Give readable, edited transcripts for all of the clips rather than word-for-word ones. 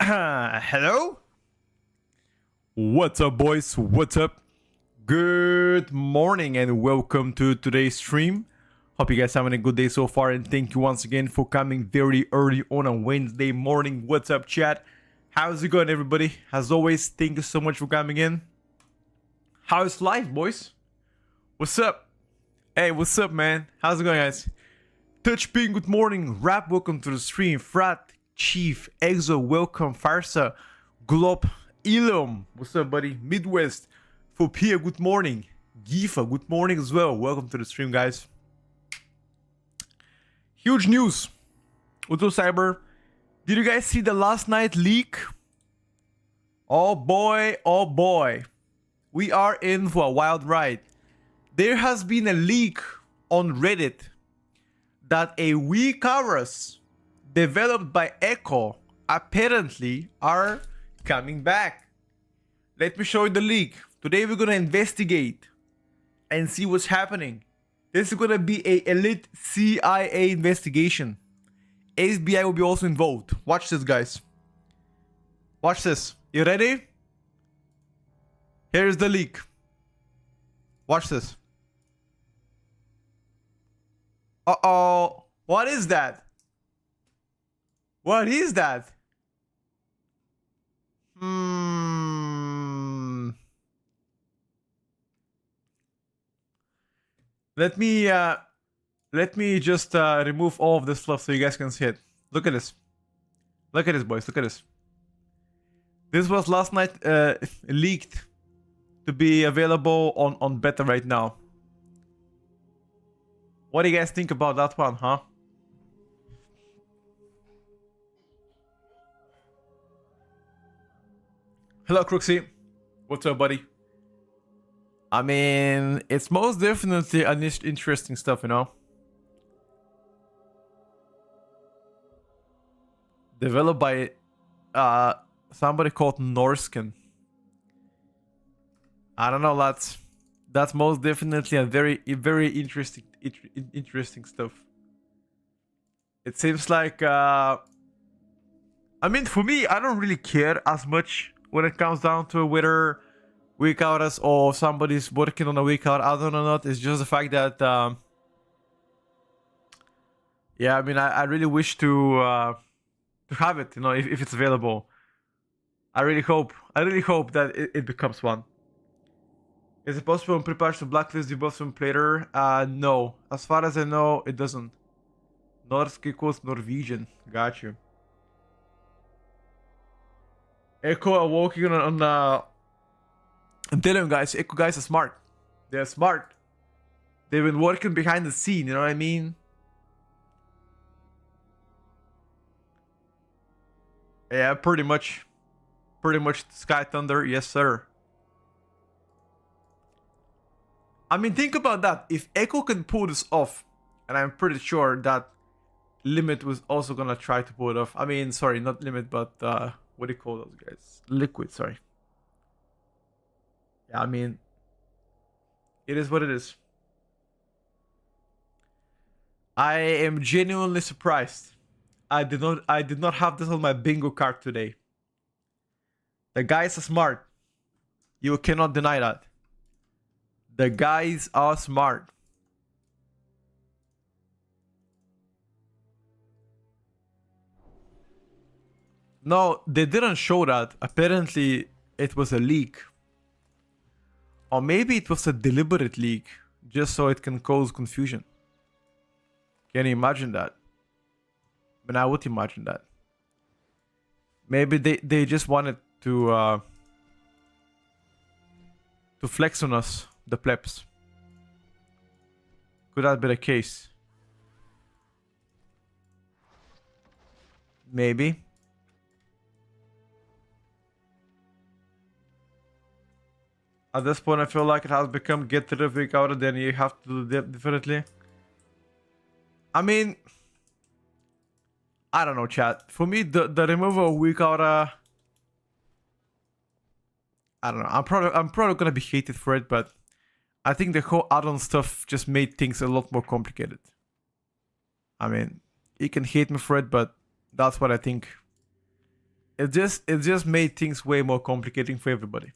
Hello? What's up, boys? What's up? Good morning and welcome to today's stream. Hope you guys having a good day so far, and thank you once again for coming very early on a Wednesday morning. What's up, chat? How's it going, everybody? As always, thank you so much for coming in. How's life, boys? What's up? Hey, what's up, man? How's it going, guys? Touch Ping, good morning. Rap, welcome to the stream. Frat, Chief, Exo, welcome. Farsa, Glop, Ilum, what's up, buddy? Midwest, Fopia, good morning. Gifa, good morning as well. Welcome to the stream, guys. Huge news. Uto Cyber, did you guys see the last night leak? Oh boy, oh boy. We are in for a wild ride. There has been a leak on Reddit that a Weakauras developed by Echo apparently are coming back. Let me show you the leak. Today we're gonna investigate and see what's happening. This is gonna be a elite CIA investigation. FBI will be also involved. Watch this, guys. Watch this. You ready? Here's the leak. Watch this. Uh-oh. What is that? What is that? Let me just remove all of this fluff so you guys can see it. Look at this. Look at this, boys. Look at this. This was last night leaked to be available on beta right now. What do you guys think about that one, huh? Hello, Crooksy. What's up, buddy? I mean, it's most definitely an interesting stuff, you know? Developed by somebody called Norsken. I don't know, that's most definitely a very interesting stuff. It seems like I mean, for me, I don't really care as much when it comes down to whether Weakauras or somebody's working on a Weakaura. I don't know, not. It's just the fact that yeah, I mean, I really wish to have it, you know, if it's available. I really hope that it becomes one. Is it possible in pre-patch to blacklist the Boston player? No. As far as I know, it doesn't. Norsk equals Norwegian. Got you. Echo are working on I'm telling you guys, Echo guys are smart. They're smart. They've been working behind the scene, you know what I mean? Yeah, pretty much. Pretty much Sky Thunder, yes sir. I mean, think about that. If Echo can pull this off, and I'm pretty sure that Limit was also gonna try to pull it off. I mean, sorry, not Limit, but what do you call those guys? Liquid, sorry. Yeah, I mean, it is what it is. I am genuinely surprised. I did not have this on my bingo card today. The guys are smart. You cannot deny that. The guys are smart. No, they didn't show that. Apparently, it was a leak. Or maybe it was a deliberate leak, just so it can cause confusion. Can you imagine that? I mean, I would imagine that. Maybe they just wanted to flex on us, the plebs. Could that be the case? Maybe. At this point, I feel like it has become get rid of Weakauras, then you have to do it differently. I mean, I don't know, chat. For me, the removal of Weakaura, I don't know. I'm probably gonna be hated for it, but I think the whole add-on stuff just made things a lot more complicated. I mean, you can hate me for it, but that's what I think. it just made things way more complicating for everybody.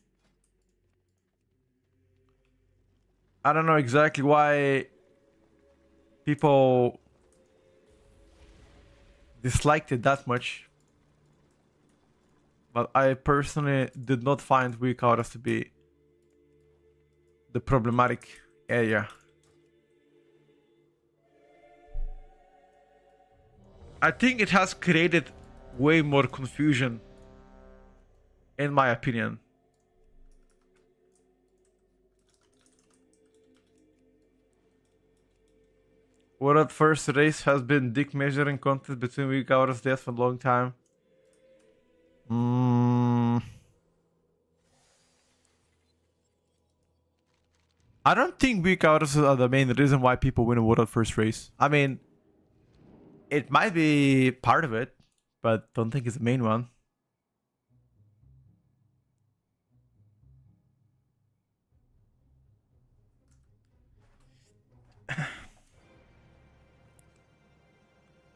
I don't know exactly why people disliked it that much, but I personally did not find Weakauras to be the problematic area. I think it has created way more confusion, in my opinion. What at first race has been dick measuring contest between Weakauras death for a long time. I don't think Weakauras are the main reason why people win a World at first race. I mean, it might be part of it, but don't think it's the main one.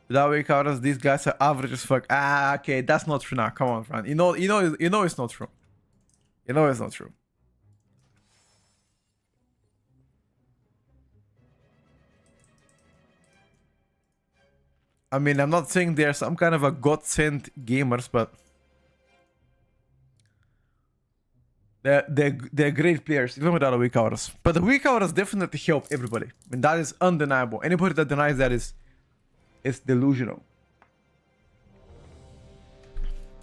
Without Weakauras, these guys are average as fuck. Ah, okay, that's not true now. Come on, friend. You know it's not true. You know it's not true. I mean, I'm not saying they're some kind of a godsend gamers, but they're great players, even without a Weakauras. But the Weakauras definitely help everybody. I mean, that is undeniable. Anybody that denies that is delusional.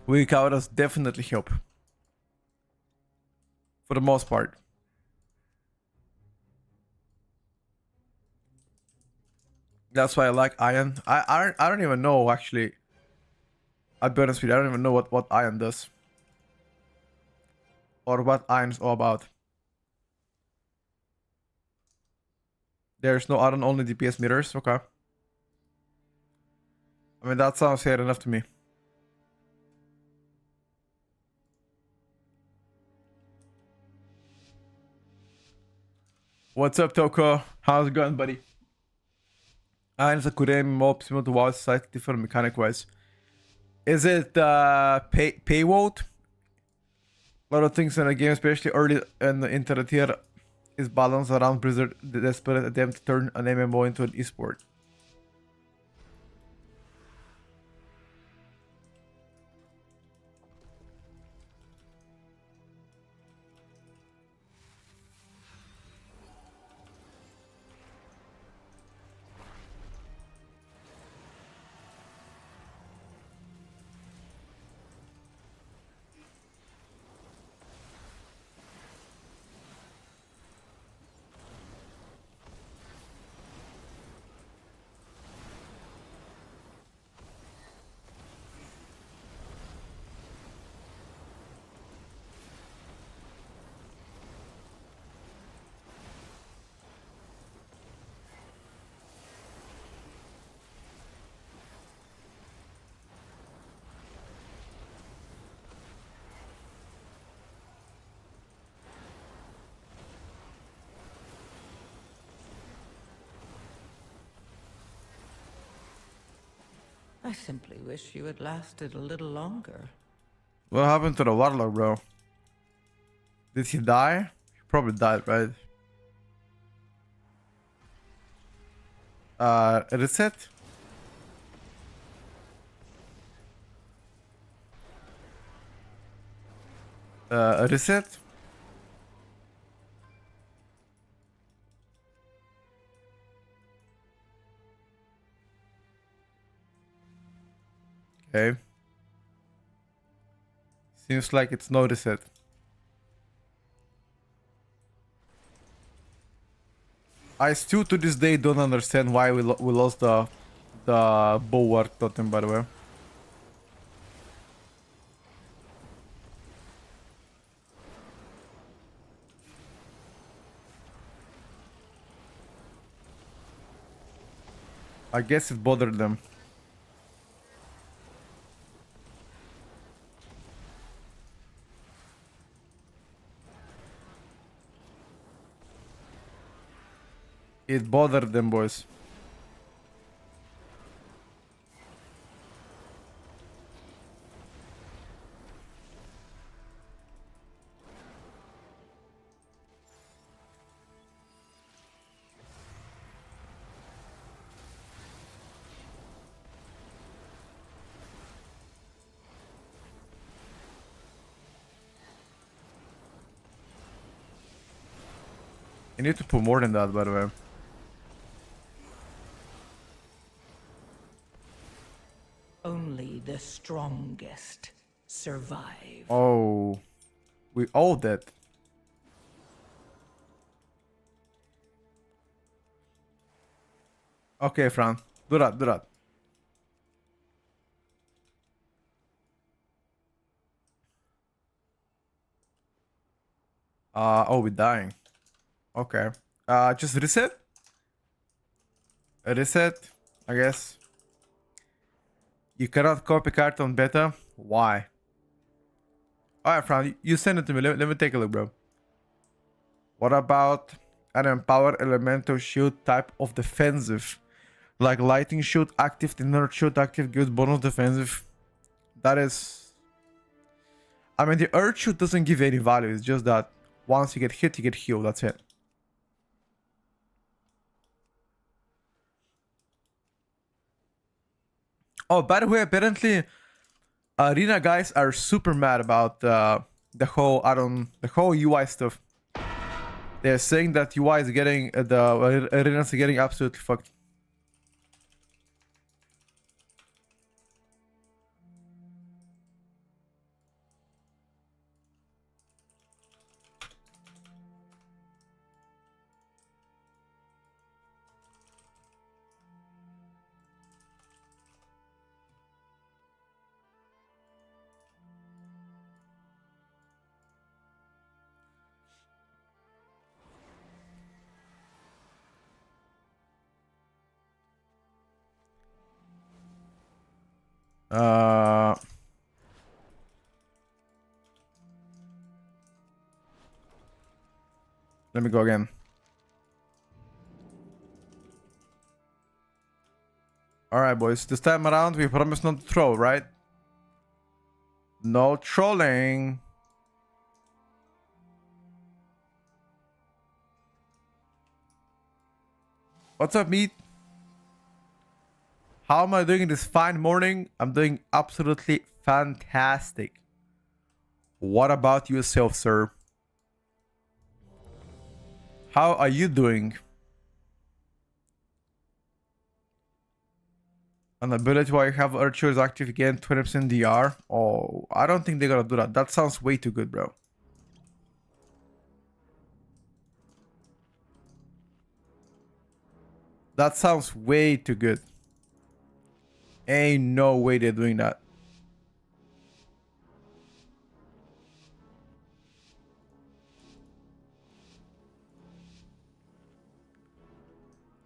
Weakauras definitely help. For the most part. That's why I like Iron. I don't even know, actually. I'll be honest with you, I don't even know what Iron does. Or what Iron's all about. There's no Iron, only DPS meters. Okay. I mean, that sounds fair enough to me. What's up, Toko? How's it going, buddy? Iron's a Kuremi mob similar to WoW, slightly different mechanic wise. Is it pay vote? A lot of things in the game, especially early in the tier, is balanced around Blizzard the desperate attempt to turn an MMO into an esport. I simply wish you had lasted a little longer. What happened to the Warlock, bro? Did he die? He probably died, right? Reset? Reset? Okay. Seems like it's no reset. I still to this day don't understand why we lost the bulwark totem, by the way. I guess it bothered them. It bothered them, boys. You need to put more than that, by the way. Only the strongest survive. Oh, we all dead. Okay, Fran, do that, do that. Oh, we're dying. Okay. Just reset. Reset, I guess. You cannot copy card on beta. Why? Alright, Fran, you send it to me. Let me take a look, bro. What about an empowered elemental shield type of defensive? Like lightning shield active, inert shield active, gives bonus defensive. That is... I mean, the earth shield doesn't give any value. It's just that once you get hit, you get healed. That's it. Oh, by the way, apparently, arena guys are super mad about the whole UI stuff. They're saying that UI is getting the arenas are getting absolutely fucked. Let me go again. Alright, boys. This time around, we promise not to troll, right? No trolling. What's up, meat? How am I doing this fine morning? I'm doing absolutely fantastic. What about yourself, sir? How are you doing? An ability while you have archers active again, 20% DR. Oh, I don't think they're gonna do that. That sounds way too good, bro. That sounds way too good. Ain't no way they're doing that.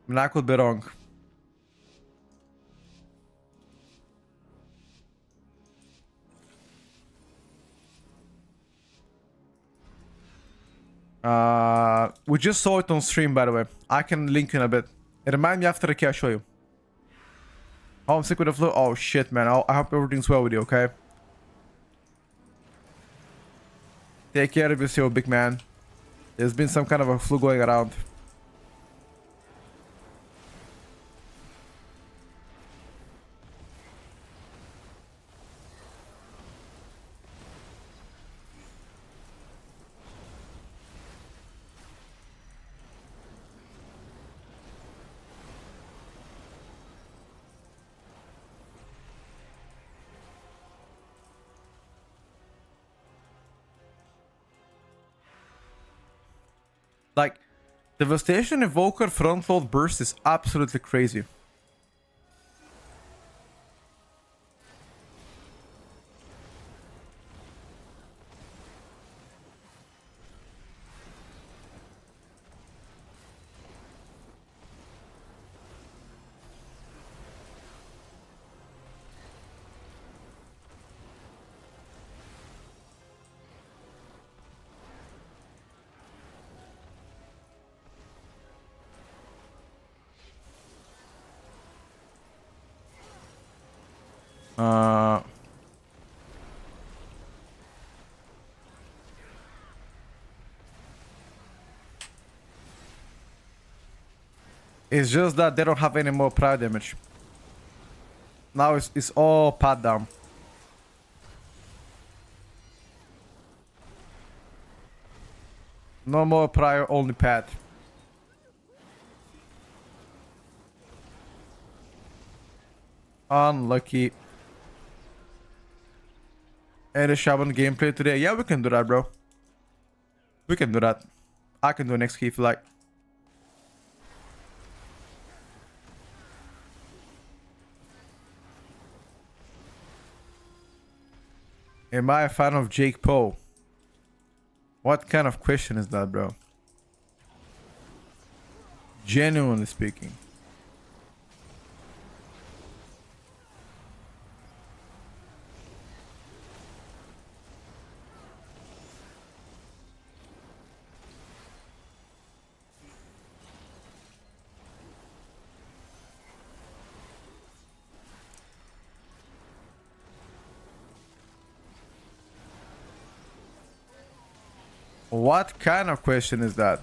I mean, I could be wrong. We just saw it on stream, by the way. I can link in a bit. Remind me after the key, I'll show you. Oh, I'm sick with the flu. Oh, shit, man. I hope everything's well with you, okay? Take care of yourself, big man. There's been some kind of a flu going around. Like, Devastation Evoker front load burst is absolutely crazy. It's just that they don't have any more prior damage. Now it's all pat down. No more prior, only pat. Unlucky. And a Shaman gameplay today. Yeah, we can do that, bro. We can do that. I can do next key if you like. Am I a fan of Jake Paul? What kind of question is that, bro? Genuinely speaking. What kind of question is that?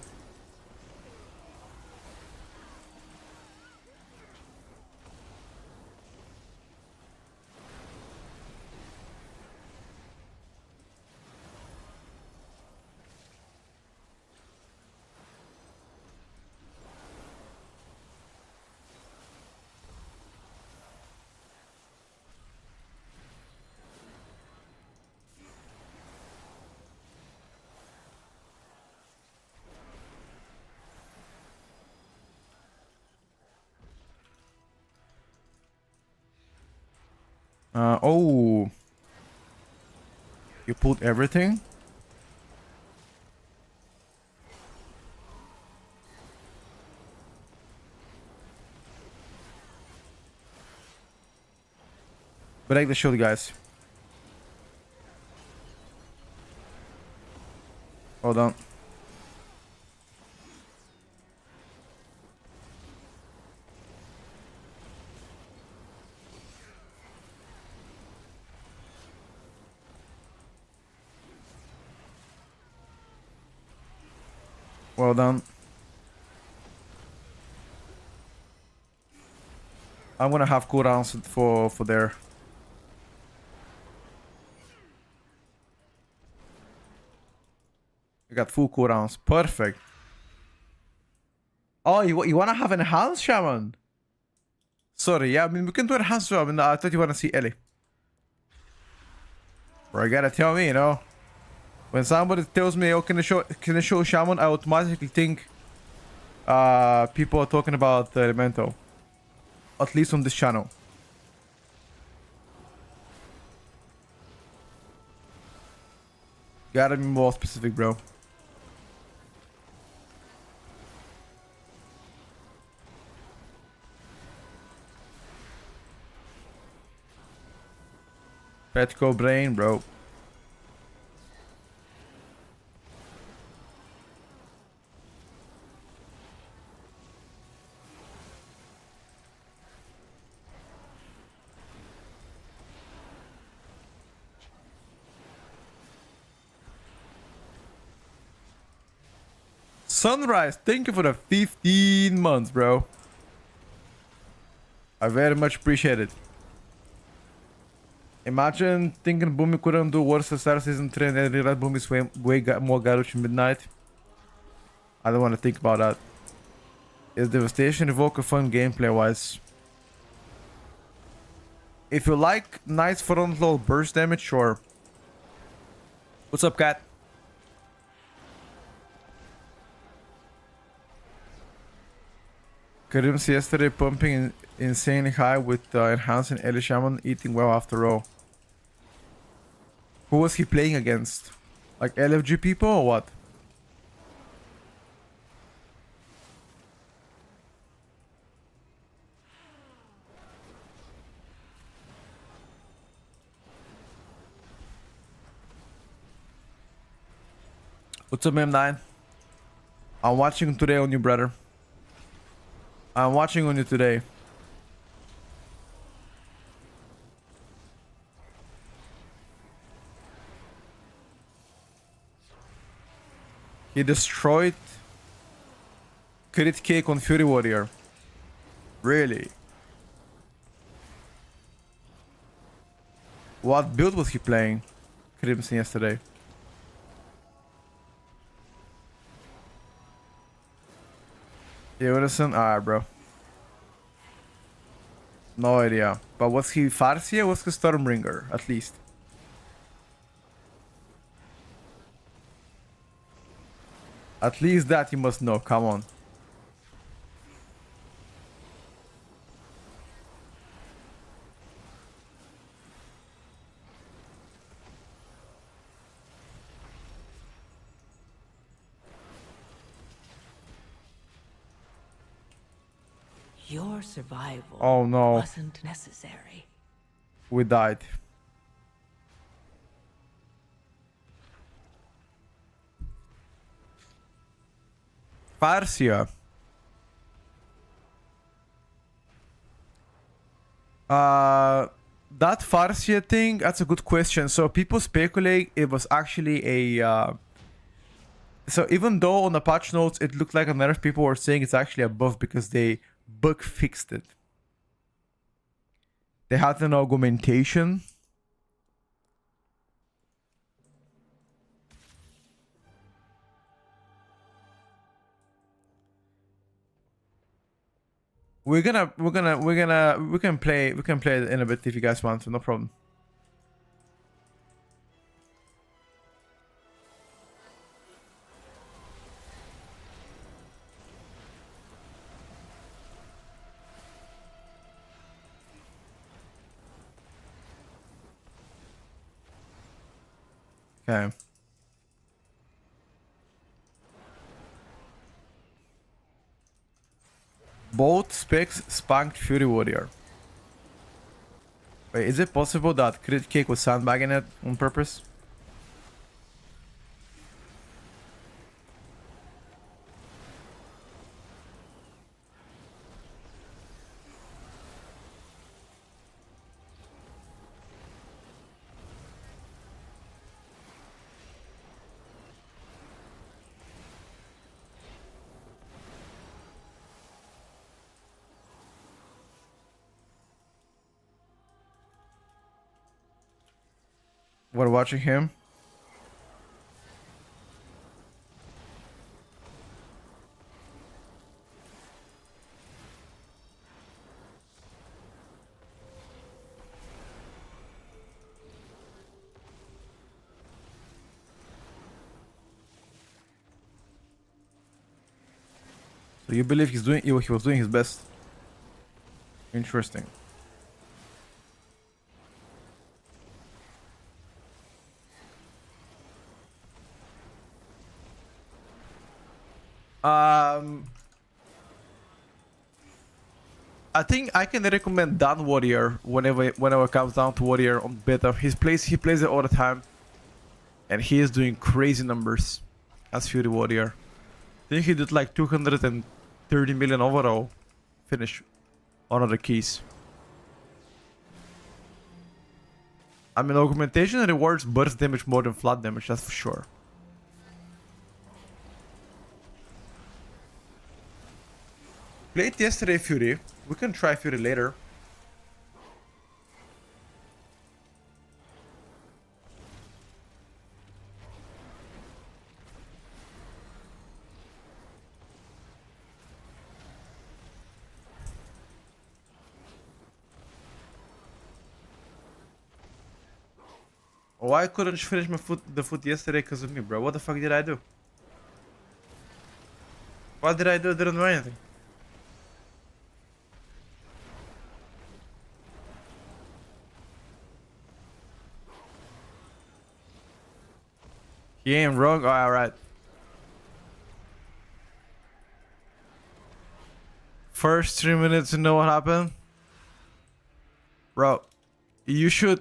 Oh. You pulled everything? Break the shield, guys. Hold on. Well done. I'm gonna have cooldowns for there. I got full cooldowns. Perfect. Oh, you wanna have enhanced shaman? Sorry, yeah, I mean we can do enhanced shaman. I mean, I thought you wanna see Ellie. Bro, you gotta tell me, you know. When somebody tells me, oh, can I show shaman, I automatically think people are talking about the elemental. At least on this channel. Gotta be more specific, bro. Petco brain, bro. Sunrise, thank you for the 15 months, bro. I very much appreciate it. Imagine thinking Boomy couldn't do worse to start season 3 and then realize Boomy's way more garbage in midnight. I don't want to think about that. Is Devastation Evoker fun gameplay wise? If you like nice front load burst damage, sure. What's up, cat? Karim's yesterday pumping insanely high with enhancing Ellie Shaman eating well after all. Who was he playing against? Like LFG people or what? What's up, M9? I'm watching today on you, brother. I'm watching on you today. He destroyed Crit Cake on Fury Warrior. Really? What build was he playing? Crimson yesterday. Yeah, listen. Alright, bro. No idea. But was he Farsia? Was he Stormbringer, at least? At least that you must know. Come on. Your survival Oh no. wasn't necessary. We died. Farsia. That Farsia thing, that's a good question. So people speculate it was actually a so even though on the patch notes it looked like a nerf, people were saying it's actually a buff because they bug fixed it. They had an augmentation. We can play it in a bit if you guys want to, no problem. Okay. Both specs spanked Fury Warrior. Wait, is it possible that Crit Cake was sandbagging it on purpose? We're watching him. So you believe he was doing his best? Interesting. I think I can recommend Dan Warrior whenever it comes down to Warrior on beta. He plays it all the time, and he is doing crazy numbers as Fury Warrior. I think he did like 230 million overall finish on other keys. I mean, augmentation rewards burst damage more than flat damage, that's for sure. Played yesterday Fury. We can try Fury later. Why couldn't you finish the foot yesterday because of me, bro? What the fuck did I do? What did I do? I didn't do anything. He ain't wrong. Oh, alright. First 3 minutes, you know what happened? Bro, you should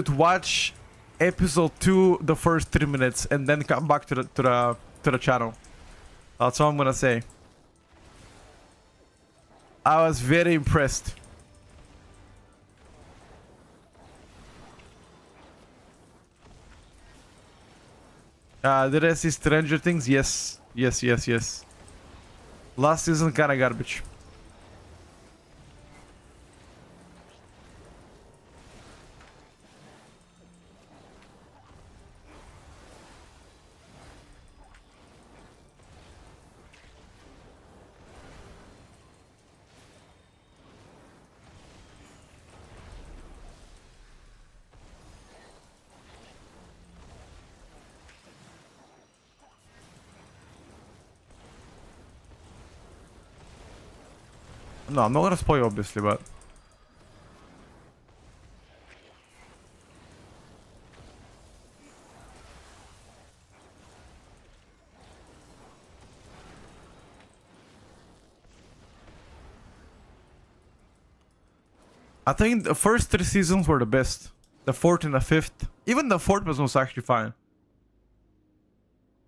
watch episode 2 the first 3 minutes and then come back to the channel. That's all I'm gonna say. I was very impressed. Did I see Stranger Things? Yes. Yes. Last season kinda garbage. No, I'm not gonna spoil obviously, but I think the first 3 seasons were the best. The fourth and the fifth. Even the fourth was actually fine.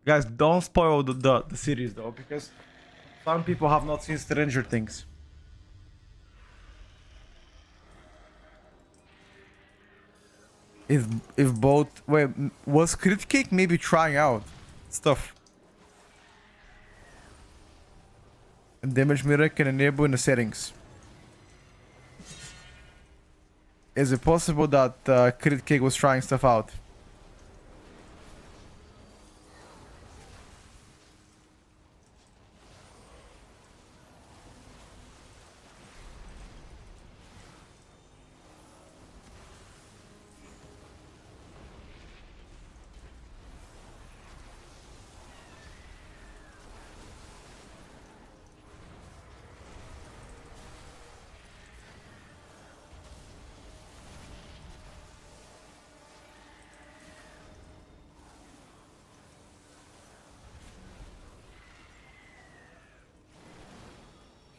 Guys, don't spoil the series though, because some people have not seen Stranger Things. If both wait, was Crit Cake maybe trying out stuff? And damage mirror can enable in the settings. Is it possible that Crit Cake was trying stuff out?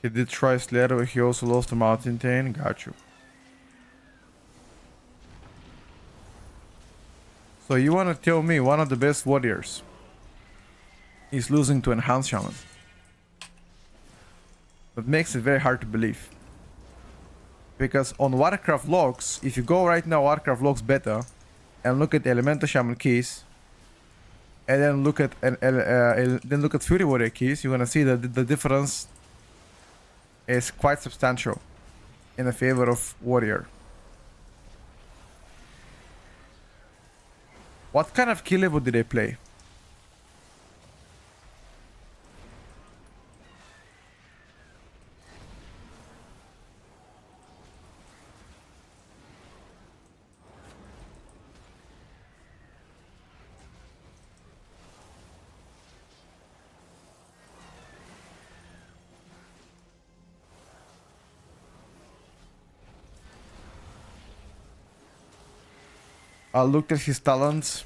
He did try Slayer, but he also lost the Mountain Tane. Got you. So you wanna tell me one of the best warriors is losing to Enhanced Shaman? That makes it very hard to believe. Because on Warcraft logs, if you go right now Warcraft logs beta and look at Elemental Shaman keys, and then look at Fury Warrior keys, you're gonna see that the difference is quite substantial in the favor of Warrior. What kind of key level did they play? I looked at his talents.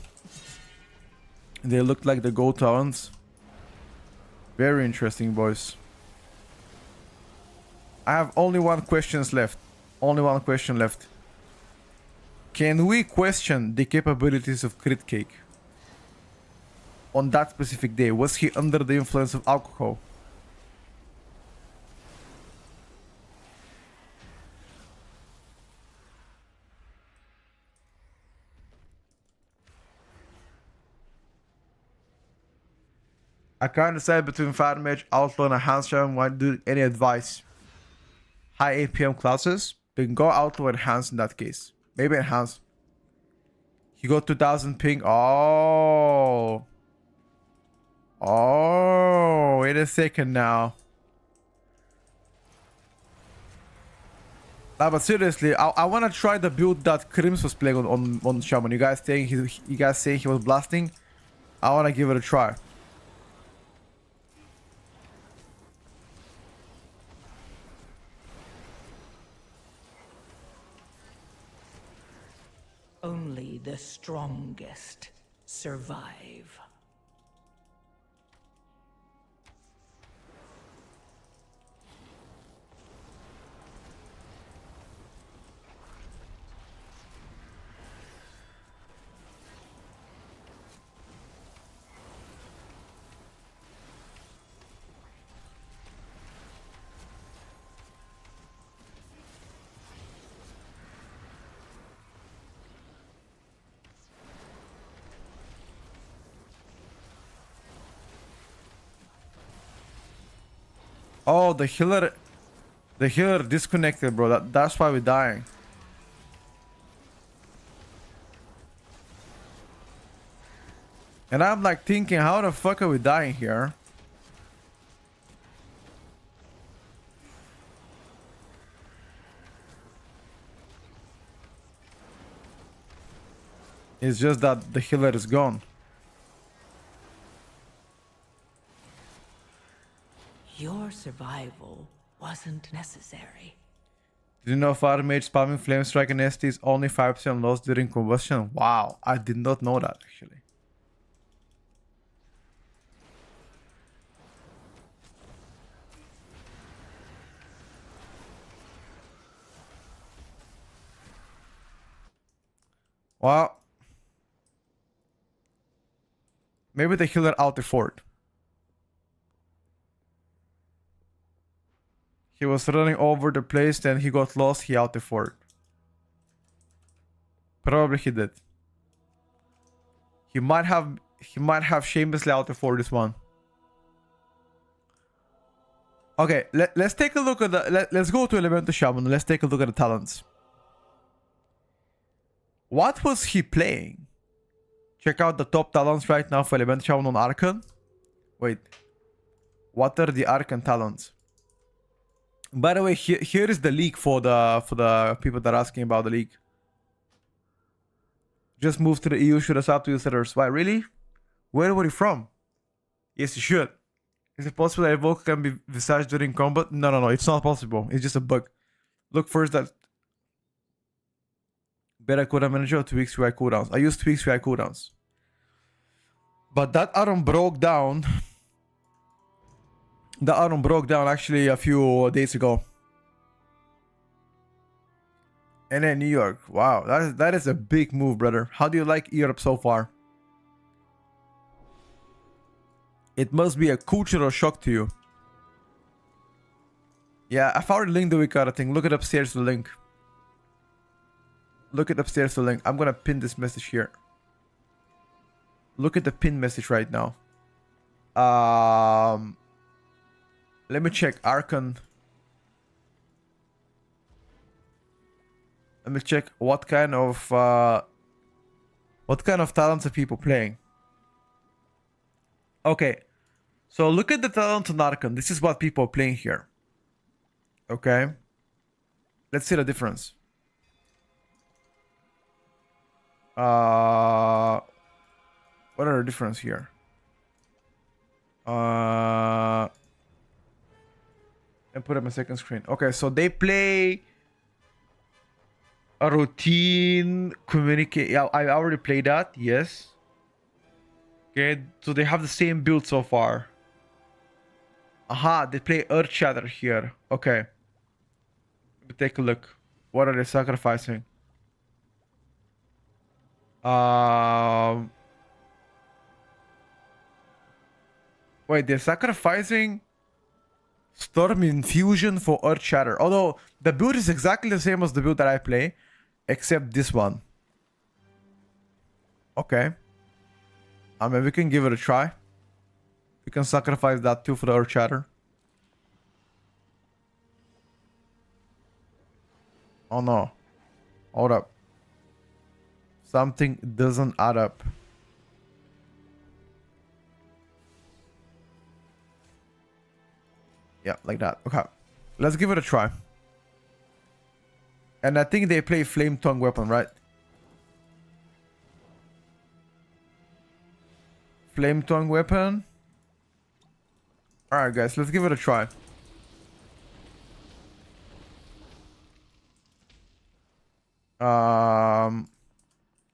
They looked like the gold talents. Very interesting, boys. I have only one question left. Only one question left. Can we question the capabilities of Crit Cake? On that specific day, was he under the influence of alcohol? I can't decide between Fire Mage, Outlaw, and Enhanced Shaman. Want to do any advice? High APM classes? We can go Outlaw and Enhanced in that case. Maybe Enhanced. He got 2000 ping. Oh. Oh, wait a second now. Nah, but seriously, I want to try the build that Krims was playing on Shaman. You guys saying he was blasting? I want to give it a try. Only the strongest survive. Oh, the healer disconnected, bro. That's why we're dying. And I'm like thinking, how the fuck are we dying here? It's just that the healer is gone. Your survival wasn't necessary. Did you know Fire Mage spamming Flame Strike and ST is only 5% loss during combustion? Wow, I did not know that actually. Well, maybe the healer out the fort. He was running over the place, then he got lost, he out the fort. Probably he did. He might have shamelessly out the fort this one. Okay, let's take a look at the let's go to Elemental Shaman. Let's take a look at the talents. What was he playing? Check out the top talents right now for Elemental Shaman on Archon. Wait. What are the Archon talents? By the way, here is the league for the people that are asking about the league. Just moved to the EU, should have stopped to users. Why, really? Where were you from? Yes, you should. Is it possible that Evoker can be visaged during combat? No, it's not possible. It's just a bug. Look first that better cooldown manager or 2 weeks UI cooldowns. I use 2 weeks UI cooldowns. But that item broke down. The item broke down actually a few days ago. And then New York. Wow, that is a big move, brother. How do you like Europe so far? It must be a cultural shock to you. Yeah, I've already linked the Weakauras thing. Look it upstairs to the link. Look it upstairs to the link. I'm gonna pin this message here. Look at the pin message right now. Let me check Archon. Let me check what kind of talents are people playing. Okay, so look at the talent on Archon. This is what people are playing here. Okay, let's see the difference. What are the difference here? And put up my second screen. Okay, so they play a routine communicate. Yeah, I already played that. Yes. Okay, so they have the same build so far. Aha, they play Earth Shatter here. Okay. Let me take a look. What are they sacrificing? Wait, they're sacrificing Storm Infusion for Earth Shatter. Although the build is exactly the same as the build that I play, except this one. Okay. I mean, we can give it a try. We can sacrifice that too for the Earth Shatter. Oh no. Hold up. Something doesn't add up. Yeah, like that. Okay. Let's give it a try. And I think they play Flame Tongue Weapon, right? Flame Tongue Weapon. Alright guys, let's give it a try.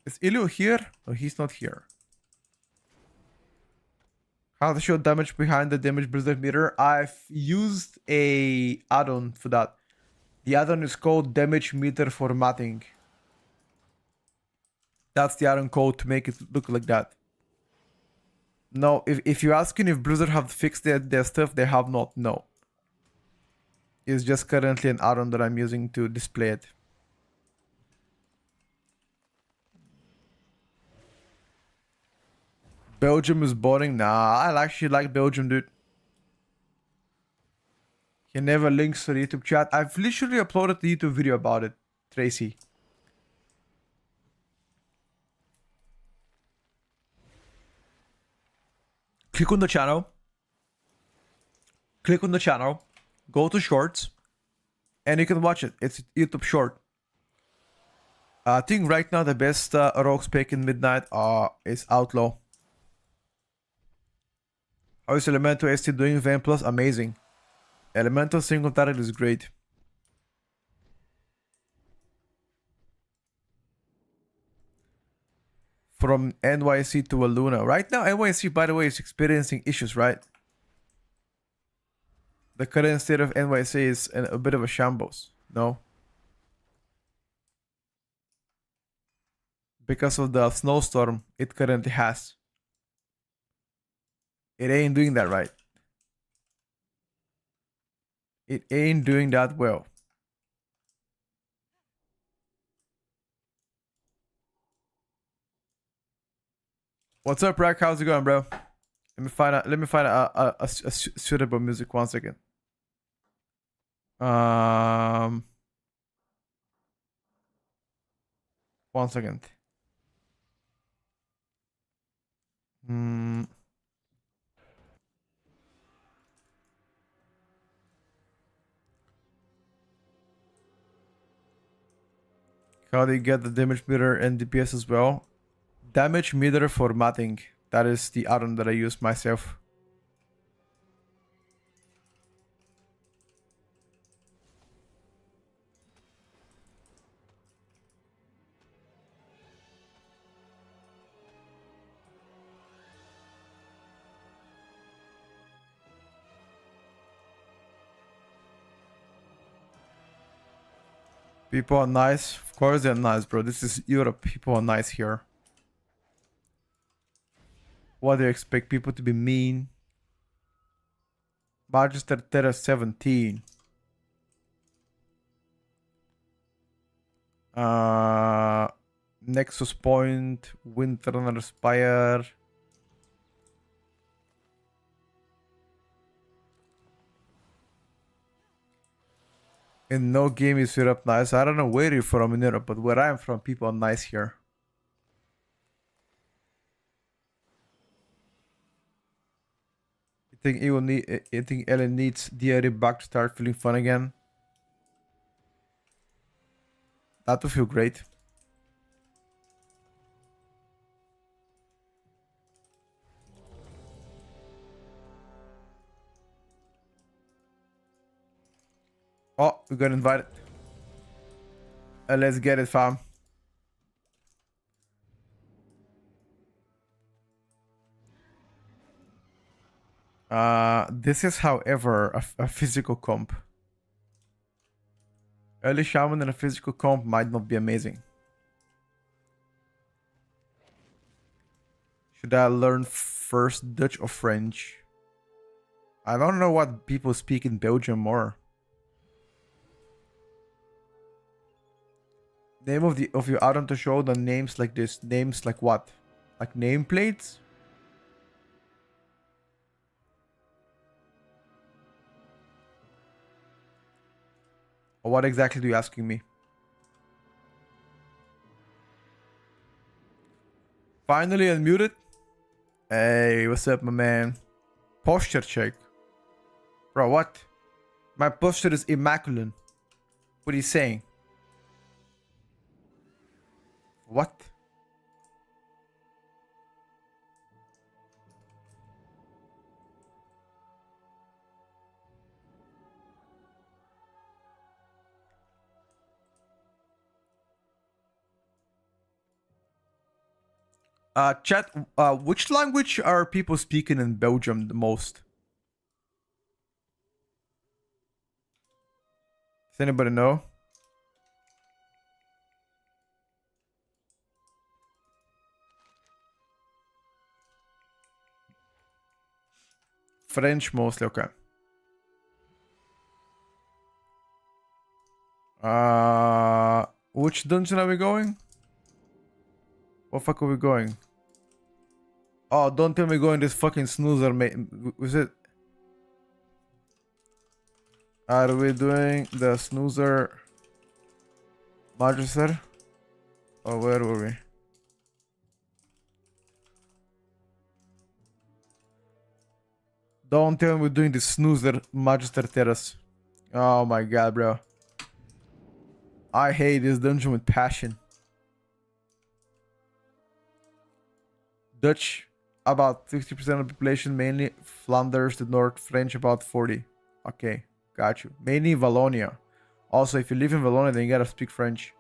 Is Illu here? No, he's not here. How to show damage behind the damage blizzard meter. I've used a add-on for that. The add-on is called damage meter formatting. That's the add-on code to make it look like that. No, if you're asking if Blizzard have fixed their stuff, they have not. No. It's just currently an add-on that I'm using to display it. Belgium is boring. Nah, I actually like Belgium, dude. He never links to the YouTube chat. I've literally uploaded the YouTube video about it, Tracy. Click on the channel. Click on the channel. Go to shorts. And you can watch it. It's YouTube short. I think right now the best rogues pick in Midnight is Outlaw. How is Elemental ST doing? Van Plus? Amazing. Elemental single target is great. From NYC to Aluna. Right now, NYC, by the way, is experiencing issues, right? The current state of NYC is a bit of a shambles. No? Because of the snowstorm it currently has. It ain't doing that right. It ain't doing that well. What's up, Rack? How's it going, bro? Let me find a suitable music. 1 second. Um, 1 second. How do you get the damage meter and DPS as well? Damage meter formatting. That is the add-on that I use myself. People are nice. Of course they're nice, bro. This is Europe. People are nice here. What do you expect? People to be mean? Magister Terra 17. Nexus Point. Windrunner Spire. In no game is Europe nice. I don't know where you're from in Europe, but where I'm from, people are nice here. You think Ellen needs DRE back to start feeling fun again? That would feel great. Oh, we got invited. Let's get it, fam. This is, however, a physical comp. Early shaman and a physical comp might not be amazing. Should I learn first Dutch or French? I don't know what people speak in Belgium more. Name of your add-on to show the names like this. Names like what? Like nameplates? Or what exactly are you asking me? Finally unmuted. Hey, what's up, my man? Posture check. Bro, what? My posture is immaculate. What are you saying? What? Chat, which language are people speaking in Belgium the most? Does anybody know? French mostly, okay. Which dungeon are we going? What fuck are we going? Oh, don't tell me going this fucking snoozer, mate. Was it? Are we doing the snoozer Magister? Or where were we? Don't tell me we're doing the snoozer Magister Terrace. Oh my god, bro. I hate this dungeon with passion. Dutch, about 60% of the population, mainly Flanders, the North. French, about 40. Okay. Got you. Mainly Wallonia. Also, if you live in Wallonia, then you gotta speak French.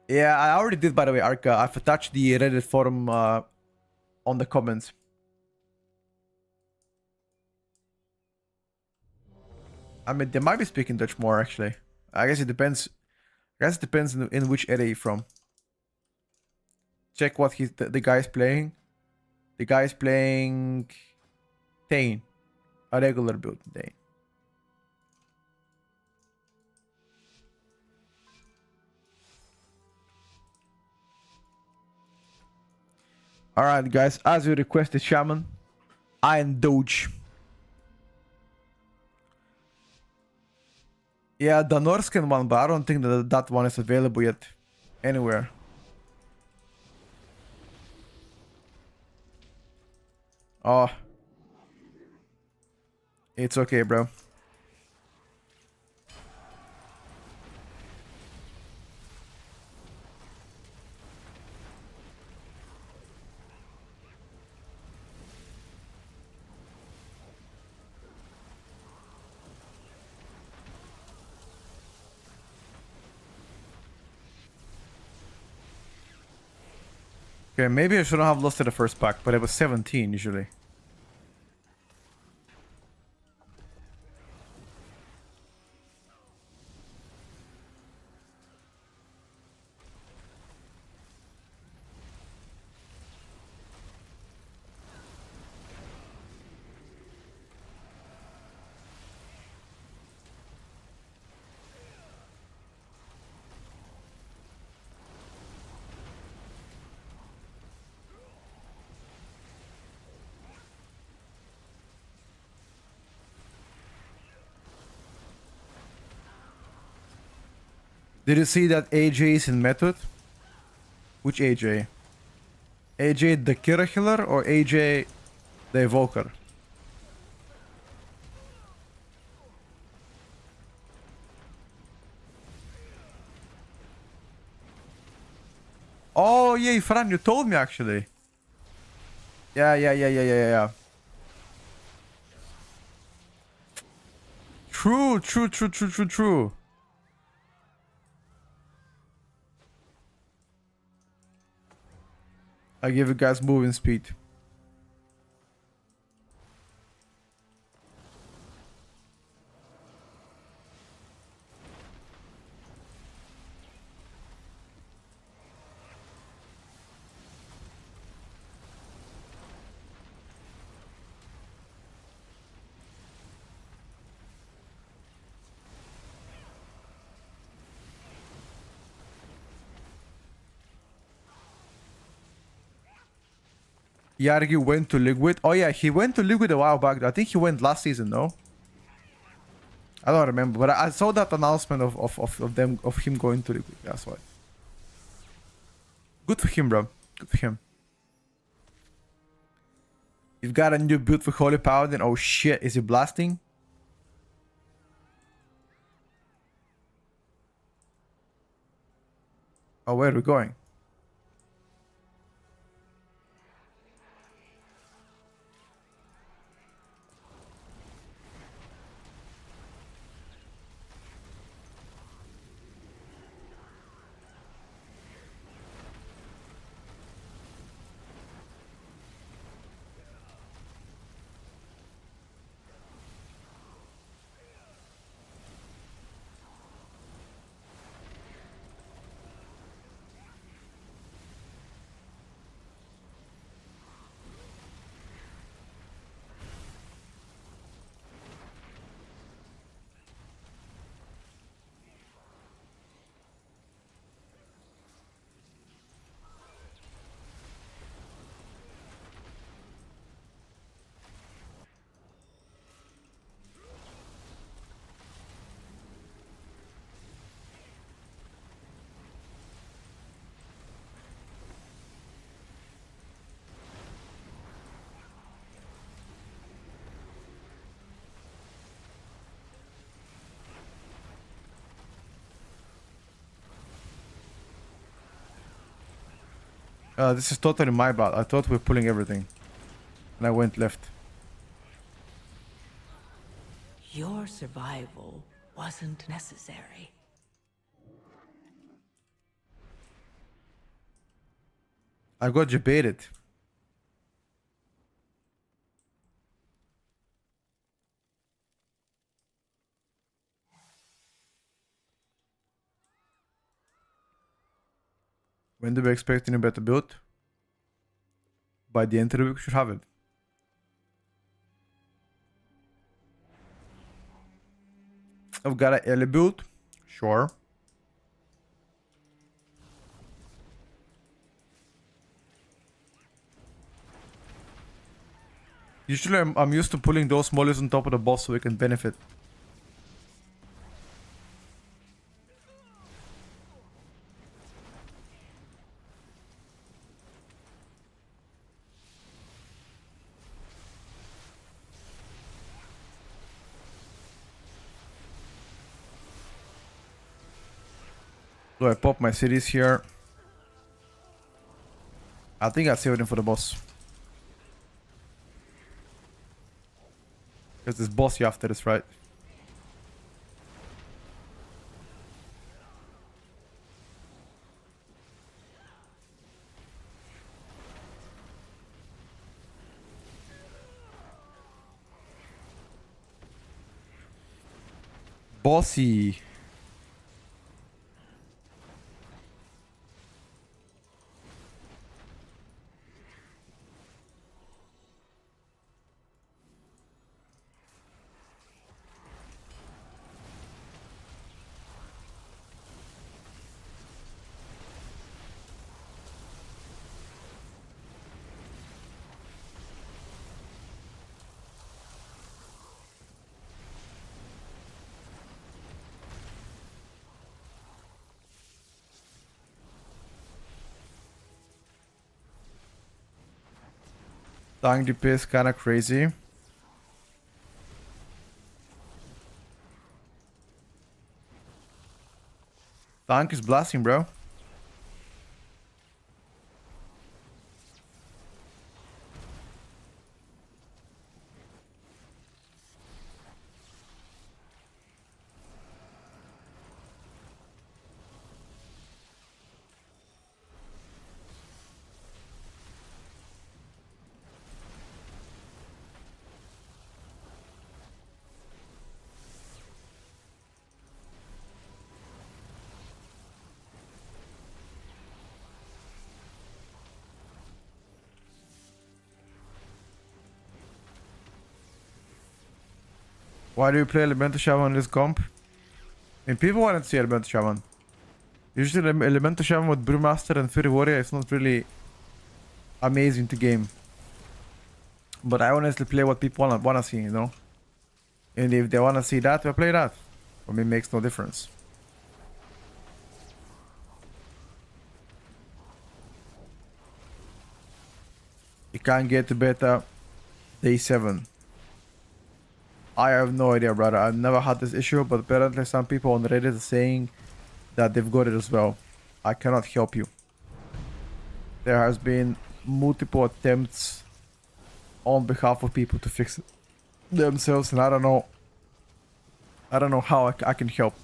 Yeah, I already did, by the way, Arca. I've attached the Reddit forum on the comments. I mean, they might be speaking Dutch more, actually. I guess it depends. I guess it depends in which area you're from. Check what the guy's playing. The guy's playing Thane. A regular build Thane. Alright, guys. As you requested, Shaman, I am Doge. Yeah, the Norscan one, but I don't think that one is available yet. Anywhere. Oh. It's okay, bro. Okay, maybe I shouldn't have lost to the first pack, but it was 17 usually. Did you see that AJ is in method? Which AJ? AJ the Kira Healer or AJ the Evoker? Oh yeah, Fran, you told me actually. Yeah. True. I give you guys moving speed. Yargi went to Liquid. Oh yeah, he went to Liquid a while back. I think he went last season, no? I don't remember, but I saw that announcement of him going to Liquid. That's why. Good for him, bro. Good for him. You've got a new build for Holy Paladin. Oh shit, is he blasting? Oh, where are we going? This is totally my bad. I thought we were pulling everything. And I went left. Your survival wasn't necessary. I got debated. When do we expect any better build? By the end of the week, we should have it. I've got an early build. Sure. Usually I'm used to pulling those mollies on top of the boss so we can benefit. So I pop my cities here. I think I saved them for the boss. Because this boss you after this, right? Bossy. Tank DP is kinda crazy. Tank is blasting, bro. Why do you play Elemental Shaman in this comp? And people want to see Elemental Shaman. Usually Elemental Shaman with Brewmaster and Fury Warrior is not really amazing to game. But I honestly play what people wanna see, you know? And if they wanna see that, we play that. For me, it makes no difference. You can't get to beta day 7. I have no idea, brother. I've never had this issue, but apparently some people on Reddit are saying that they've got it as well. I cannot help you. There has been multiple attempts on behalf of people to fix it themselves, and I don't know how I can help.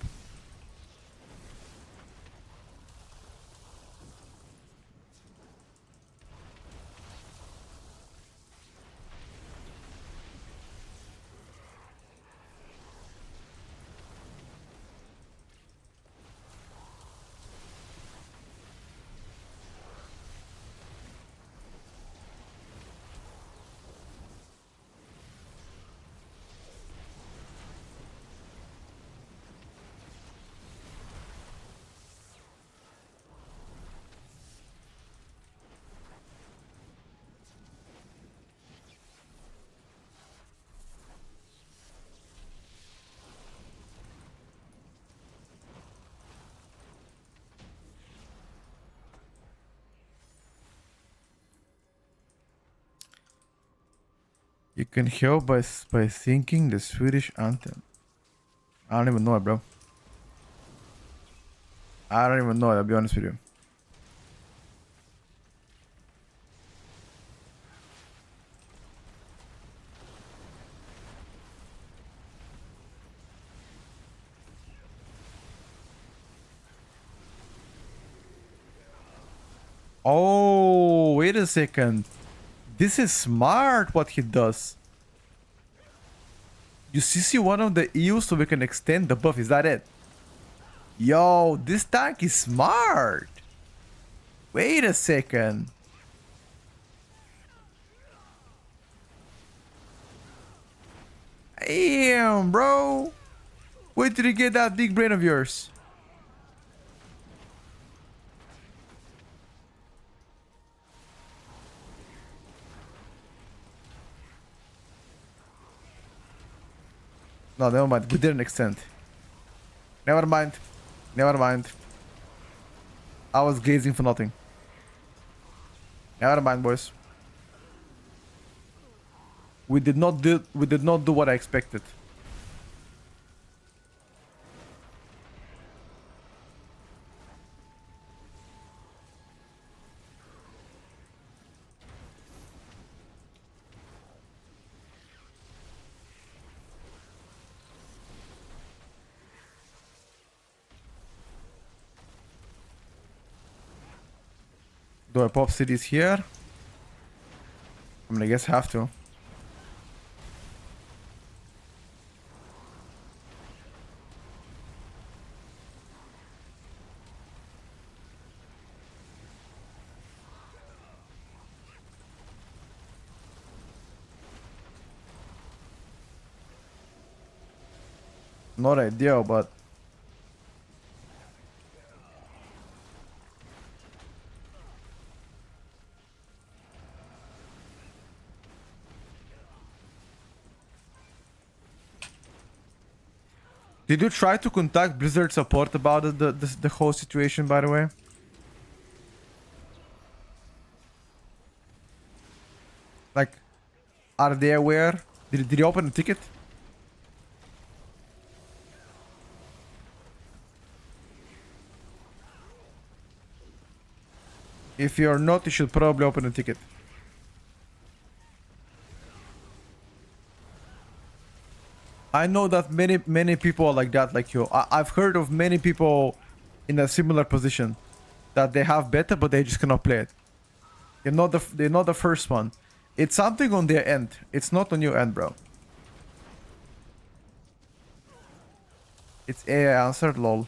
You can help by thinking the Swedish anthem. I don't even know it, bro. I don't even know it, I'll be honest with you. Oh, wait a second. This is smart what he does. You CC one of the EUs so we can extend the buff. Is that it? Yo, this tank is smart. Wait a second. Damn, bro. Where did you get that big brain of yours? No, never mind. We didn't extend. Never mind. Never mind. I was gazing for nothing. Never mind, boys. We did not do what I expected. Do I pop cities here? I mean, I guess I have to. Not ideal, but did you try to contact Blizzard support about the whole situation, by the way? Like, are they aware? Did you open a ticket? If you're not, you should probably open a ticket. I know that many people are like that, like you. I've heard of many people in a similar position that they have beta, but they just cannot play it. They're not the first one. It's something on their end. It's not on your end, bro. It's AI answered, lol.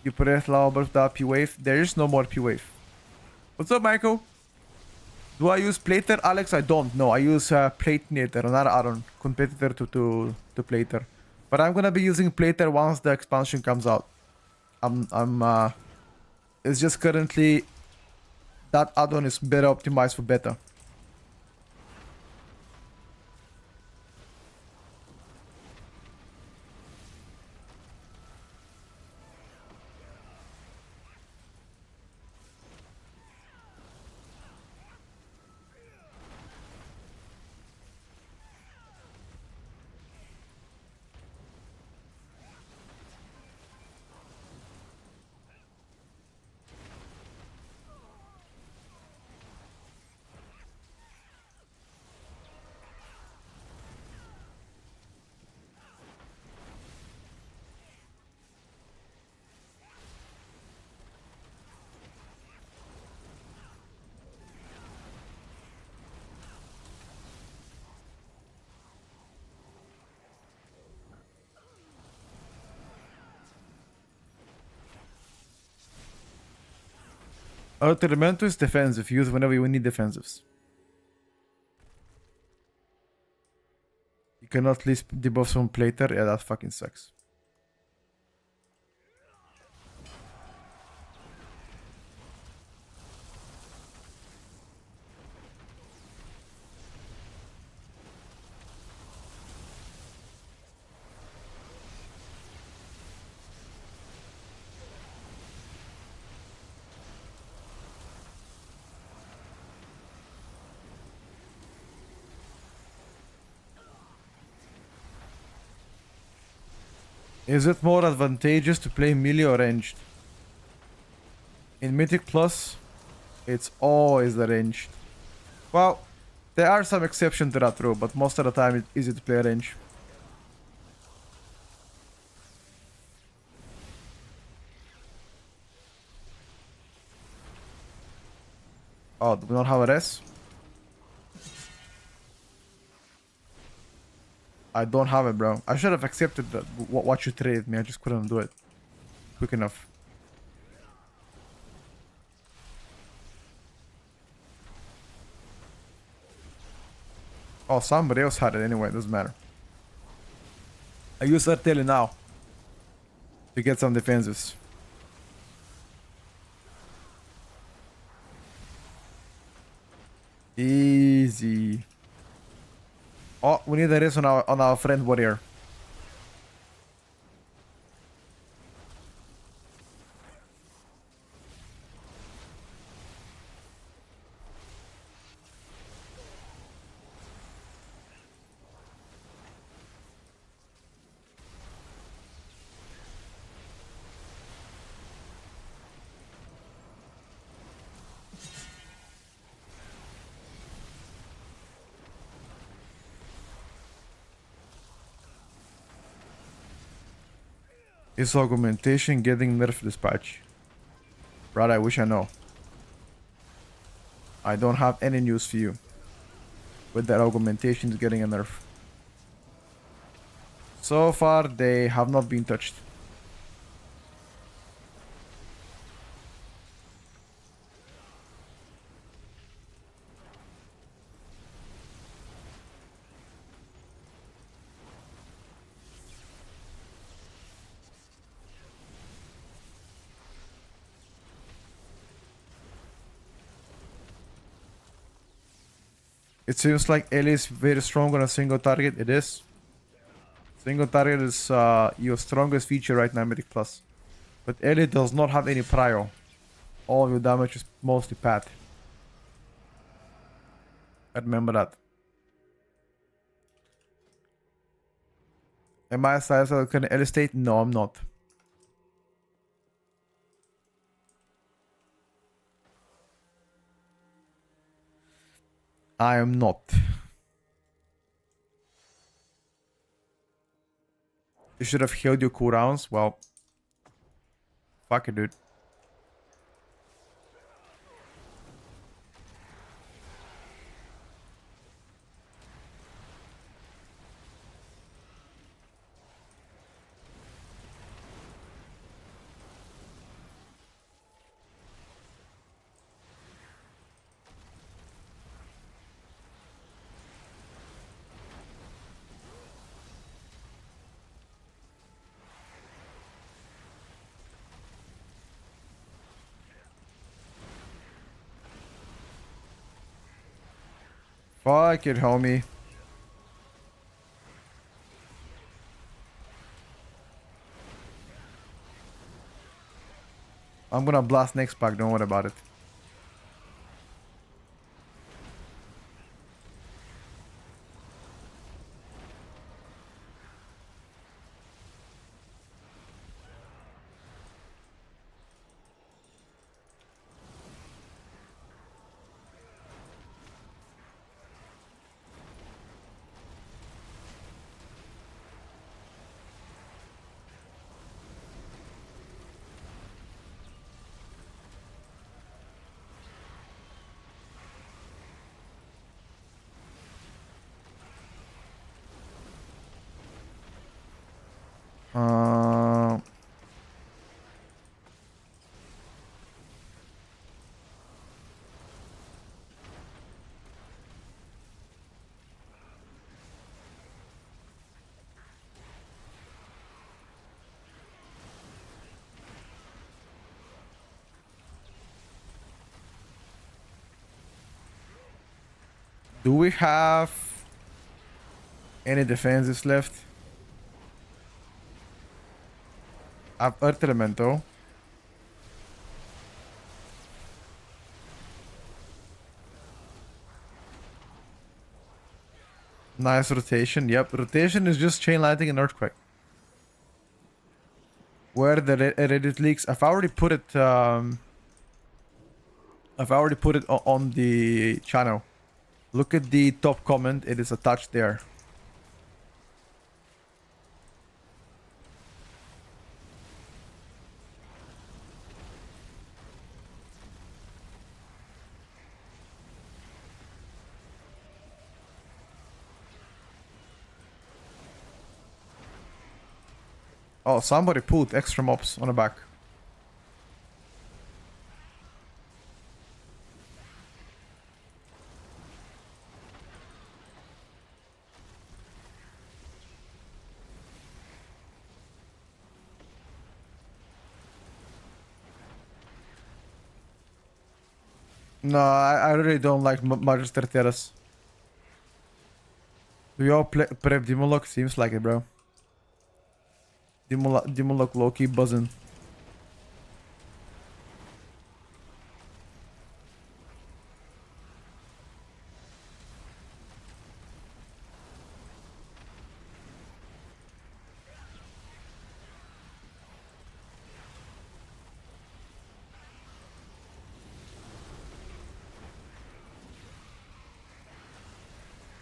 You press lower the P wave. There is no more P wave. What's up, Michael? Do I use Plater? Alex, I don't. No, I use Platinator, another add-on competitor to Plater. But I'm gonna be using Plater once the expansion comes out. It's just currently that add-on is better optimized for beta. Elemento is defensive. Use whenever you need defensives. You cannot list debuffs from Plater. Yeah, that fucking sucks. Is it more advantageous to play melee or ranged? In Mythic Plus, it's always the ranged. Well, there are some exceptions to that rule, but most of the time it's easy to play range. Oh, do we not have a res? I don't have it, bro. I should have accepted that what you traded me. I just couldn't do it quick enough. Oh, somebody else had it anyway. It doesn't matter. I use Artillery now to get some defenses. Easy. Oh, we need a race on our friend warrior. Is augmentation getting nerfed this patch? Brad, I wish I know. I don't have any news for you. With that augmentation is getting a nerf. So far, they have not been touched. It seems like Ellie is very strong on a single target. It is. Single target is your strongest feature right now, Mythic Plus. But Ellie does not have any prio. All of your damage is mostly pat. I remember that. Am I a size of an Ellie state? No, I'm not. I am not. You should have healed your cooldowns. Well, fuck it, dude. Fuck it, homie. I'm gonna blast next pack, don't worry about it. Uh, do we have any defenses left? I have Earth Elemental. Nice rotation. Yep, rotation is just chain lightning and earthquake. Where the Reddit leaks, I've already put it. I've already put it on the channel. Look at the top comment. It is attached there. Oh, somebody put extra mobs on the back. No, I really don't like Magister Terrace. Do you all prep Demolock? Seems like it, bro. Demolock low-key buzzing.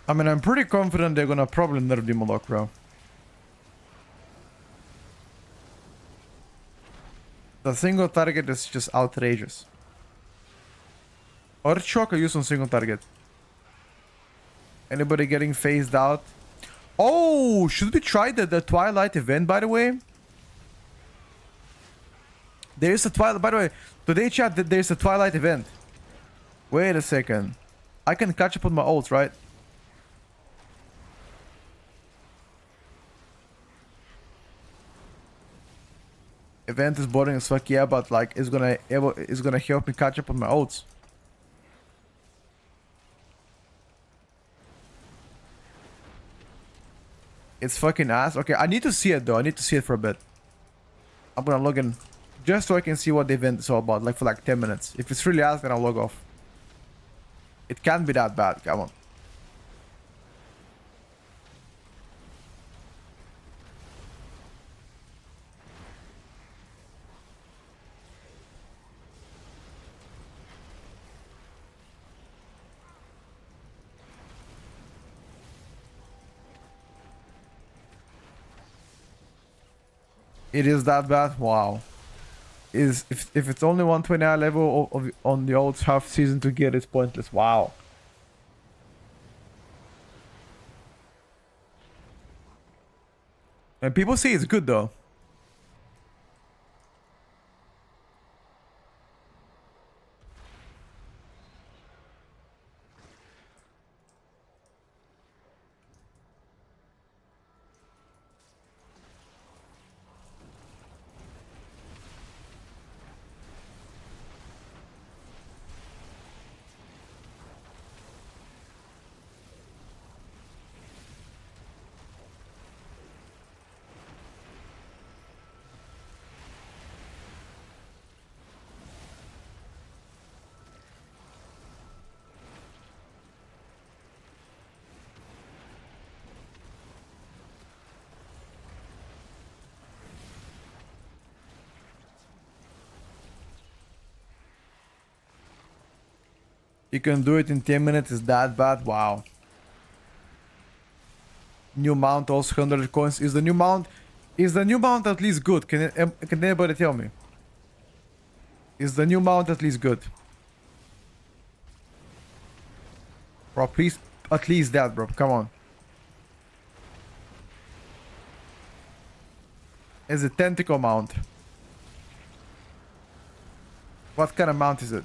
I mean, I'm pretty confident they're gonna probably nerf Demolock, bro. The single target is just outrageous. Or Shock I use on single target. Anybody getting phased out? Oh, should we try the Twilight event, by the way? There is a Twilight, by the way, today chat, there's a Twilight event. Wait a second. I can catch up on my ults, right? Event is boring as fuck, yeah, but like it's gonna help me catch up on my ults. It's fucking ass. Okay, I need to see it though. I need to see it for a bit. I'm gonna log in just so I can see what the event is all about, like for like 10 minutes. If it's really ass, then I'll log off. It can't be that bad. Come on. It is that bad? Wow. If it's only 129 level on the old half season to get it's pointless. Wow. And people say it's good though. You can do it in 10 minutes, is that bad? Wow. New mount also 100 coins. Is the new mount at least good? Can anybody tell me? Is the new mount at least good? Bro, please, at least that, bro. Come on. Is a tentacle mount. What kind of mount is it?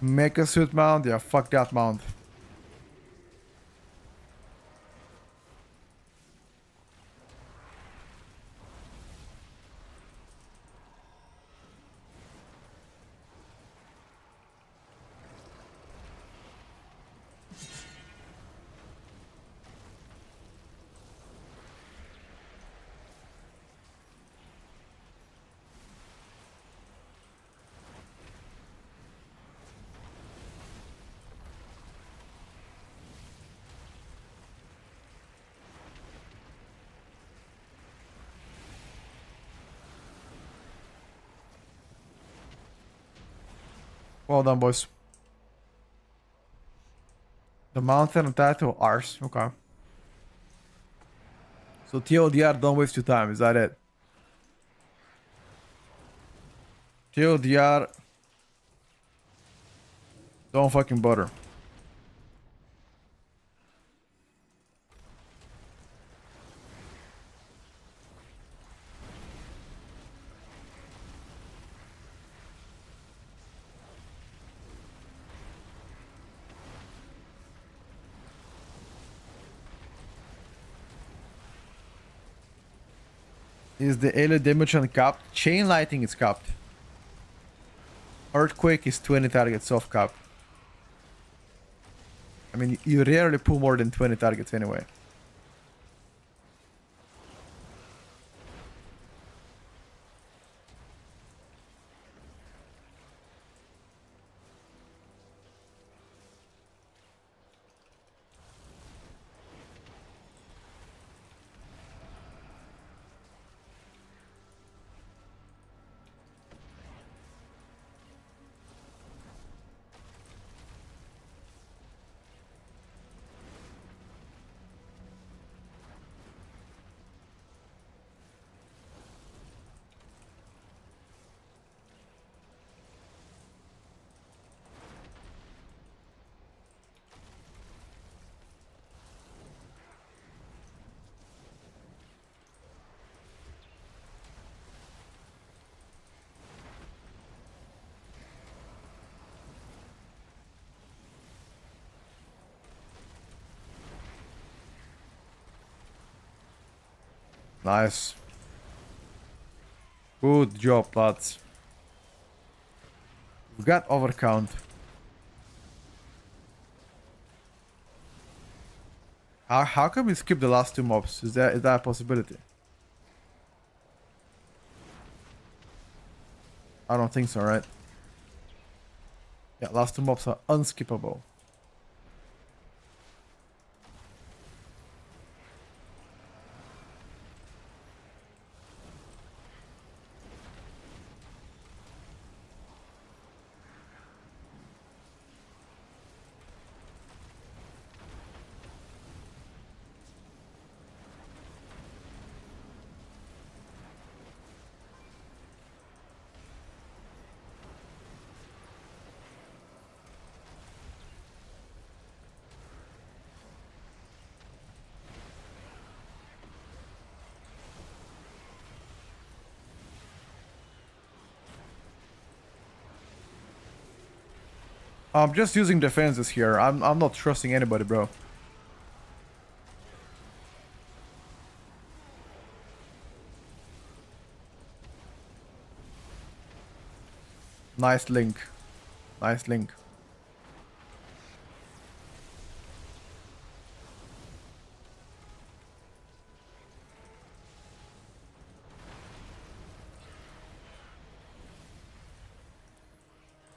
Mecha suit mount? Yeah, fuck that mount. Well done, boys. The mountain and title ours. Okay. So TLDR, don't waste your time. Is that it? TLDR, don't fucking bother. Is the area damage uncapped? Chain lighting is capped. Earthquake is 20 targets off cap. I mean, you rarely pull more than 20 targets anyway. Nice. Good job, lads. We got overcount. How can we skip the last two mobs? Is that a possibility? I don't think so, right? Yeah, last two mobs are unskippable. I'm just using defenses here. I'm not trusting anybody, bro. Nice link. Nice link.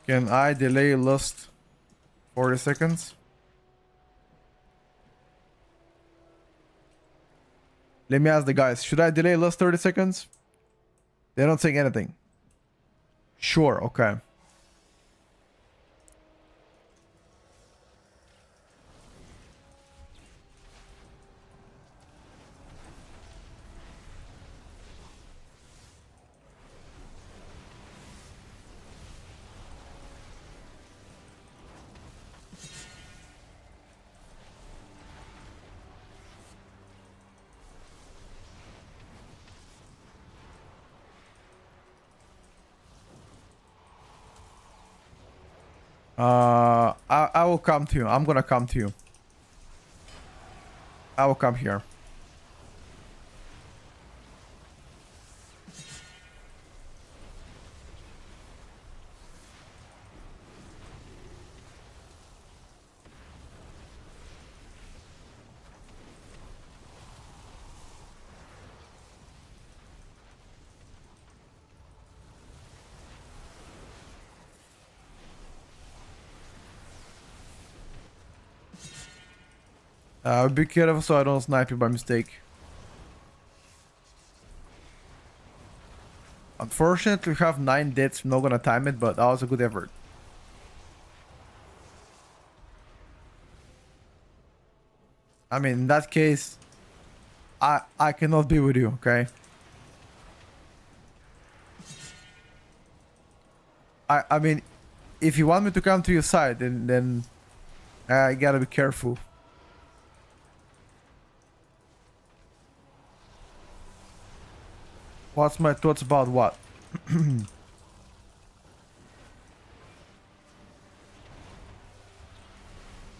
Can I delay lust 40 seconds? Let me ask the guys. Should I delay lust 30 seconds? They don't say anything. Sure, okay. I will come to you. I'm gonna come to you. I will come here. Be careful so I don't snipe you by mistake. Unfortunately, we have 9 deaths. I'm not gonna time it, but that was a good effort. I mean, in that case, I cannot be with you, okay? I mean, if you want me to come to your side, then I gotta be careful. What's my thoughts about what?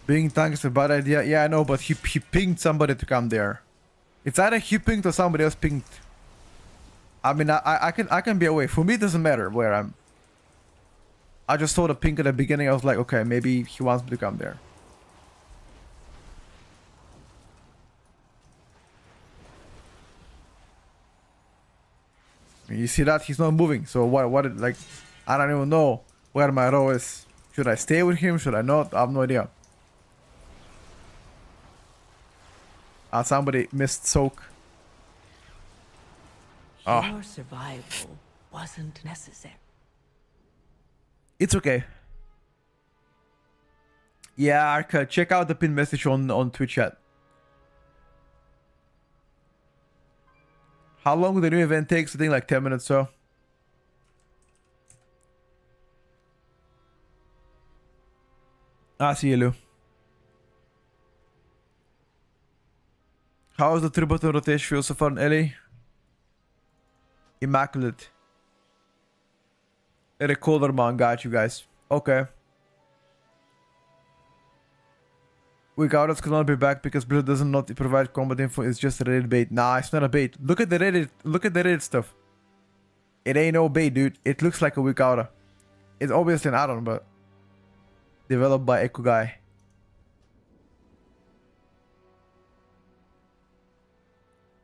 Being tanked is a bad idea. Yeah, I know, but he pinged somebody to come there. It's either he pinged or somebody else pinged. I mean, I can be away. For me, it doesn't matter where I'm. I just saw the ping at the beginning. I was like, okay, maybe he wants me to come there. You see that? He's not moving. So what, like, I don't even know where my row is. Should I stay with him? Should I not? I have no idea. Somebody missed soak. Your survival wasn't necessary. It's okay. Yeah, Arca, check out the pin message on Twitch chat. How long the new event takes? I think like 10 minutes so. See you, Lou. How is the tribute rotation feel so far in LA? Immaculate. Recorder man, got you guys. Okay. Weakauras cannot be back because Blizzard doesn't not provide combat info. It's just a Reddit bait. Nah, it's not a bait. Look at the Reddit. Look at the Reddit stuff. It ain't no bait, dude. It looks like a Weakaura. It's obviously an add-on, but developed by Echo Guy.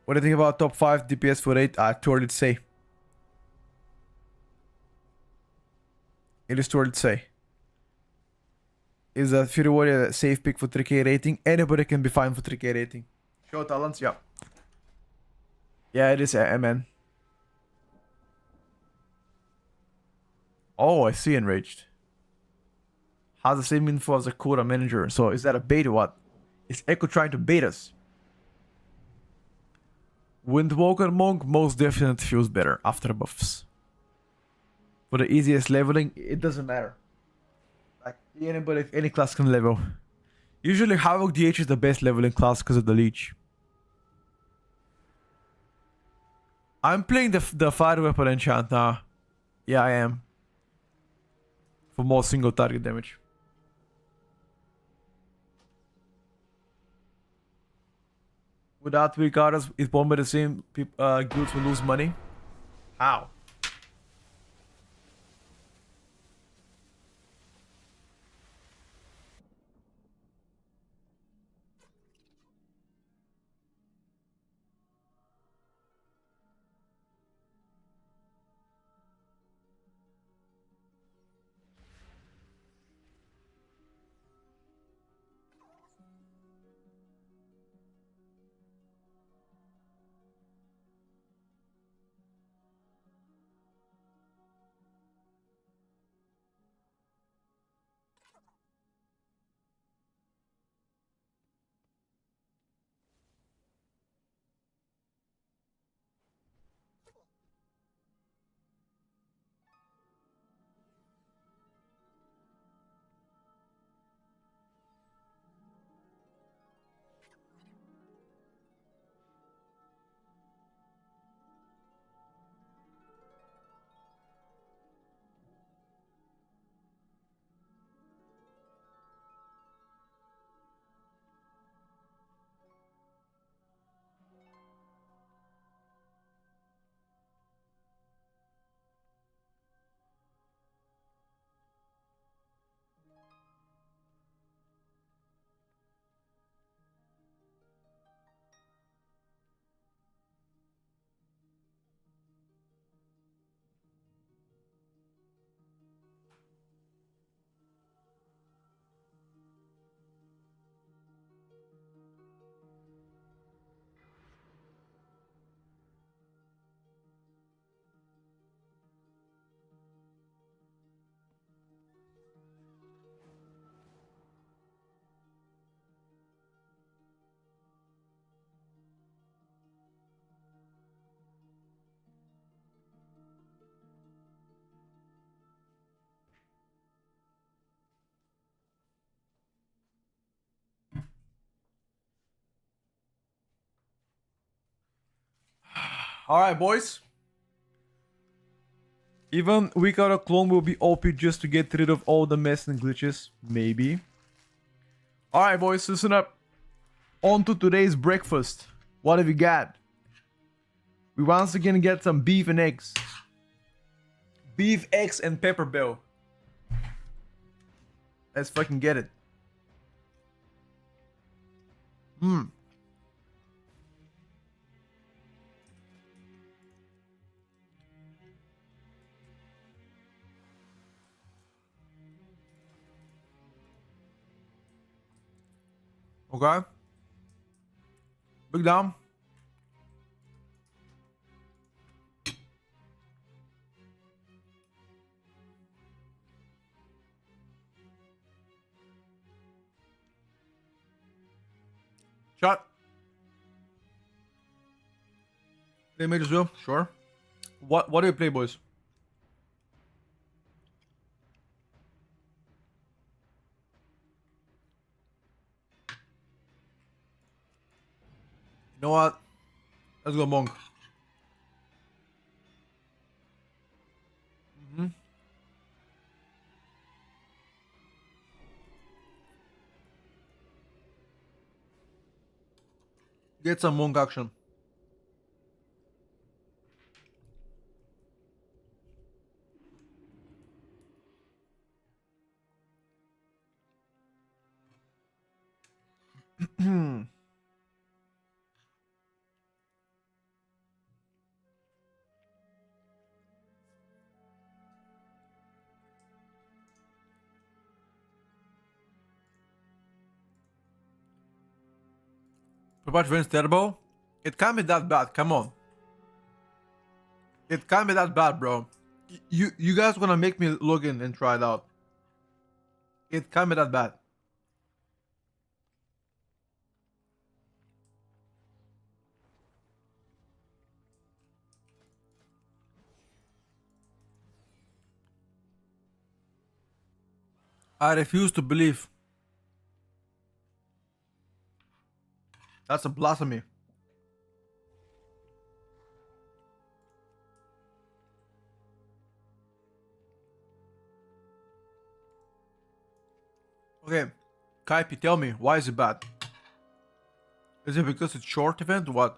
What do you think about top 5 DPS for 8? Too early to say. It is too early to say. Is a Fury Warrior a safe pick for 3k rating? Anybody can be fine for 3k rating. Show talents, yeah. Yeah, it is MN. Oh, I see Enraged. Has the same info as a Quota manager. So is that a bait or what? Is Echo trying to bait us? Windwalker Monk most definitely feels better after buffs. For the easiest leveling, it doesn't matter. Like anybody, any class can level. Usually Havoc DH is the best leveling class because of the leech. I'm playing the fire weapon enchant now. Yeah, I am. For more single target damage. Without Weakauras, is Bomber the same guilds will lose money? How? Alright, boys. Even Weakauras clone will be OP just to get rid of all the mess and glitches. Maybe. Alright, boys, listen up. On to today's breakfast. What have we got? We once again get some beef and eggs. Beef, eggs, and pepper bell. Let's fucking get it. Okay. Big down. Shot. Play mage as well? Sure. What do you play, boys? You know what? Let's go monk. Get some monk action. Pretty much terrible. It can't be that bad. Come on. It can't be that bad, bro. You guys gonna make me log in and try it out. It can't be that bad. I refuse to believe. That's a blasphemy. Okay, Kaipi, tell me, why is it bad? Is it because it's short event or what?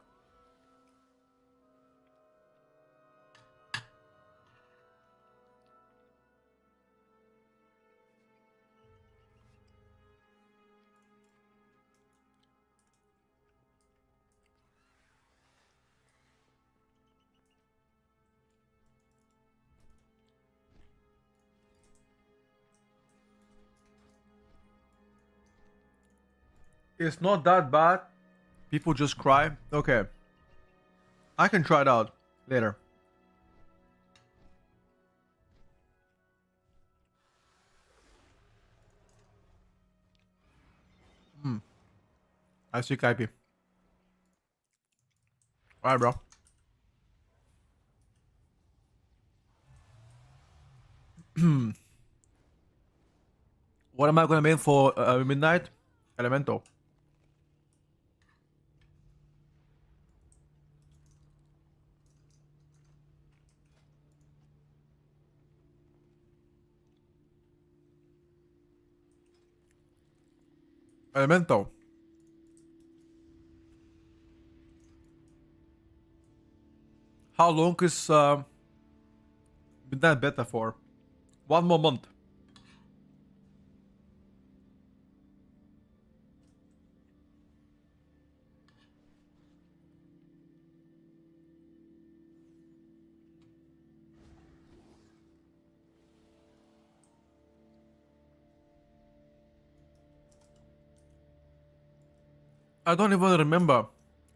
It's not that bad. People just cry. Okay. I can try it out later. I see Kaipi. Alright, bro. What am I gonna main for midnight? Elemental. Elemental. How long is midnight beta for? 1 more month. I don't even remember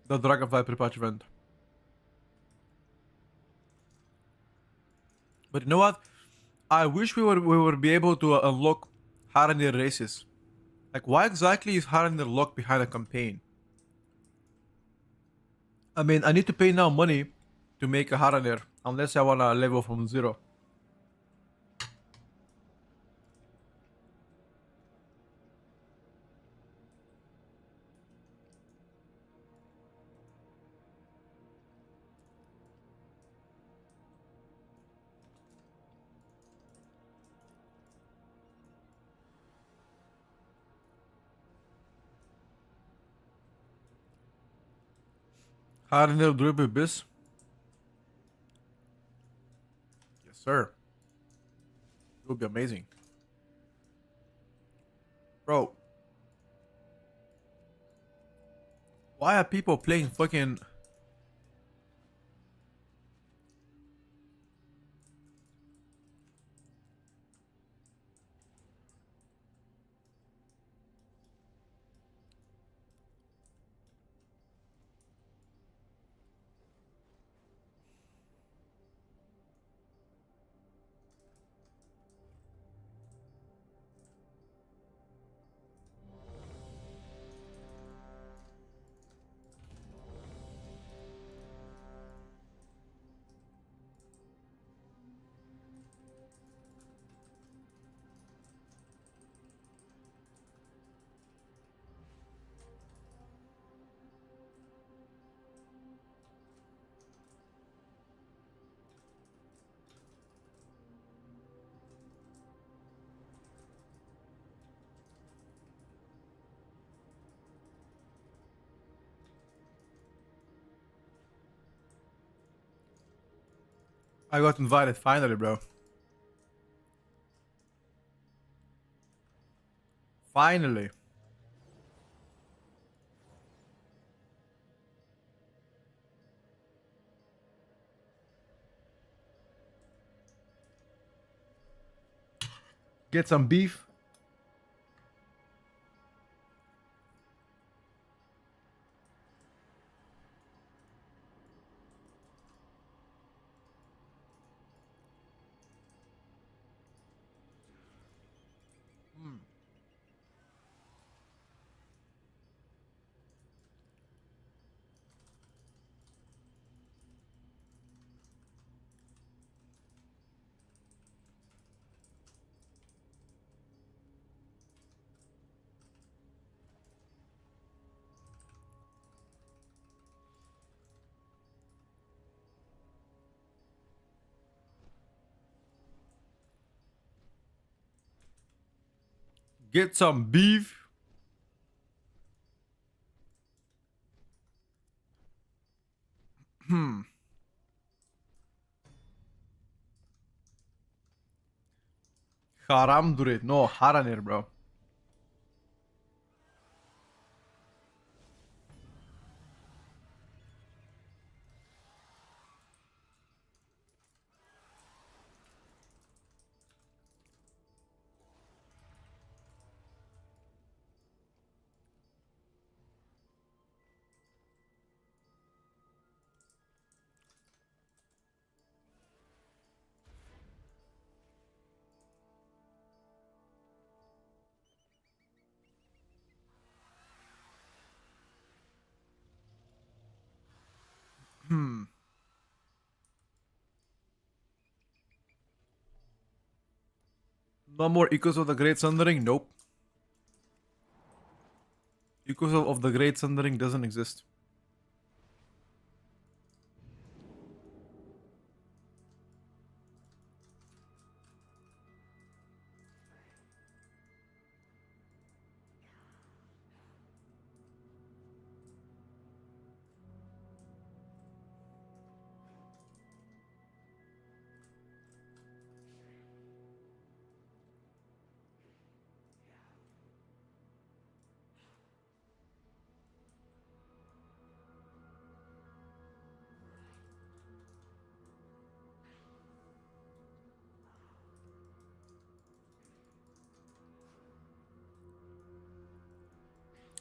the Dragonfly pre-patch event. But you know what? I wish we would be able to unlock Haranir races. Like, why exactly is Haranir locked behind a campaign? I mean, I need to pay now money to make a Haranir, unless I wanna level from 0. Hariner drip abyss. Yes, sir. It would be amazing. Bro. Why are people playing fucking... I got invited finally, bro. Finally. Get some beef. Get some beef. Haram duret. No, Haranir, bro. No more Echoes of the Great Sundering? Nope. Echoes of the Great Sundering doesn't exist.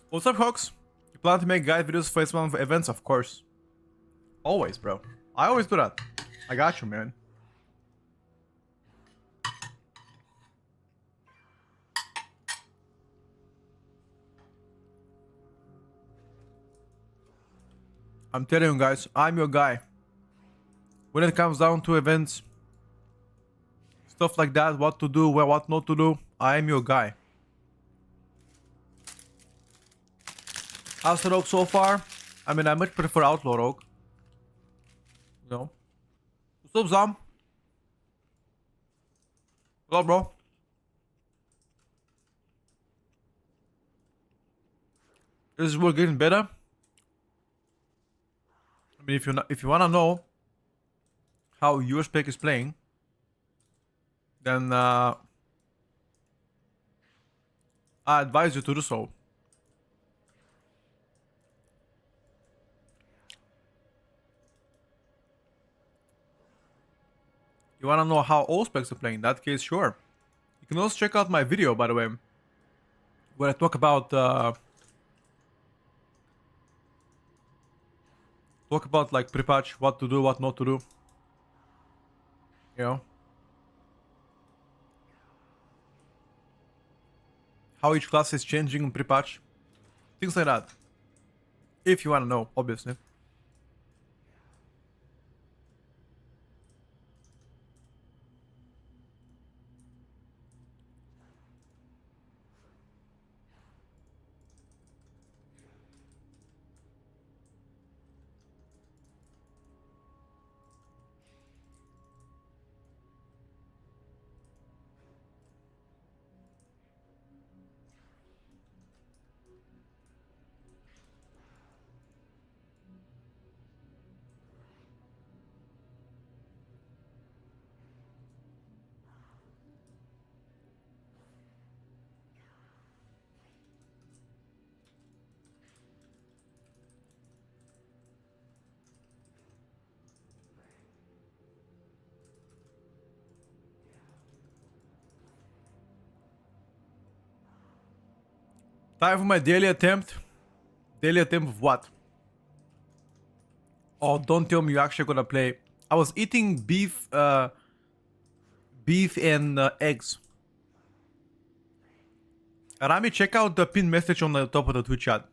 What's up, Hawks? You plan to make guide videos for some events? Of course. Always, bro. I always do that. I got you, man. I'm telling you guys, I'm your guy. When it comes down to events, stuff like that, what to do, what not to do, I am your guy. How's the rogue so far? I mean, I much prefer outlaw rogue. You know. What's up, Zam? What up, bro? This is we're getting better. I mean, if you wanna know how your spec is playing, then I advise you to do so. You wanna know how all specs are playing? In that case, sure. You can also check out my video, by the way, where I talk about like pre-patch, what to do, what not to do. You know, how each class is changing in pre-patch, things like that. If you wanna know, obviously. Time for my daily attempt. Daily attempt of what? Oh, don't tell me you're actually gonna play. I was eating beef and eggs. Rami, check out the pinned message on the top of the Twitch chat.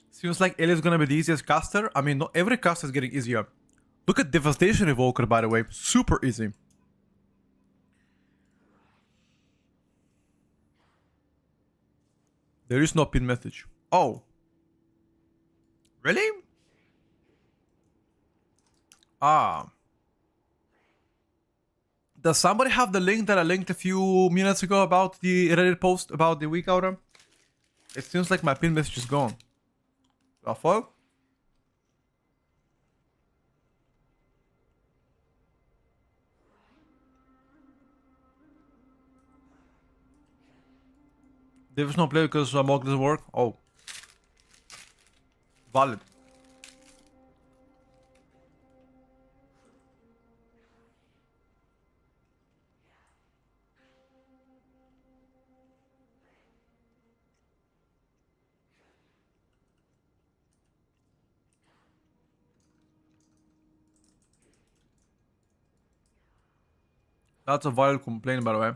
Seems like Ellie is gonna be the easiest caster. I mean, not every caster is getting easier. Look at Devastation Evoker, by the way. Super easy. There is no pin message. Oh. Really? Ah. Does somebody have the link that I linked a few minutes ago about the Reddit post about the Weakauras? It seems like my pin message is gone. The fuck? There is no play because mock doesn't work? Oh. Valid. That's a valid complaint, by the way.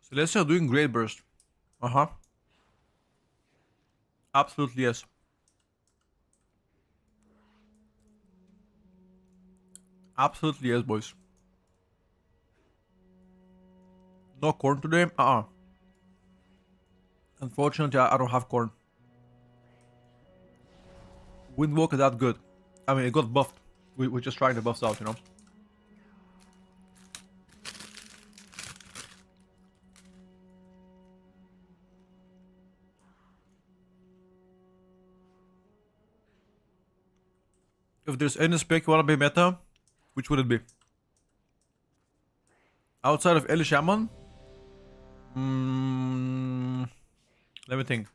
So let's say you're doing great burst. Uh-huh. Absolutely yes. Absolutely yes, boys. No corn today? Unfortunately, I don't have corn. Windwalker that good. I mean, it got buffed. We're just trying the buffs out, you know? If there's any spec you wanna be meta, which would it be? Outside of Eli Shaman? Let me think.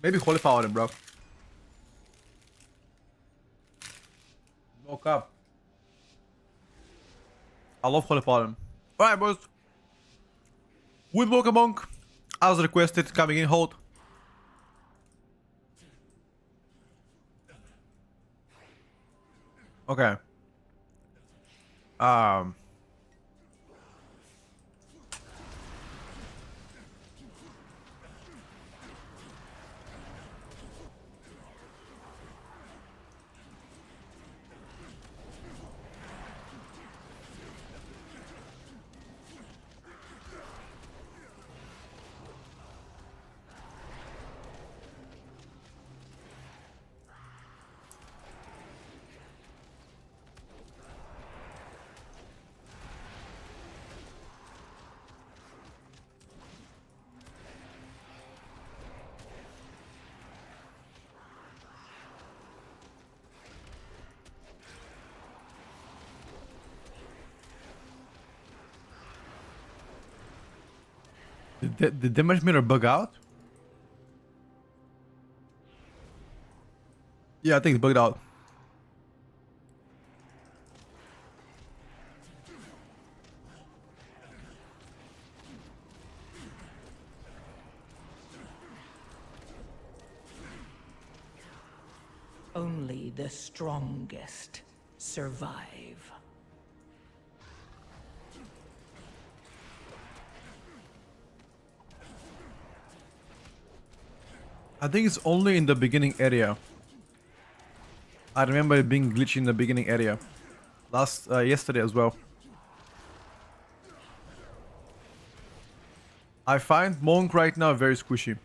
Maybe Holy Paladin, bro. No cap. I love Holy Paladin. Alright, boys. Windwalker Monk, as requested, coming in hot. Okay. Um. Did the damage meter bug out? Yeah, I think it's bugged out. Only the strongest survive. I think it's only in the beginning area. I remember it being glitchy in the beginning area. Yesterday as well. I find Monk right now very squishy.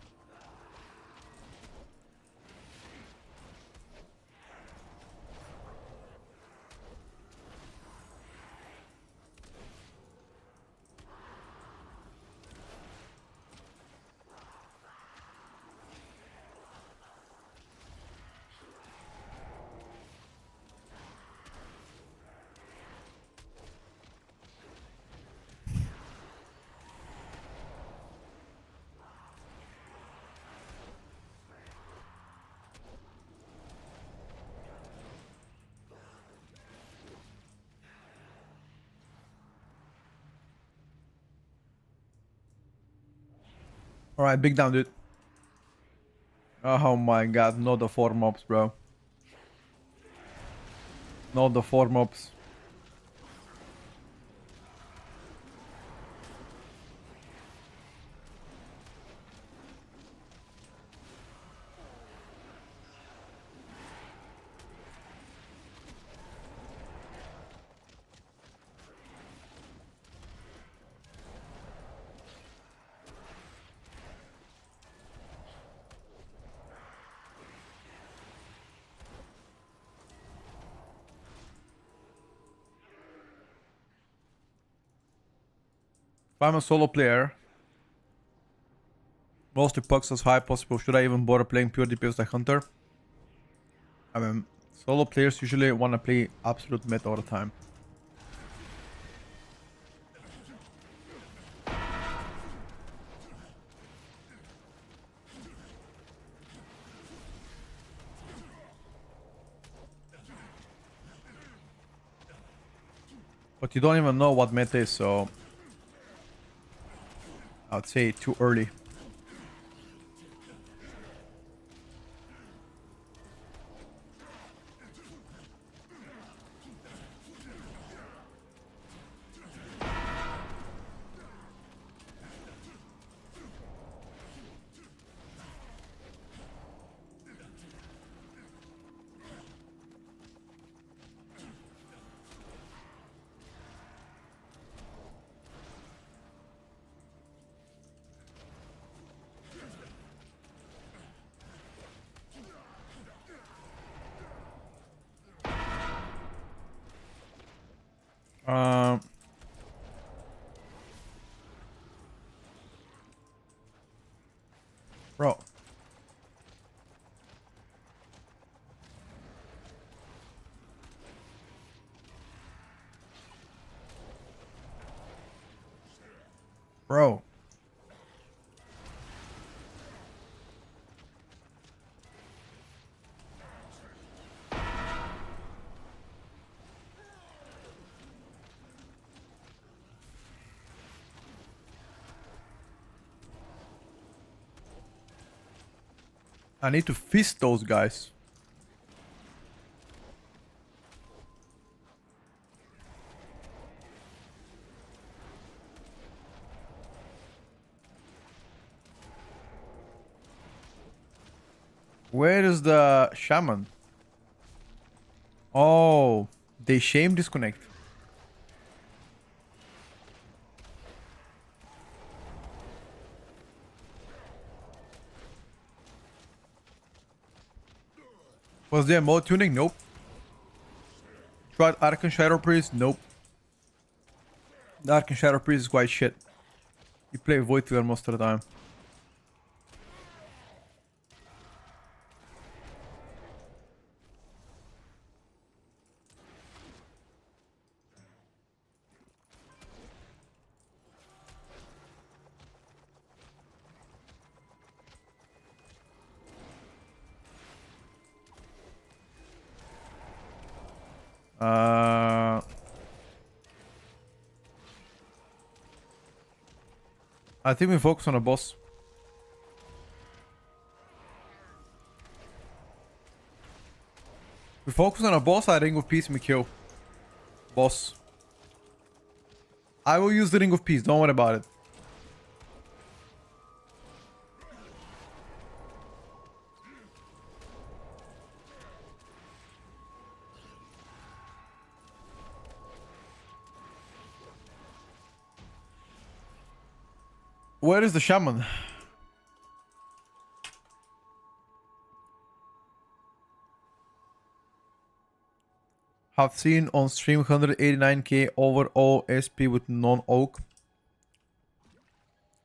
Alright, big down, dude. Oh my god, not the 4 mobs, bro. Not the 4 mobs. If I'm a solo player, mostly pucks as high possible. Should I even bother playing pure DPS like Hunter? I mean, solo players usually want to play absolute meta all the time. But you don't even know what meta is, so I'd say too early. Um, bro. Bro. I need to fist those guys. Where is the shaman? Oh, they shame disconnect. Was there mode tuning? Nope. Tried Arcan Shadow Priest? Nope. The Arcan Shadow Priest is quite shit. You play Void Killer most of the time. I think we focus on a boss. We focus on a boss, I Ring of Peace and we kill. Boss. I will use the Ring of Peace, don't worry about it. Where is the shaman? Have seen on stream 189k overall SP with non-oak.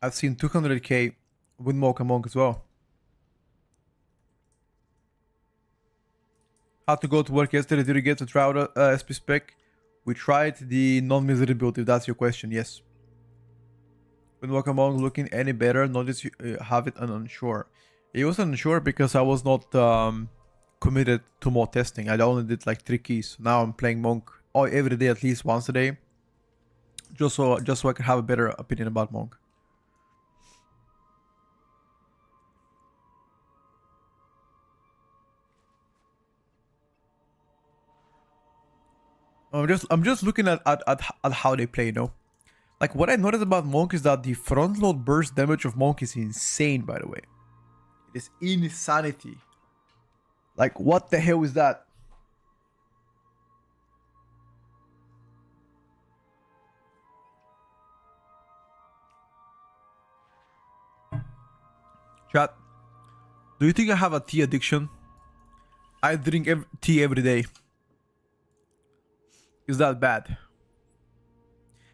I've seen 200k with Mocha Monk as well. How to go to work yesterday? Did you get to try out SP spec? We tried the non-misery build, if that's your question, yes. With Mocha Monk looking any better, notice you have it unsure. It was unsure because I was not committed to more testing. I only did like 3 keys. Now I'm playing Monk every day, at least once a day. Just so I can have a better opinion about Monk. I'm just looking at how they play, you know. Like what I noticed about Monk is that the front load burst damage of Monk is insane, by the way. It is insanity. Like what the hell is that? Chat, do you think I have a tea addiction? I drink tea every day. Is that bad?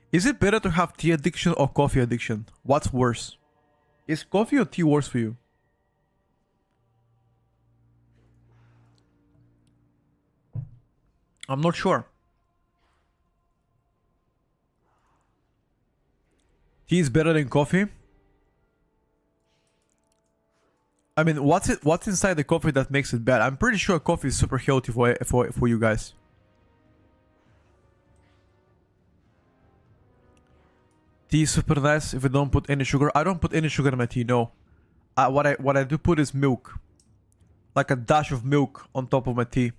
Is it better to have tea addiction or coffee addiction? What's worse? Is coffee or tea worse for you? I'm not sure. Tea is better than coffee? I mean, what's inside the coffee that makes it bad? I'm pretty sure coffee is super healthy for you guys. Tea is super nice if you don't put any sugar. I don't put any sugar in my tea, no. What I do put is milk. Like a dash of milk on top of my tea.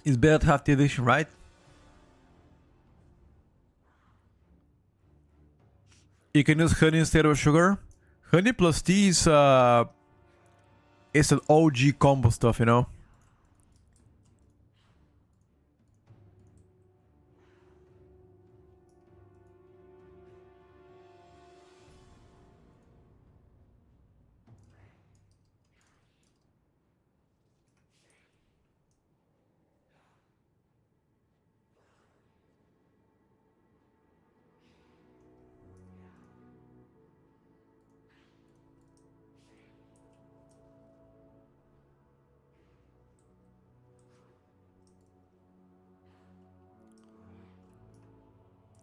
It's better to have tea addiction, right? You can use honey instead of sugar. Honey plus tea is it's an OG combo stuff, you know?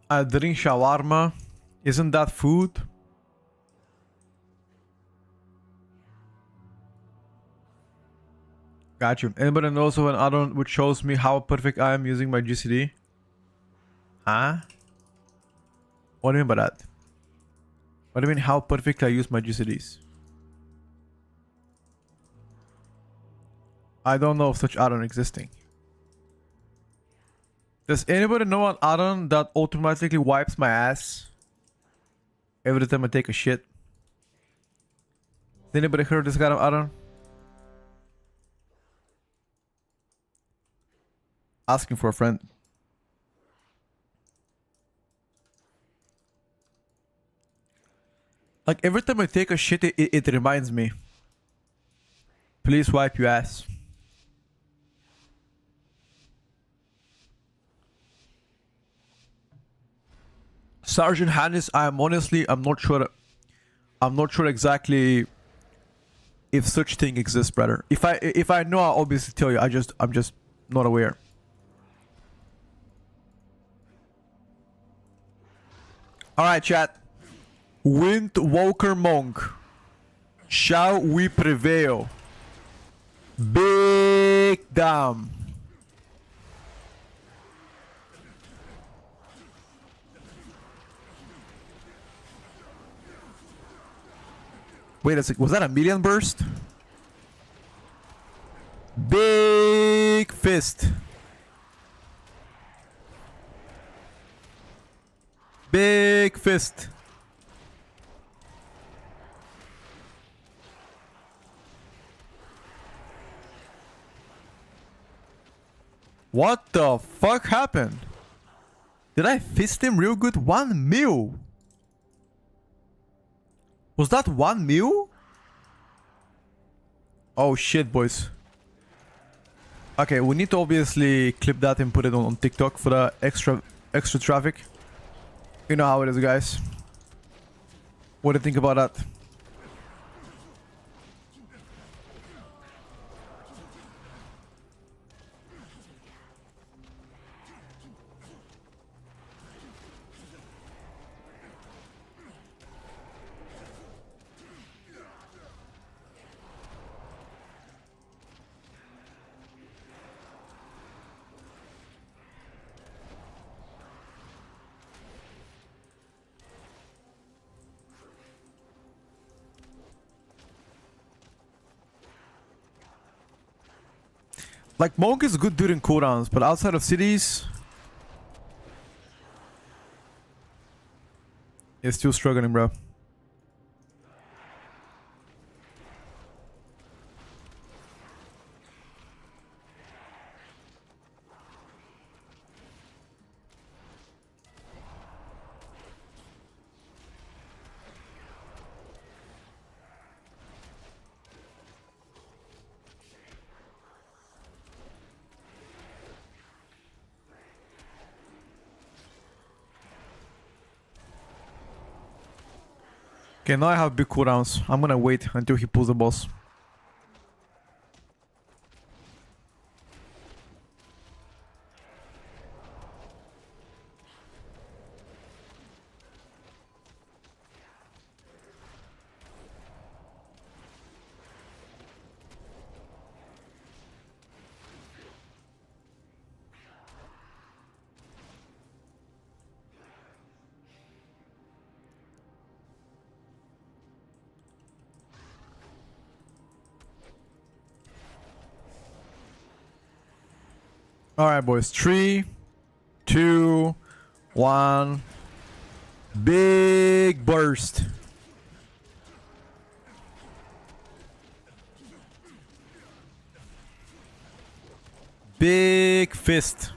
I drink shawarma. Isn't that food? Got you. Anybody knows of an add-on which shows me how perfect I am using my GCD? Huh? What do you mean by that? What do you mean how perfect I use my GCDs? I don't know of such add-on existing. Does anybody know an add-on that automatically wipes my ass? Every time I take a shit. Has anybody heard this guy? I don't. Asking for a friend. Like every time I take a shit, it reminds me. Please wipe your ass. Sergeant Hannes, I'm not sure. I'm not sure exactly if such thing exists, brother. If I know, I'll obviously tell you. I'm just not aware. All right, chat. Windwalker Monk. Shall we prevail? Big damn. Wait a sec, was that a million burst? Big fist. Big fist. What the fuck happened? Did I fist him real good? 1 mil? Was that 1 mil? Oh shit, boys. Okay, we need to obviously clip that and put it on TikTok for the extra traffic. You know how it is, guys. What do you think about that? Like, Monk is good during cooldowns, but outside of cities... He's still struggling, bro. Okay, now I have big cooldowns. I'm gonna wait until he pulls the boss. Alright, boys. 3, 2, 1. Big burst. Big fist.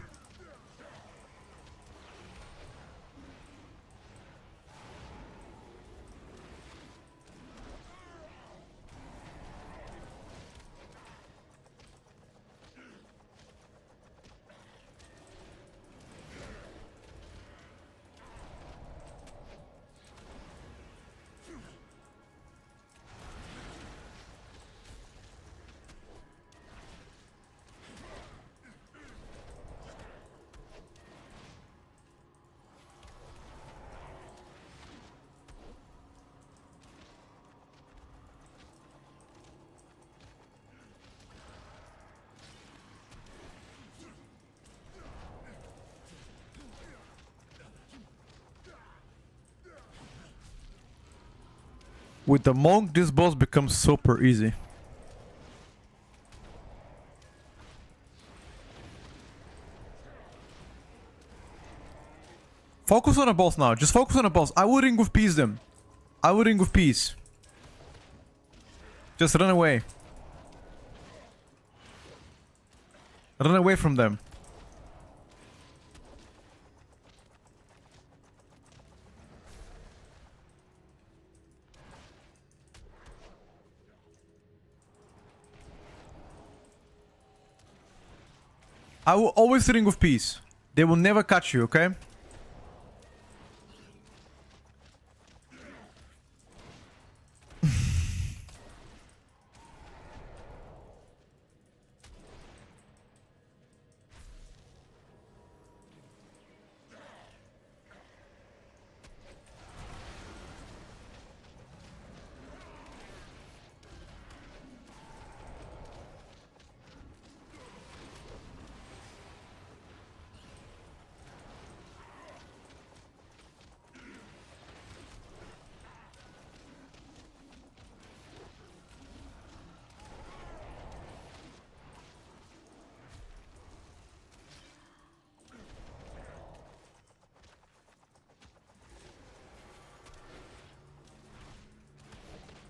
With the monk, this boss becomes super easy. Focus on the boss now. Just focus on the boss. I wouldn't go peace them. I would ring of peace. Just run away. Run away from them. I will always ring of peace. They will never catch you, okay?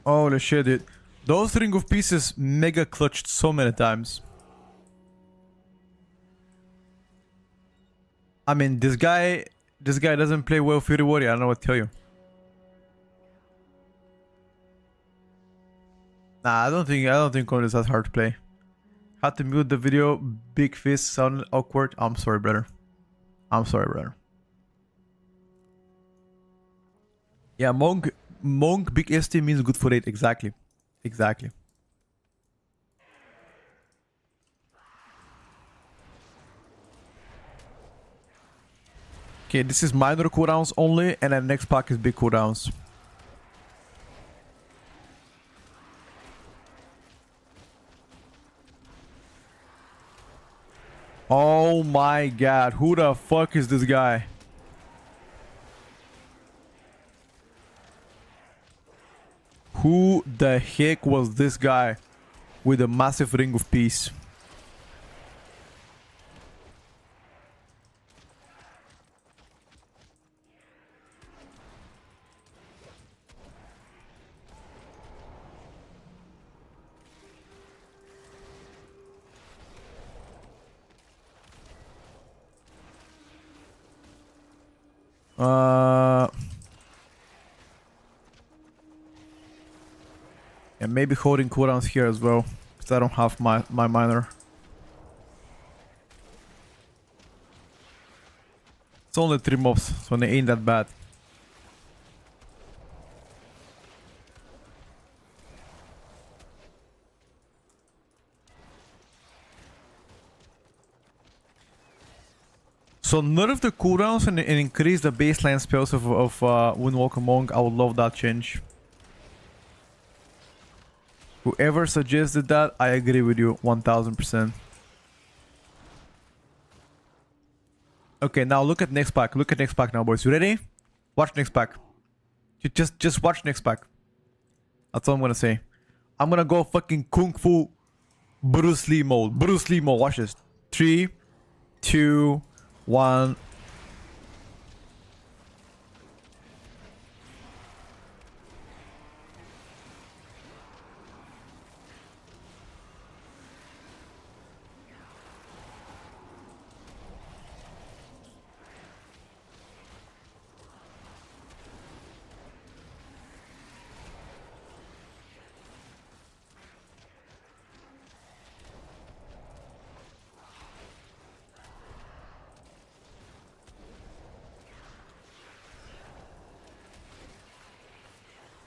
Holy shit, dude. Those ring of pieces mega clutched so many times. I mean, this guy doesn't play well Fury Warrior. I don't know what to tell you. Nah, I don't think Code is that hard to play. Had to mute the video. Big fist sounded awkward. I'm sorry, brother. I'm sorry, brother. Yeah, Monk big ST means good for 8. Exactly. Exactly. Okay, this is minor cooldowns only, and then next pack is big cooldowns. Oh my god, who the fuck is this guy? Who the heck was this guy with a massive ring of peace? And maybe holding cooldowns here as well, because I don't have my miner. It's only 3 mobs, so they ain't that bad. So nerf the cooldowns and increase the baseline spells of Windwalker Monk. I would love that change. Whoever suggested that, I agree with you 1000%. Okay, now look at next pack. Look at next pack now, boys. You ready? Watch next pack. You just watch next pack. That's all I'm gonna say. I'm gonna go fucking Kung Fu Bruce Lee mode. Bruce Lee mode. Watch this. 3, 2, 1.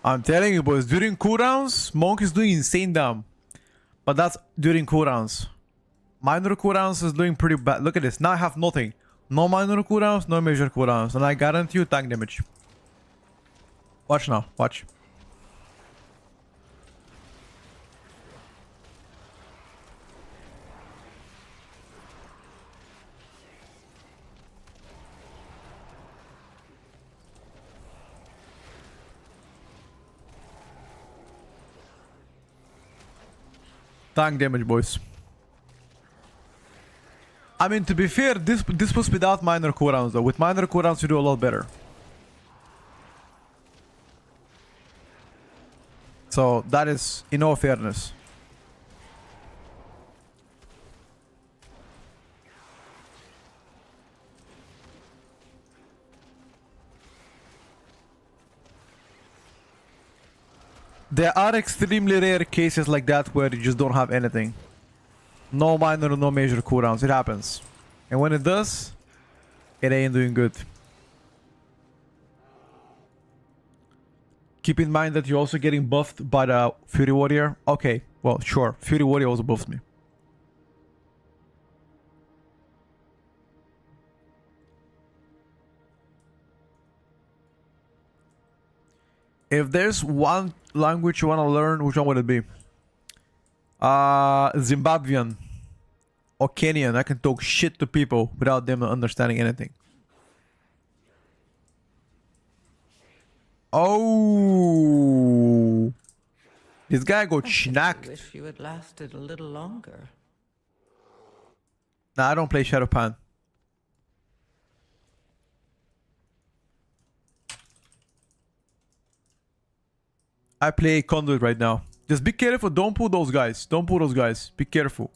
I'm telling you, boys, during cooldowns, Monk is doing insane dumb. But that's during cooldowns. Minor cooldowns is doing pretty bad. Look at this. Now I have nothing. No minor cooldowns, no major cooldowns. And I guarantee you tank damage. Watch now. Watch. Tank damage, boys. I mean, to be fair, this was without minor cooldowns though. With minor cooldowns, you do a lot better. So that is in all fairness. There are extremely rare cases like that where you just don't have anything. No minor, no major cooldowns. It happens. And when it does, it ain't doing good. Keep in mind that you're also getting buffed by the Fury Warrior. Okay, well, sure. Fury Warrior also buffs me. If there's one language you want to learn, which one would it be? Zimbabwean or Kenyan. I can talk shit to people without them understanding anything. Oh, this guy got schnacked. I wish you had lasted a little longer. Nah, I don't play Shadowpan. I play Conduit right now. Just be careful. Don't pull those guys. Don't pull those guys. Be careful.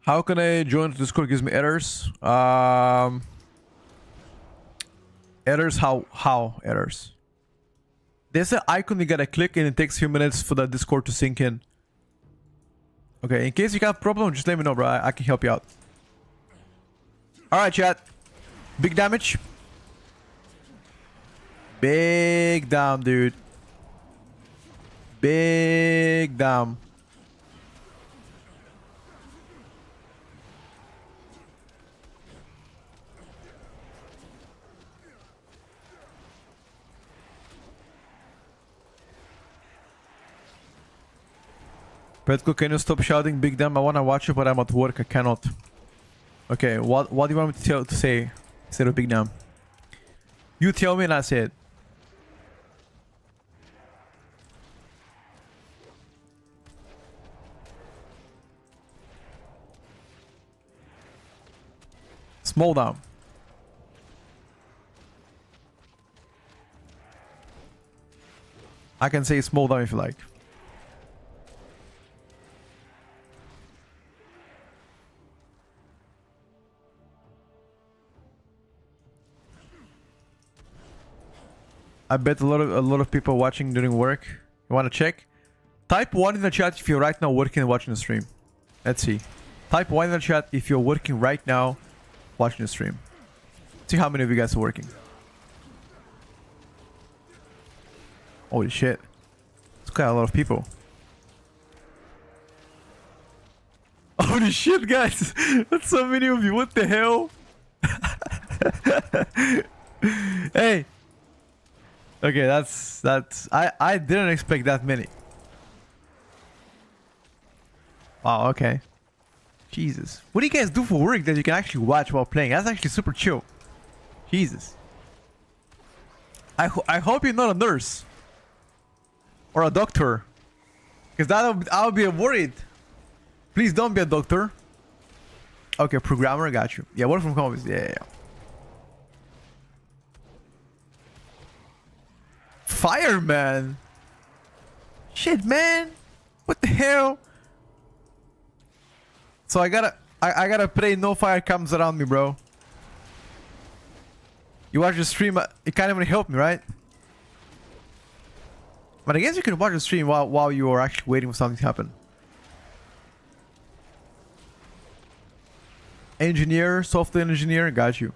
How can I join the Discord? Gives me errors. Errors? How errors? There's an icon you gotta click and it takes a few minutes for the Discord to sync in. Okay, in case you got a problem, just let me know, bro. I can help you out. Alright, chat. Big damage. Big damn, dude. Big damn. Petko, can you stop shouting big damn? I wanna watch it, but I'm at work. I cannot. Okay, what do you want me to say instead of big damn? You tell me and I say it. Small down. I can say small down if you like. I bet a lot of people watching during work. You wanna check? Type 1 in the chat if you're right now working and watching the stream. Let's see. Type 1 in the chat if you're working right now watching the stream. See how many of you guys are working. Holy shit. It's quite a lot of people. Holy shit, guys. That's so many of you. What the hell? Hey. Okay, that's I didn't expect that many. Wow, okay. Jesus. What do you guys do for work that you can actually watch while playing? That's actually super chill. Jesus. I hope you're not a nurse. Or a doctor. Because I'll be worried. Please don't be a doctor. Okay, programmer, got you. Yeah, work from home is... Yeah. Fireman. Shit, man. What the hell? So I gotta pray no fire comes around me, bro. You watch the stream, it can't even help me, right? But I guess you can watch the stream while you are actually waiting for something to happen. Engineer, software engineer, got you.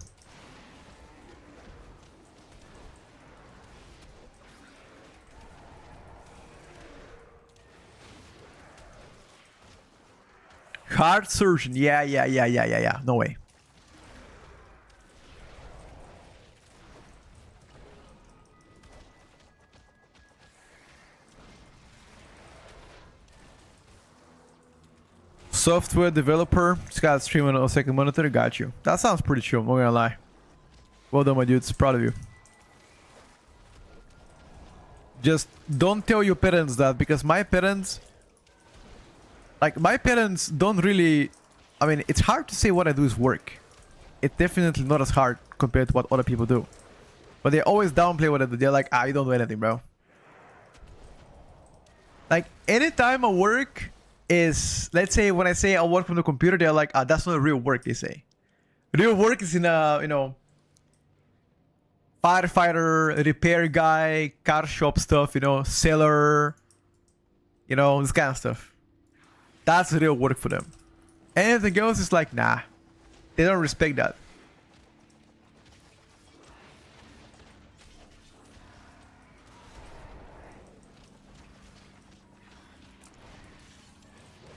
Heart surgeon. Yeah. No way. Software developer. Just got stream on a second monitor. Got you. That sounds pretty chill. I'm not gonna lie. Well done, my dudes. Proud of you. Just don't tell your parents that, because my parents... Like, my parents don't really... I mean, it's hard to say what I do is work. It's definitely not as hard compared to what other people do. But they always downplay what I do. They're like, you don't do anything, bro. Like, anytime I work is, let's say when I say I work from the computer, they're like, that's not real work, they say. Real work is in a, firefighter, repair guy, car shop stuff, seller, this kind of stuff. That's real work for them. Anything else is like, nah. They don't respect that.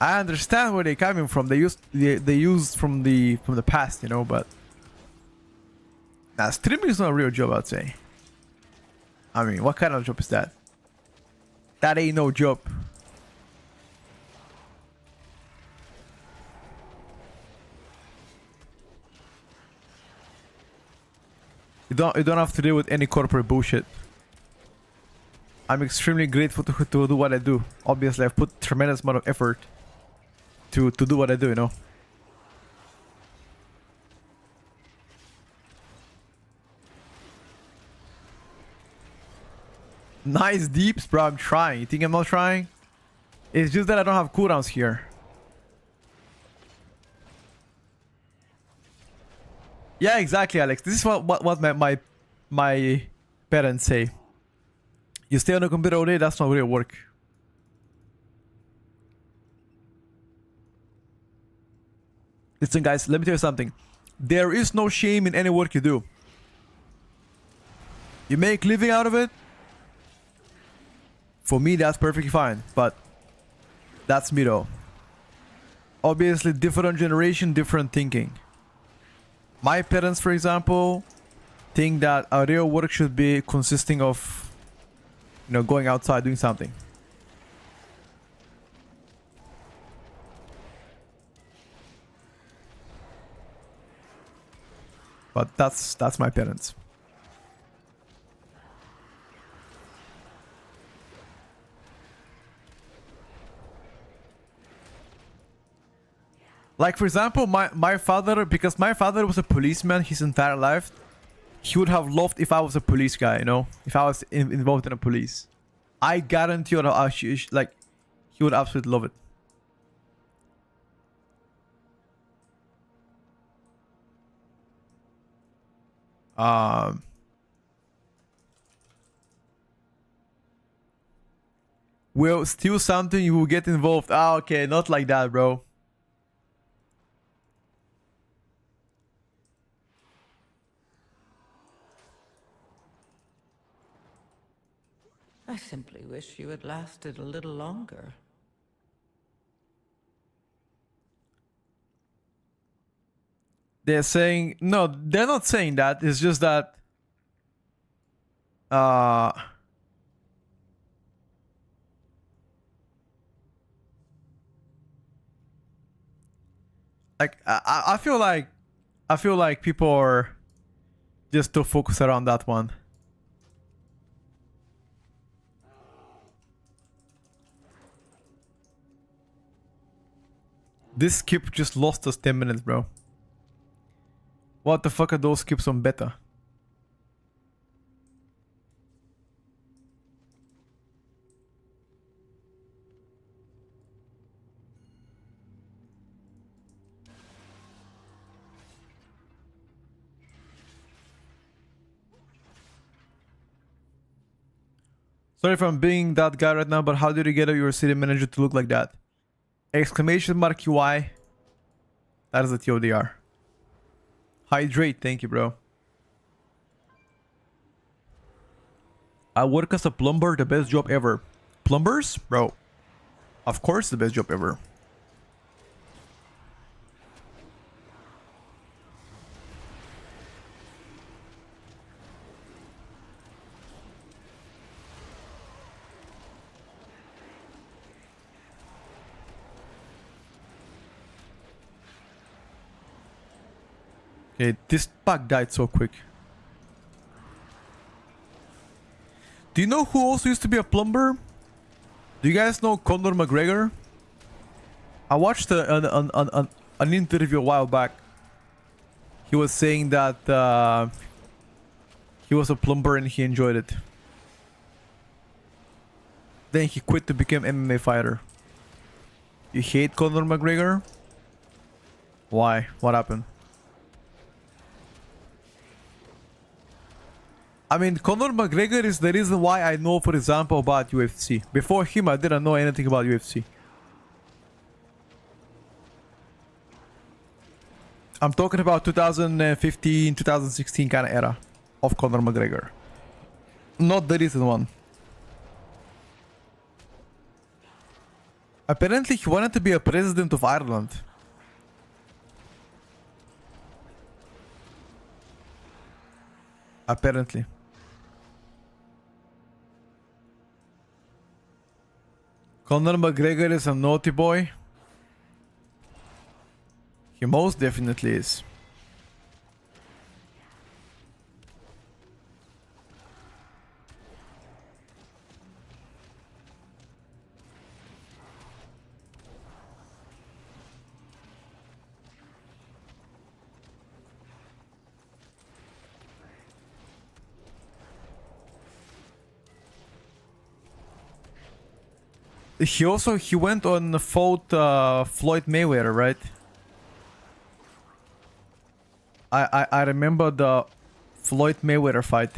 I understand where they're coming from. They used from the past, but streaming is not a real job, I'd say. I mean, what kind of job is that? That ain't no job. You don't have to deal with any corporate bullshit. I'm extremely grateful to do what I do. Obviously, I've put tremendous amount of effort to do what I do, Nice deeps, bro. I'm trying. You think I'm not trying? It's just that I don't have cooldowns here. Yeah, exactly, Alex. This is what my parents say. You stay on the computer all day, that's not real work. Listen, guys, let me tell you something. There is no shame in any work you do. You make living out of it. For me, that's perfectly fine. But that's me, though. Obviously, different generation, different thinking. My parents, for example, think that a real work should be consisting of, going outside doing something. But that's my parents. Like, for example, my father, because my father was a policeman his entire life, he would have loved if I was a police guy, if I was involved in the police. I guarantee you that like, he would absolutely love it. Will steal something, you will get involved. Okay, not like that, bro. I simply wish you had lasted a little longer. They're saying... No, they're not saying that. It's just that... Like, I feel like people are just too focused around that one. This skip just lost us 10 minutes, bro. What the fuck are those skips on beta? Sorry if I'm being that guy right now, but how did you get your city manager to look like that? Exclamation mark UI. That is the TODR. Hydrate, thank you, bro. I work as a plumber, the best job ever. Plumbers? Bro. Of course, the best job ever. Okay, this pack died so quick. Do you know who also used to be a plumber? Do you guys know Conor McGregor? I watched an interview a while back. He was saying that He was a plumber and he enjoyed it. Then he quit to become MMA fighter. You hate Conor McGregor? Why? What happened? I mean, Conor McGregor is the reason why I know, for example, about UFC. Before him, I didn't know anything about UFC. I'm talking about 2015, 2016 kind of era of Conor McGregor. Not the recent one. Apparently, he wanted to be a president of Ireland. Apparently. Conor McGregor is a naughty boy. He most definitely is. He went on fought Floyd Mayweather, right? I remember the Floyd Mayweather fight.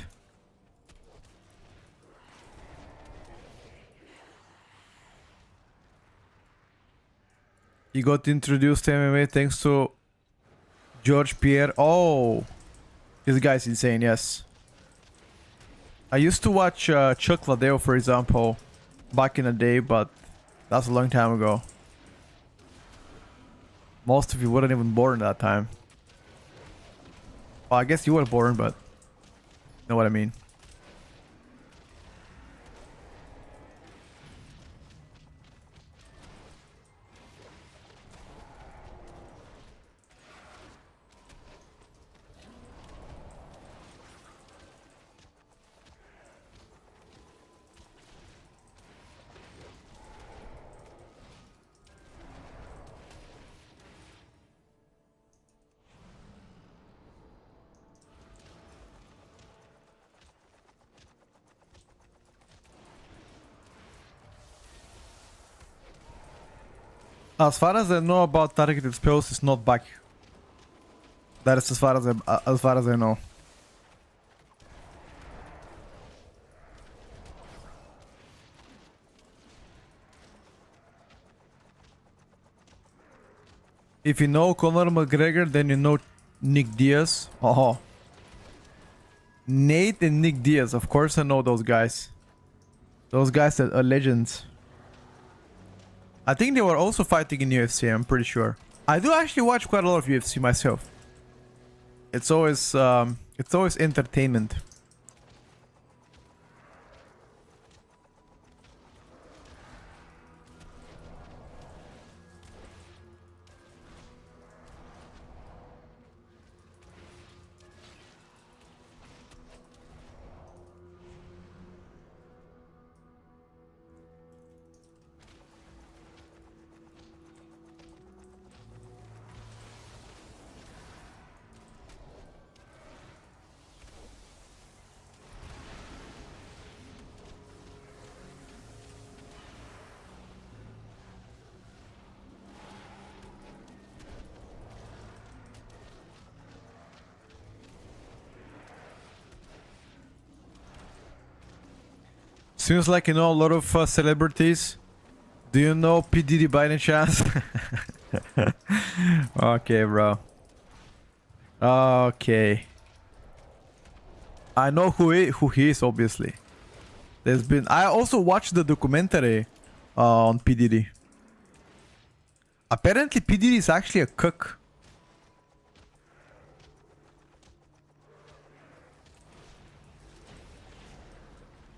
He got introduced to MMA thanks to George Pierre. Oh, this guy's insane. Yes, I used to watch Chuck Liddell, for example, back in the day, but that's a long time ago. Most of you weren't even born that time. Well, I guess you were born, but you know what I mean. As far as I know about targeted spells, it's not back. That is as far as I know. If you know Conor McGregor, then you know Nick Diaz. Oh, Nate and Nick Diaz. Of course, I know those guys. Those guys are legends. I think they were also fighting in UFC. I'm pretty sure. I do actually watch quite a lot of UFC myself. It's always entertainment. Seems like you know a lot of celebrities. Do you know P. Diddy by any chance? Okay, bro. Okay. I know who he is, obviously. There's been... I also watched the documentary on P. Diddy. Apparently, P. Diddy is actually a cook.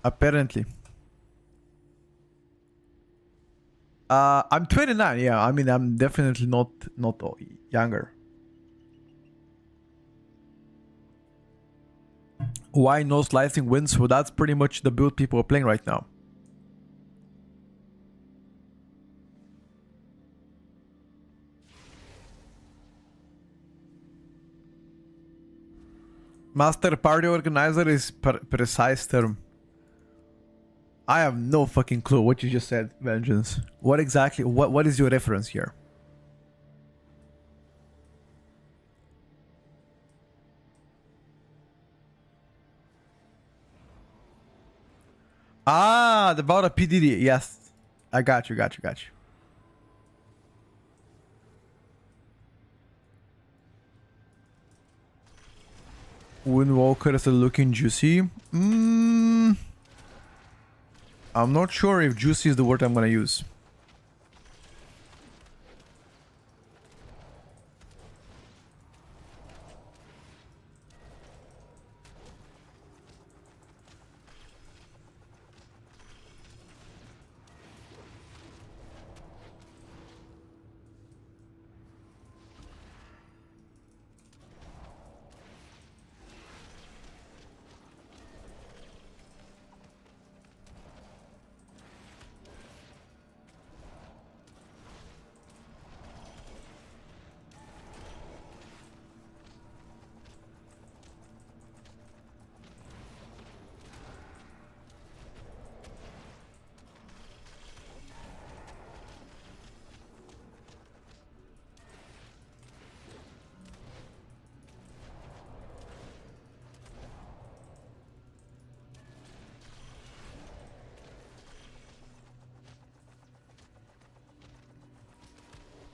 Apparently. I'm 29, yeah. I mean, I'm definitely not younger. Why no slicing wins? Well, that's pretty much the build people are playing right now. Master party organizer is precise term. I have no fucking clue what you just said, Vengeance. What exactly, what is your reference here? Ah, about a PDD. Yes. I got you. Windwalkers are looking juicy. I'm not sure if juicy is the word I'm gonna use.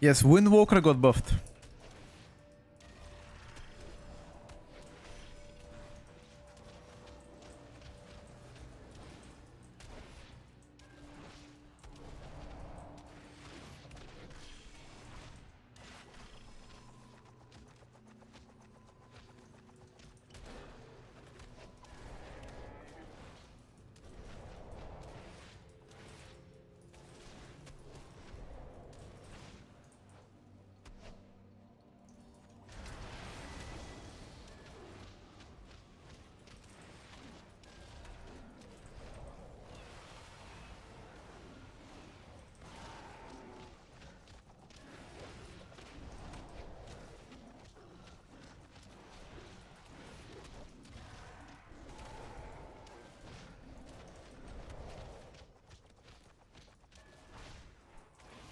Yes, Windwalker got buffed.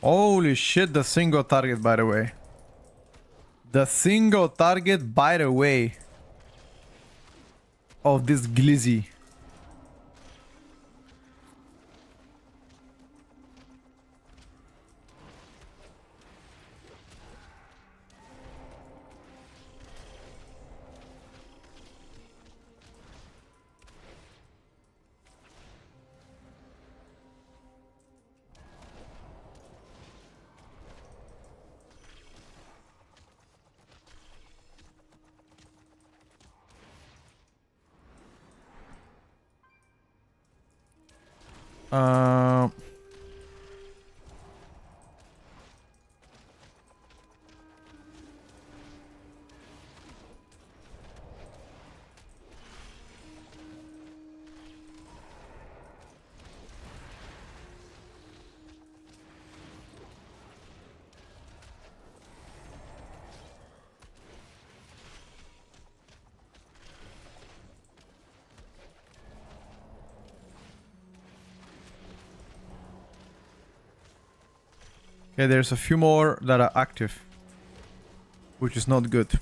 Holy shit, the single target, by the way. The single target, by the way, of this glizzy. Uh, okay, there's a few more that are active, which is not good.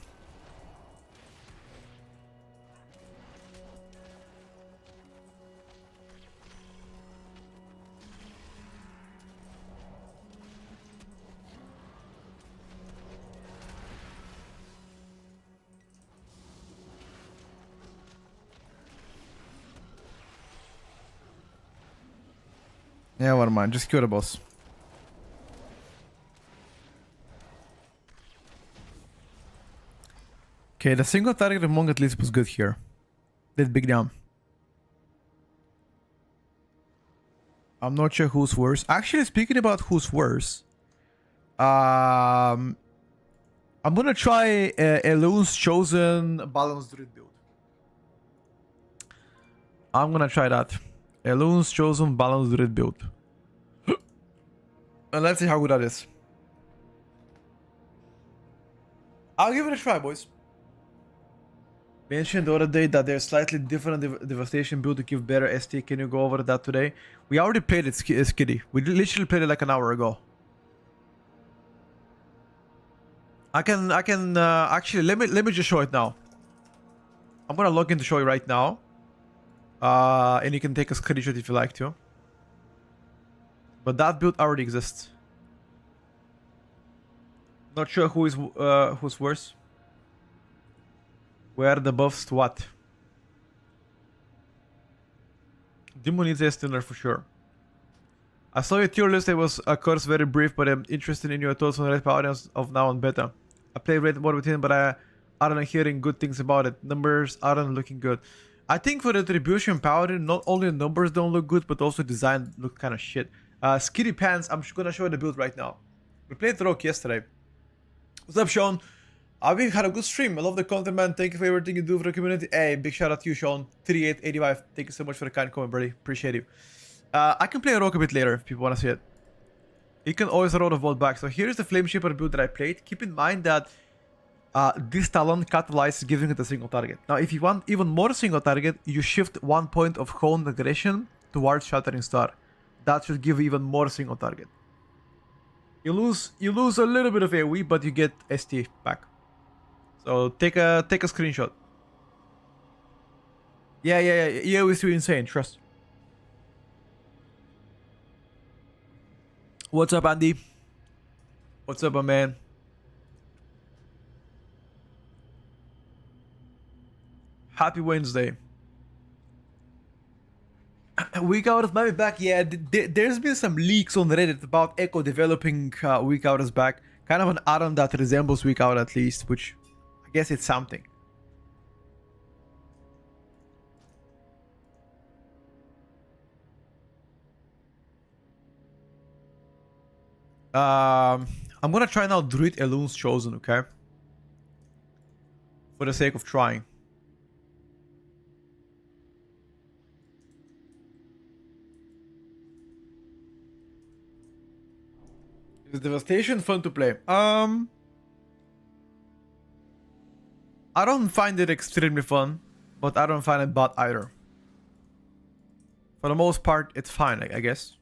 Yeah, never mind, just kill the boss. Okay, the single target among at least was good here. Did big down. I'm not sure who's worse. Actually, speaking about who's worse, I'm gonna try Elune's chosen balanced druid build. I'm gonna try that. Elune's chosen balanced druid build. And let's see how good that is. I'll give it a try, boys. Mentioned the other day that there's slightly different devastation build to give better ST. Can you go over that today? We already played it, Skitty. We literally played it like an hour ago. I can actually let me just show it now. I'm gonna log in to show you right now. And you can take a screenshot if you like to. But that build already exists. Not sure who's worse. Where are the buffs to what? Demon needs a stunner for sure. I saw your tier list. It was a course very brief, but I'm interested in your thoughts on Red Power audience of now on beta. I played Red more with him, but I aren't hearing good things about it. Numbers aren't looking good. I think for the Retribution Paladin, not only the numbers don't look good, but also design look kind of shit. Skitty Pants, I'm gonna show you the build right now. We played Rogue yesterday. What's up, Sean? We had a good stream. I love the content, man. Thank you for everything you do for the community. Hey, big shout out to you, Sean. 3885. Thank you so much for the kind comment, buddy. Appreciate you. I can play Rogue a bit later if people want to see it. You can always roll the vault back. So here's the Flame Shipper build that I played. Keep in mind that this talent catalyzes giving it a single target. Now, if you want even more single target, you shift 1 point of honed aggression towards Shattering Star. That should give you even more single target. You lose a little bit of AoE, but you get ST back. So take a screenshot. Yeah. AoE is too insane. Trust. What's up, Andy? What's up, my man? Happy Wednesday. Weakauras might be back. Yeah, there's been some leaks on Reddit about Echo developing Weakauras back. Kind of an add-on that resembles Weakaura at least, which I guess it's something. I'm gonna try now Druid Eloon's Chosen, okay? For the sake of trying. Is Devastation fun to play? I don't find it extremely fun, but I don't find it bad either. For the most part, it's fine, I guess.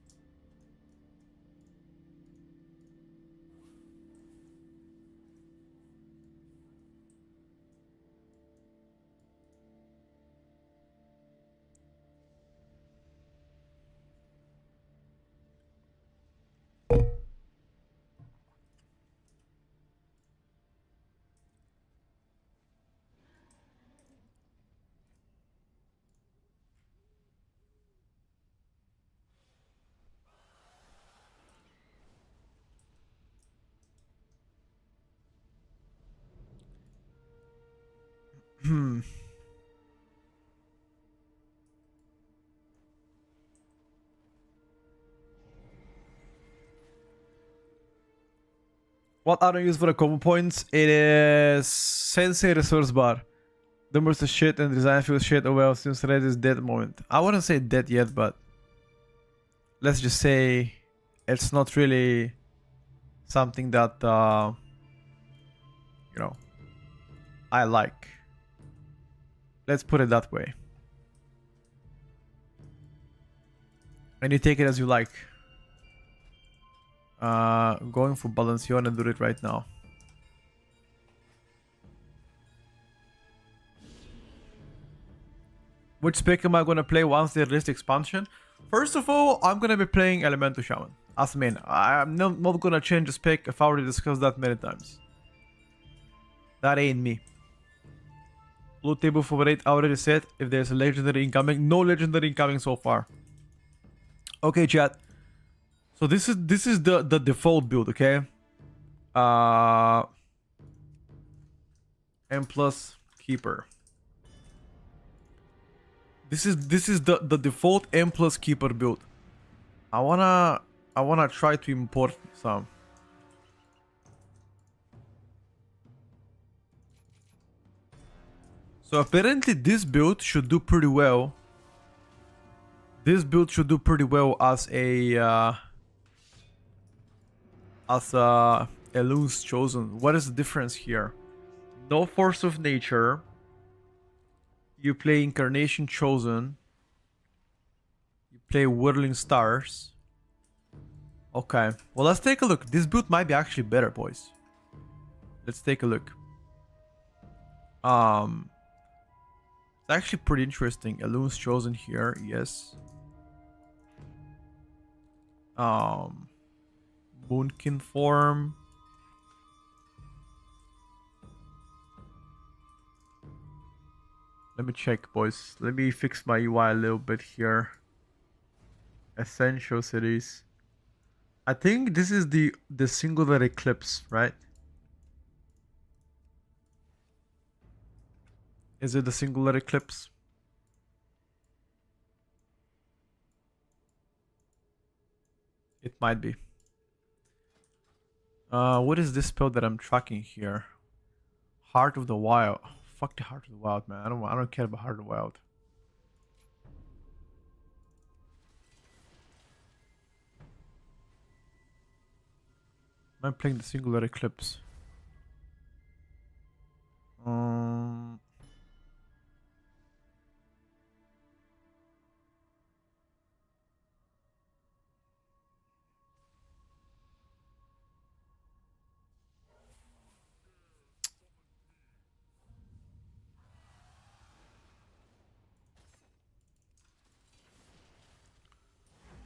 What are you use for the combo points? It is Sensei Resource Bar. Numbers is shit and design feels shit. Oh well, since Red is dead moment. I wouldn't say dead yet, but let's just say it's not really something that you know, I like. Let's put it that way. And you take it as you like. Going for Balancion and do it right now. Which spec am I gonna play once they release the expansion? First of all, I'm gonna be playing Elemental Shaman as main. I'm not gonna change the spec. I've already discussed that many times. That ain't me. Blue table for 8 already set. If there's a legendary incoming, no legendary incoming so far. Okay, chat. So this is the default build, okay? M plus keeper. This is the default M plus keeper build. I wanna try to import some. So apparently this build should do pretty well. This build should do pretty well as a Eloon's Chosen. What is the difference here? No force of nature. You play Incarnation Chosen. You play Whirling Stars. Okay. Well, let's take a look. This build might be actually better, boys. Let's take a look. It's actually pretty interesting. Elun's Chosen here, yes. Moonkin form. Let me check, boys. Let me fix my UI a little bit here. Essential cities. I think this is the singular eclipse, right? Is it the singular eclipse? It might be. What is this spell that I'm tracking here? Heart of the Wild. Fuck the Heart of the Wild, man. I don't care about Heart of the Wild. I'm playing the singular eclipse.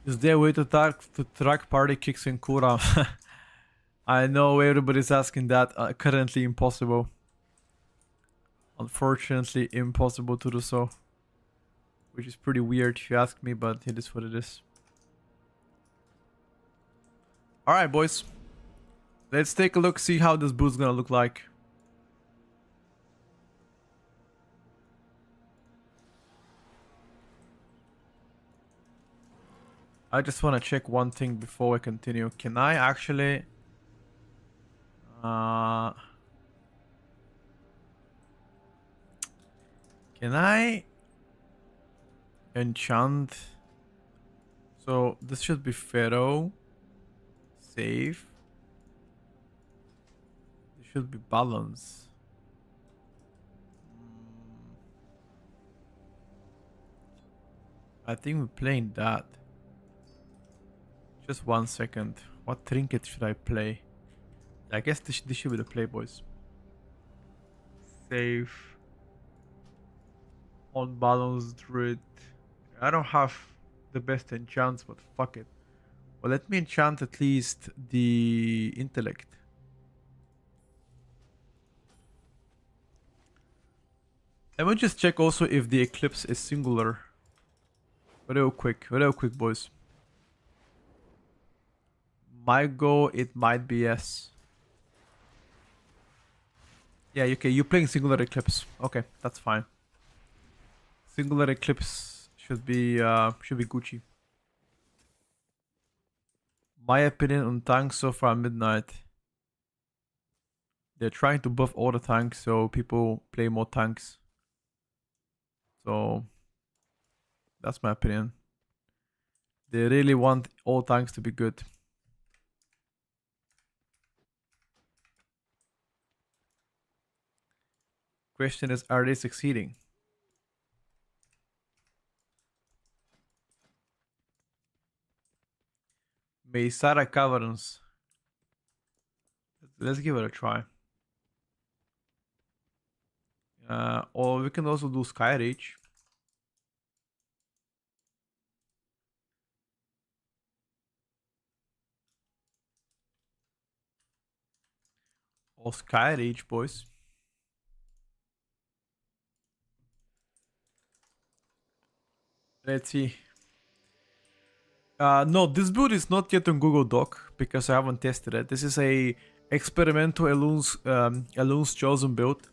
Is there a way to track party kicks in cooldown? I know everybody's asking that. Currently impossible. Unfortunately impossible to do so. Which is pretty weird if you ask me, but it is what it is. Alright, boys. Let's take a look, see how this boot's gonna look like. I just want to check one thing before I continue. Can I actually... can I enchant? So this should be Pharaoh. Save. This should be balance. I think we're playing that. Just 1 second. What trinket should I play? I guess this should be the play, boys. Save. Unbalanced druid. I don't have the best enchants, but fuck it. Well, let me enchant at least the intellect. Let me just check also if the eclipse is singular. Real quick, boys. Might go, it might be yes. Yeah, okay, you're playing singular eclipse. Okay, that's fine. Singular eclipse should be Gucci. My opinion on tanks so far midnight. They're trying to buff all the tanks so people play more tanks. So that's my opinion. They really want all tanks to be good. Question is, are they succeeding? Meisara Caverns. Let's give it a try. Or we can also do Sky Reach. Or Sky Reach, boys. Let's see. No, this build is not yet on Google Doc because I haven't tested it. This is a experimental Elun's Chosen build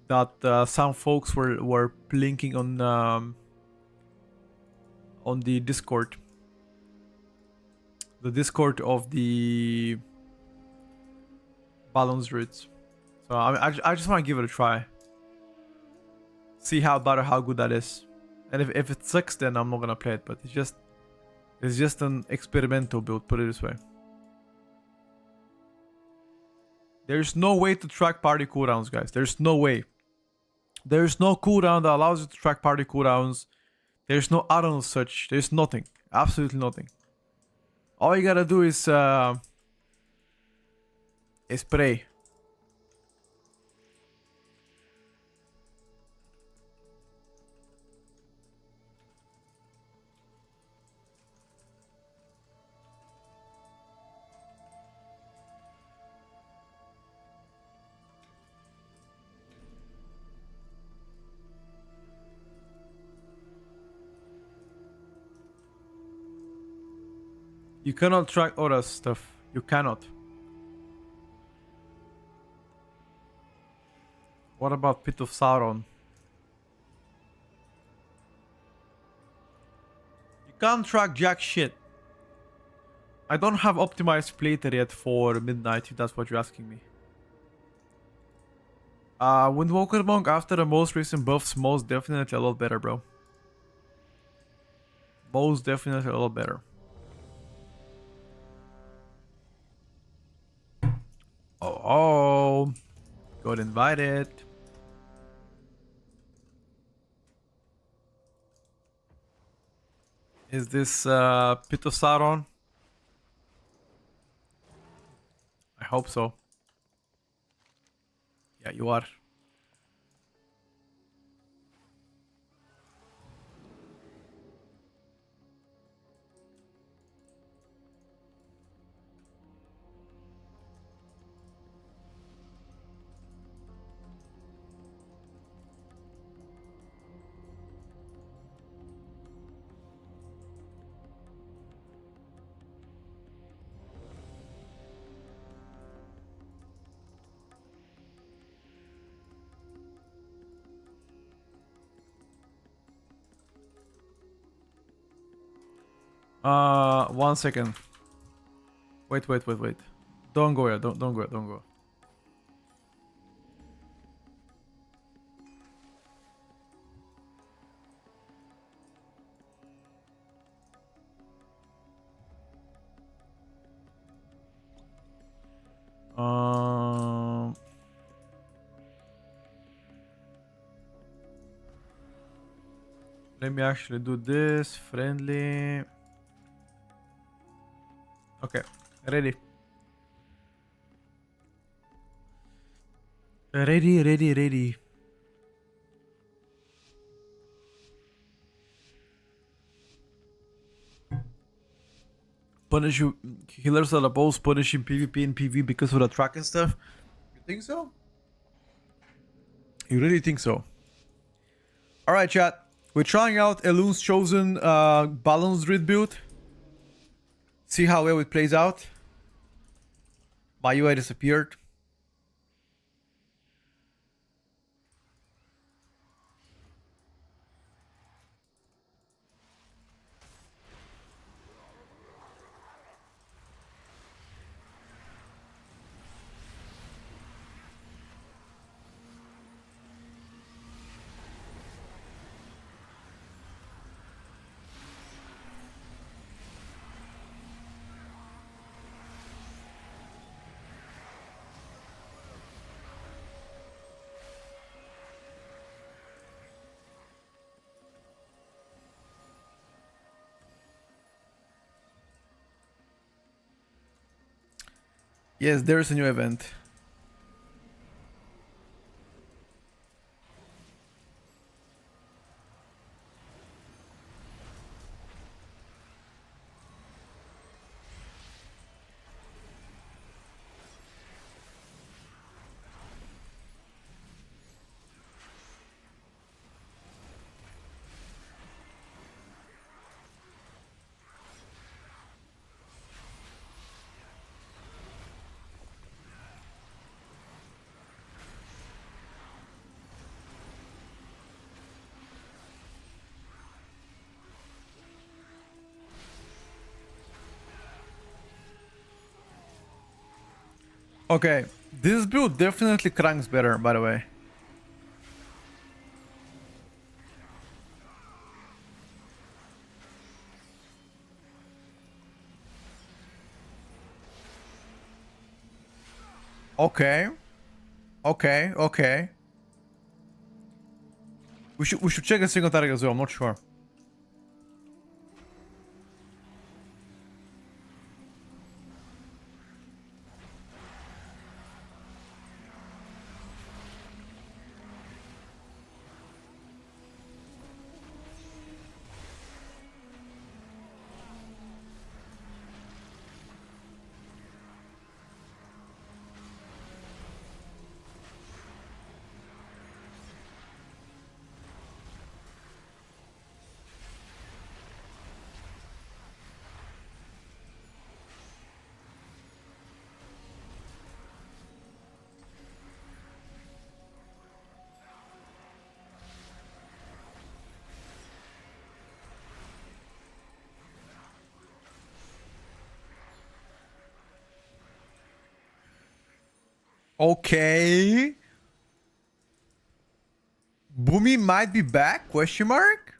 that some folks were linking on the Discord. The Discord of the Balance Roots. So I just want to give it a try. See how bad or how good that is. And if it sucks, then I'm not gonna play it. But it's just an experimental build, put it this way. There's no way to track party cooldowns, guys. There's no way. There's no cooldown that allows you to track party cooldowns. There's no add-on such. There's nothing. Absolutely nothing. All you gotta do is pray. You cannot track other stuff. You cannot. What about Pit of Sauron? You can't track jack shit. I don't have optimized playter yet for Midnight, if that's what you're asking me. Windwalker Monk after the most recent buffs, most definitely a lot better, bro. Most definitely a lot better. Oh, got invited. Is this Pit of Sauron? I hope so. Yeah, you are. One second. Wait. Don't go here. Don't go. Let me actually do this. Friendly. Okay, ready. Ready. Punish you. Healers are opposed punishing PvP and PV because of the track and stuff. You think so? You really think so? Alright, chat. We're trying out Elun's chosen balance grid build. See how well it plays out. My UI disappeared. Yes, there's a new event. Okay, this build definitely cranks better, by the way. Okay. We should check a single target as well. I'm not sure. Okay. Boomy might be back? Question mark?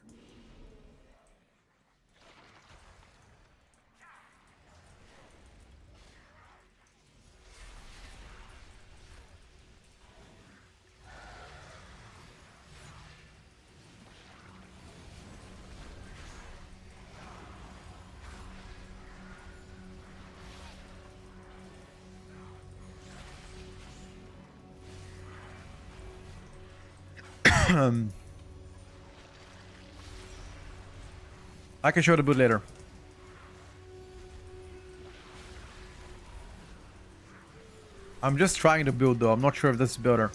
I can show the boot later. I'm just trying to build though. I'm not sure if this is better.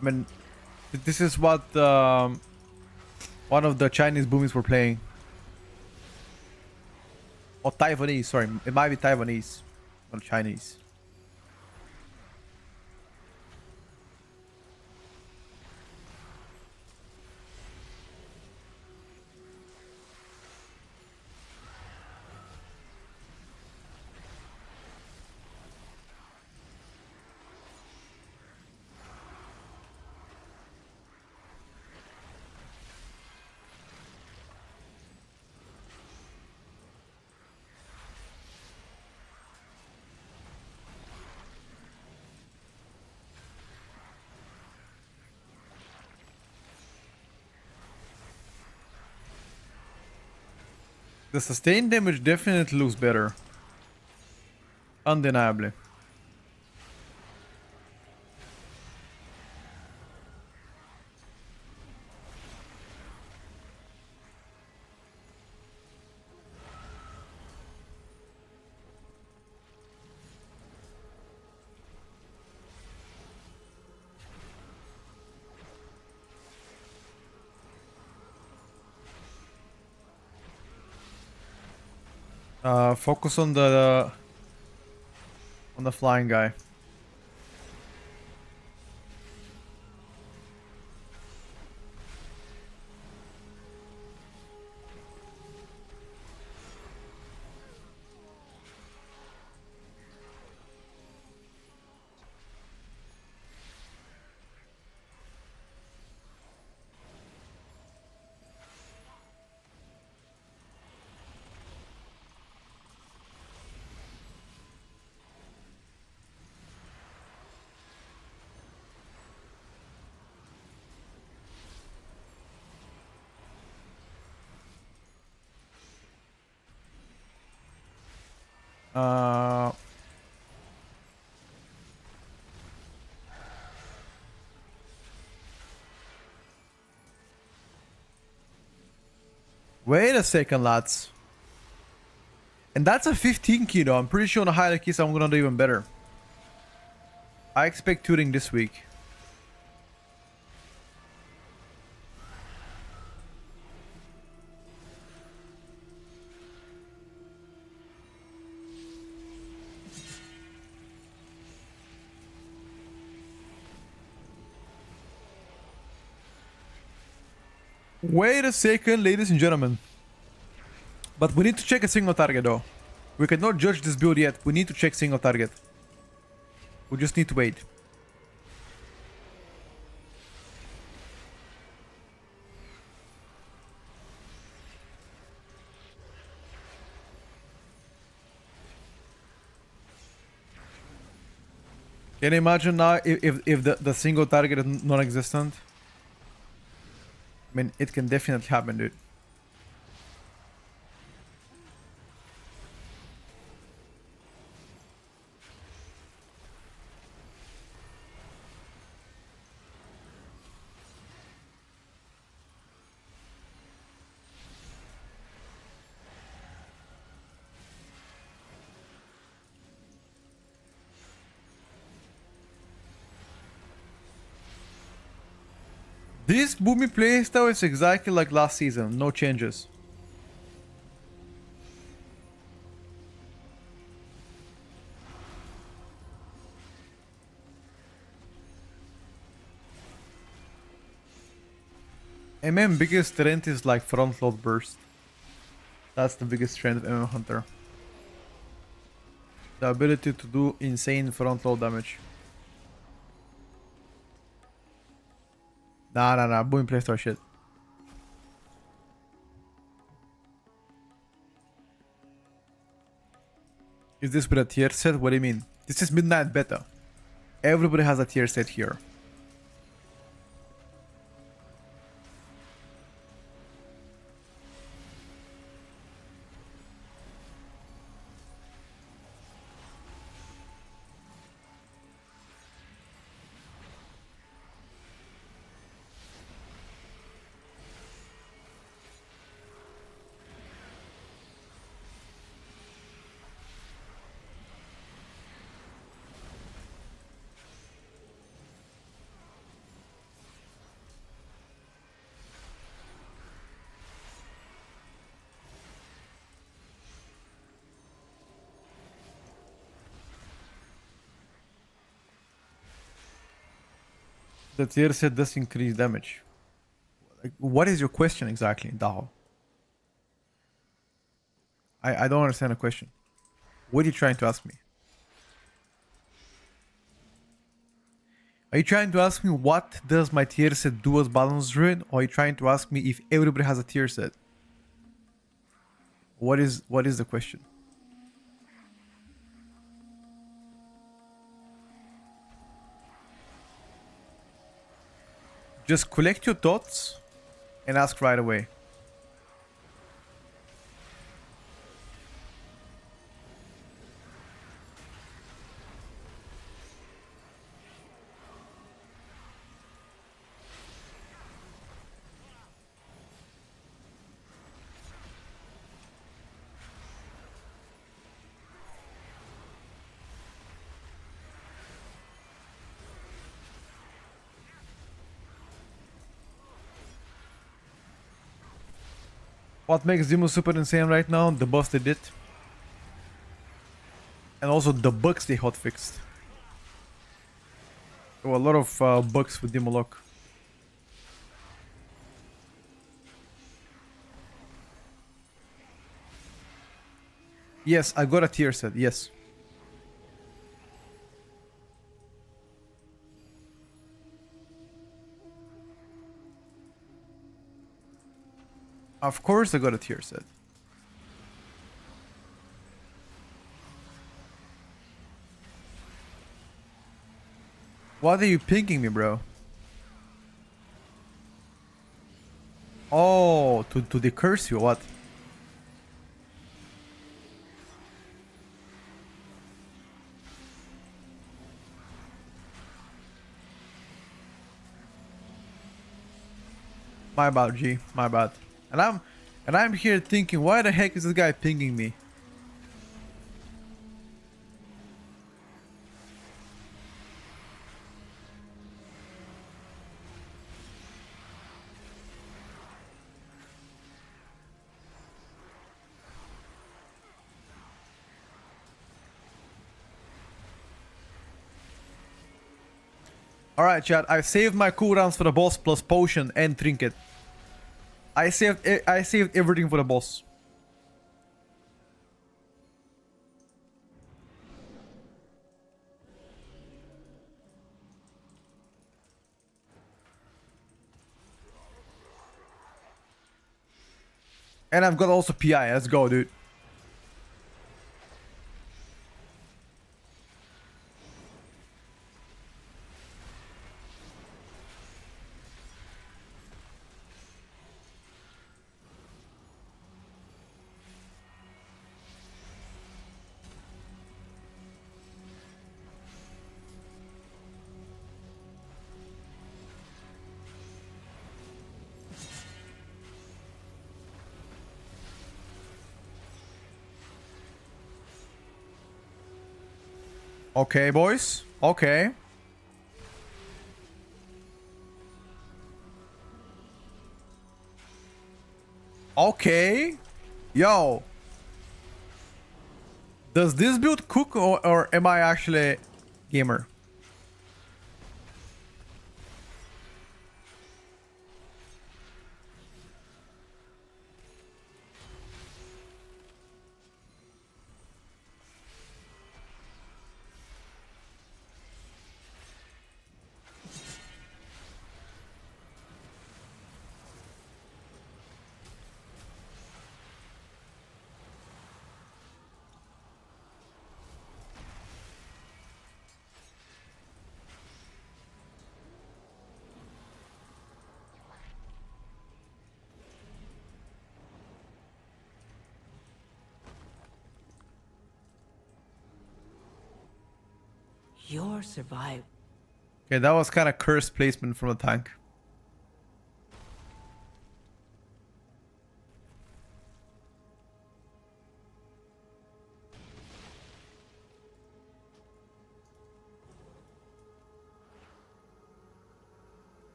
I mean, this is what one of the Chinese boomies were playing. Or Taiwanese, sorry. It might be Taiwanese. Not Chinese. The sustained damage definitely looks better. Undeniably. Focus on the flying guy. Wait a second, lads. And that's a 15 kilo. I'm pretty sure on a higher keys I'm gonna do even better. I expect tuning this week. Wait a second, ladies and gentlemen. But we need to check a single target though. We cannot judge this build yet. We need to check single target. We just need to wait. Can you imagine now if the single target is non-existent? I mean, it can definitely happen, dude. This Boomy playstyle is exactly like last season, no changes. MM biggest strength is like front load burst. That's the biggest strength of MM Hunter. The ability to do insane front load damage. Nah, Boomy playstyle shit. Is this with a tier set? What do you mean? This is Midnight Beta. Everybody has a tier set here. The tier set does increase damage. Like, what is your question exactly, Daho? I don't understand the question. What are you trying to ask me? Are you trying to ask me what does my tier set do as balance druid? Or are you trying to ask me if everybody has a tier set? What is the question? Just collect your thoughts and ask right away. What makes Demo super insane right now? The buffs they did. And also the bugs they hotfixed. There were a lot of bugs with Demo Lock. Yes, I got a tier set, yes. Of course I got a tier set. Why are you pinging me, bro? Oh, to decurse you, what? My bad, G. My bad. And I'm here thinking, why the heck is this guy pinging me? Alright, chat. I saved my cooldowns for the boss plus potion and trinket. I saved everything for the boss. And I've got also PI. Let's go, dude. Okay, boys. Okay. Okay. Yo. Does this build cook or am I actually gamer? You're survived. Okay, that was kind of cursed placement from the tank.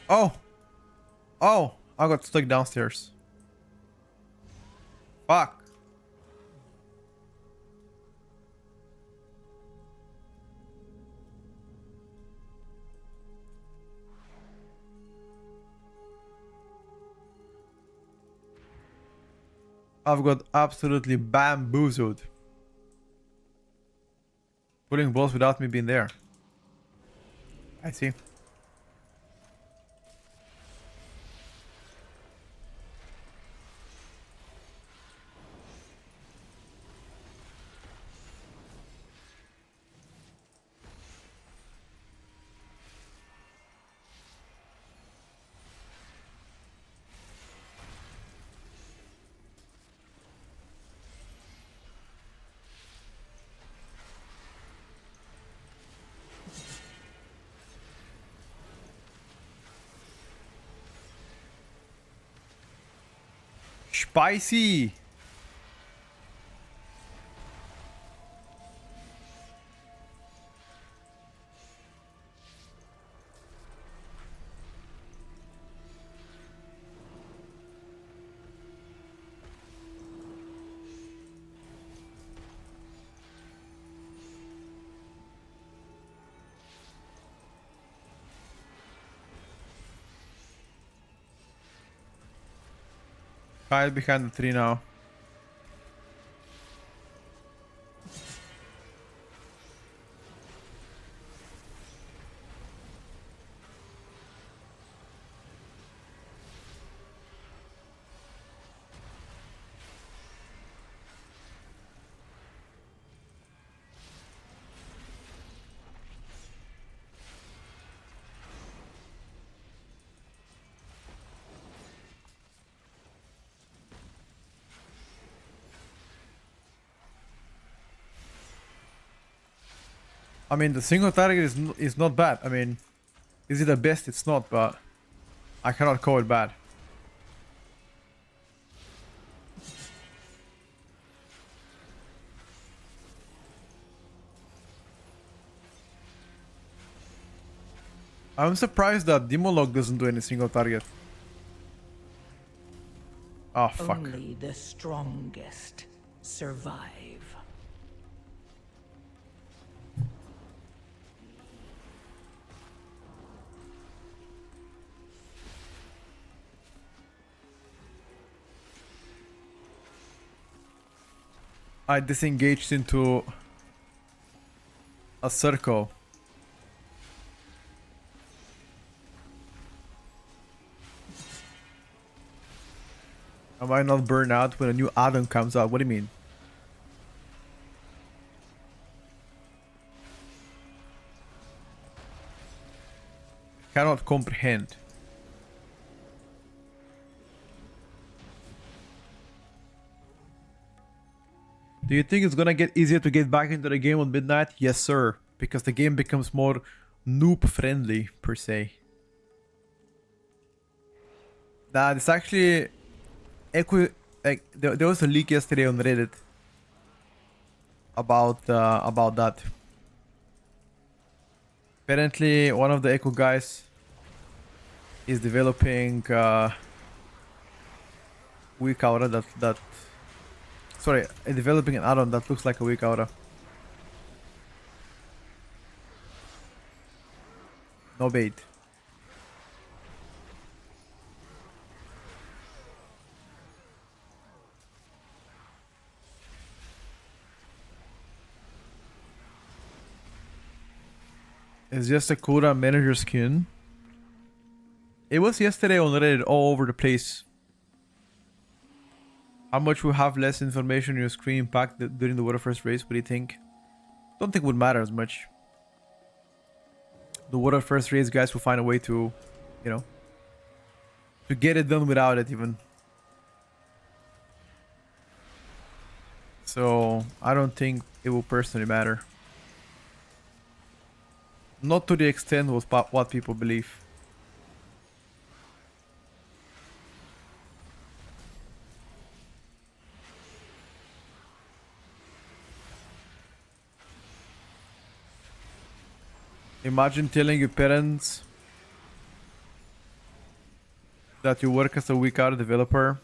Oh. Oh, I got stuck downstairs. Fuck. I've got absolutely bamboozled. Pulling balls without me being there. I see. Spicy. Hide behind the tree now. I mean, the single target is not bad. I mean, is it the best? It's not, but I cannot call it bad. I'm surprised that Demolog doesn't do any single target. Oh, fuck. Only the strongest survive. I disengaged into a circle. Am I not burned out when a new add-on comes out? What do you mean? Cannot comprehend. Do you think it's gonna get easier to get back into the game on midnight? Yes, sir. Because the game becomes more noob-friendly, per se. That it's actually like there was a leak yesterday on Reddit about that. Apparently, one of the Echo guys is developing Weakauras that sorry, developing an add-on that looks like a Weakaura. No bait. It's just a Kura manager skin. It was yesterday on Reddit all over the place. How much will have less information on your screen packed during the Water First race? What do you think? Don't think it would matter as much. The Water First race guys will find a way to, you know, to get it done without it even. So I don't think it will personally matter. Not to the extent of what people believe. Imagine telling your parents that you work as a Weakaura developer.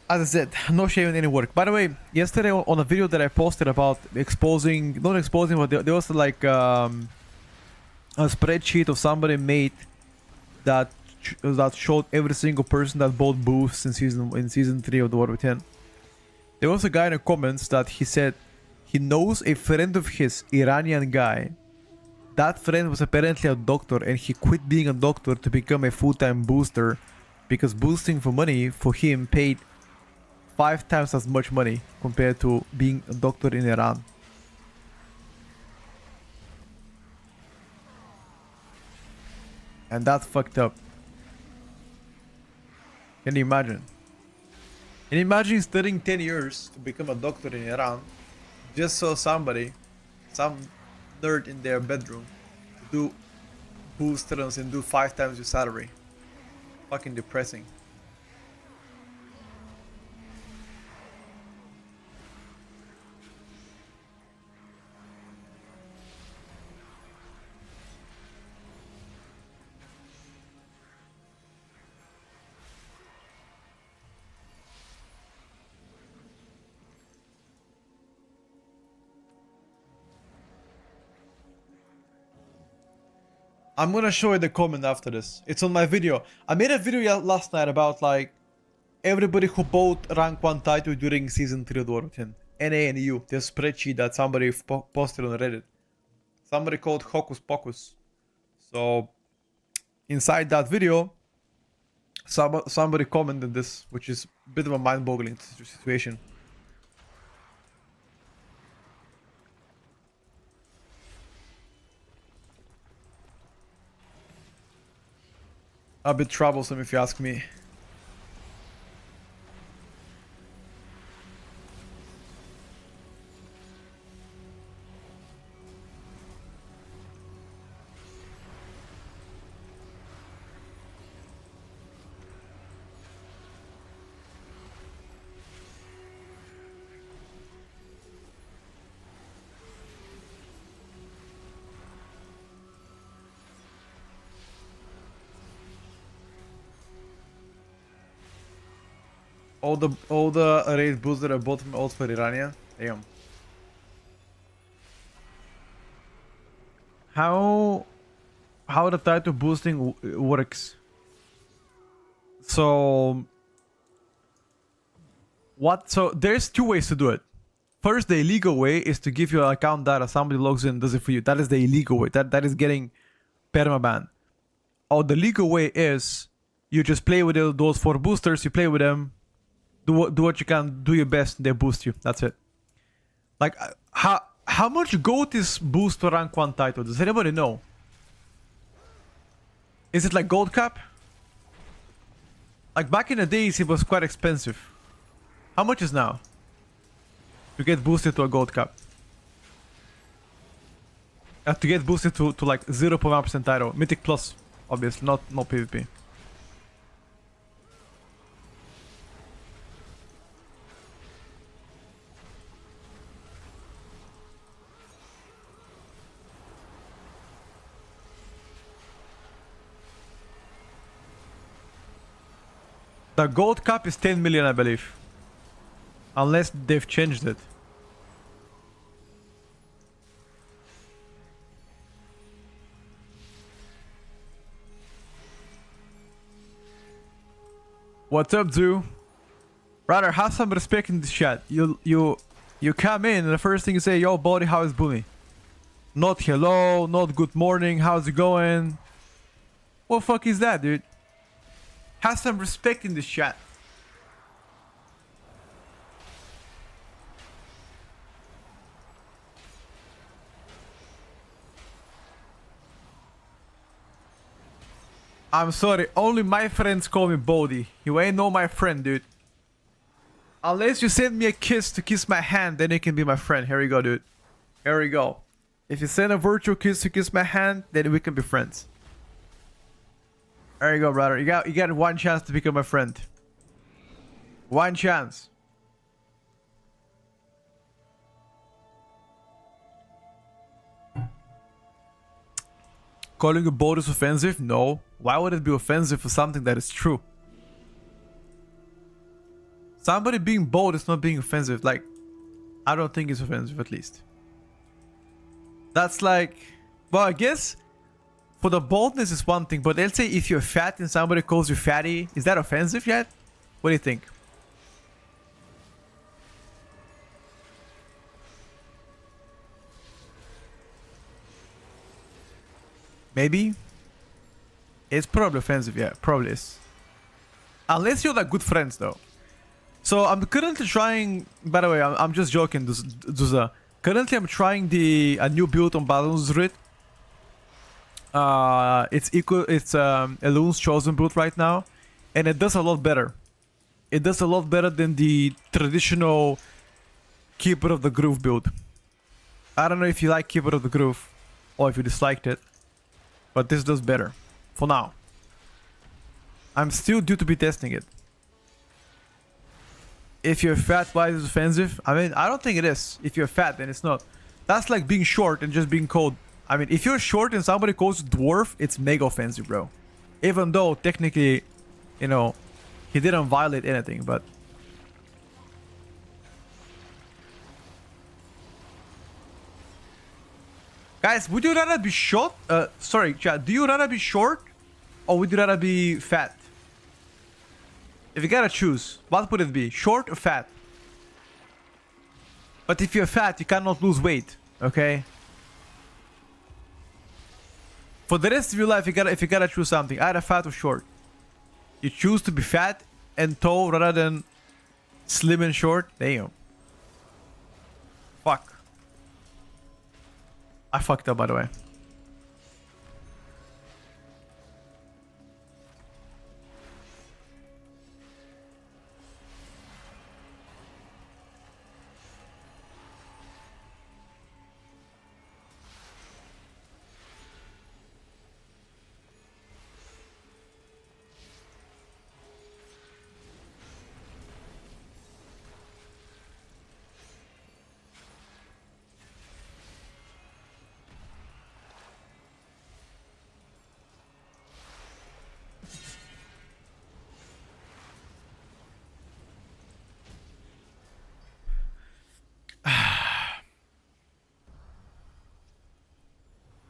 As I said, no shame in any work. By the way, yesterday on a video that I posted about exposing, not exposing, but there was like a spreadsheet of somebody made that showed every single person that bought booths in season 3 of the War of 10. There was a guy in the comments that he said he knows a friend of his, Iranian guy. That friend was apparently a doctor and he quit being a doctor to become a full-time booster because boosting for money for him paid 5 times as much money compared to being a doctor in Iran. And that's fucked up. Can you imagine? Can you imagine studying 10 years to become a doctor in Iran just so somebody, some nerd in their bedroom, do boost runs and do 5 times your salary? Fucking depressing. I'm gonna show you the comment after this. It's on my video. I made a video last night about like everybody who bought rank 1 title during season 3 of War of 10. NA and EU. There's a spreadsheet that somebody posted on Reddit. Somebody called Hocus Pocus. So inside that video, somebody commented this, which is a bit of a mind-boggling situation. A bit troublesome if you ask me. All the raid boosts that I bought from ults for Irania. Damn. How the title boosting works? So there's 2 ways to do it. First, the illegal way is to give your account data. Somebody logs in and does it for you. That is the illegal way. That is getting permaban. Or the legal way is you just play with those 4 boosters. You play with them. Do what you can, do your best, they boost you. That's it. Like, how much gold is boost to rank 1 title? Does anybody know? Is it like gold cap? Like back in the days, it was quite expensive. How much is now? To get boosted to a gold cap. To get boosted to like 0.1% title. Mythic Plus, obviously, not PvP. The gold cap is 10 million, I believe. Unless they've changed it. What's up, Zoo? Brother, have some respect in this chat. You come in and the first thing you say, yo, buddy, how is Boomy? Not hello, not good morning, how's it going? What the fuck is that, dude? Have some respect in this chat. I'm sorry, only my friends call me Bodhi. You ain't no my friend, dude. Unless you send me a kiss to kiss my hand, then you can be my friend. Here we go, dude. Here we go. If you send a virtual kiss to kiss my hand, then we can be friends. There you go, brother. You got one chance to become my friend. One chance. Calling a boat is offensive? No. Why would it be offensive for something that is true? Somebody being bold is not being offensive. Like, I don't think it's offensive, at least. That's like... Well, I guess for the boldness is one thing, but let's say if you're fat and somebody calls you fatty, is that offensive yet? What do you think? Maybe? It's probably offensive, yeah, probably is. Unless you're like good friends, though. So I'm currently trying. By the way, I'm just joking, Duza. Currently, I'm trying a new build on Balloon's Rit. It's equal. It's Elun's chosen build right now, and it does a lot better. It does a lot better than the traditional Keeper of the Groove build. I don't know if you like Keeper of the Groove or if you disliked it, but this does better for now. I'm still due to be testing it. If you're fat, why is it offensive? I mean, I don't think it is. If you're fat, then it's not. That's like being short and just being called. I mean, if you're short and somebody calls you dwarf, it's mega offensive, bro. Even though technically, you know, he didn't violate anything, but... Guys, would you rather be short? Sorry, chat. Do you rather be short or would you rather be fat? If you gotta choose, what would it be? Short or fat? But if you're fat, you cannot lose weight, okay? For the rest of your life, if you gotta choose something, either fat or short. You choose to be fat and tall rather than slim and short? Damn. Fuck. I fucked up, by the way.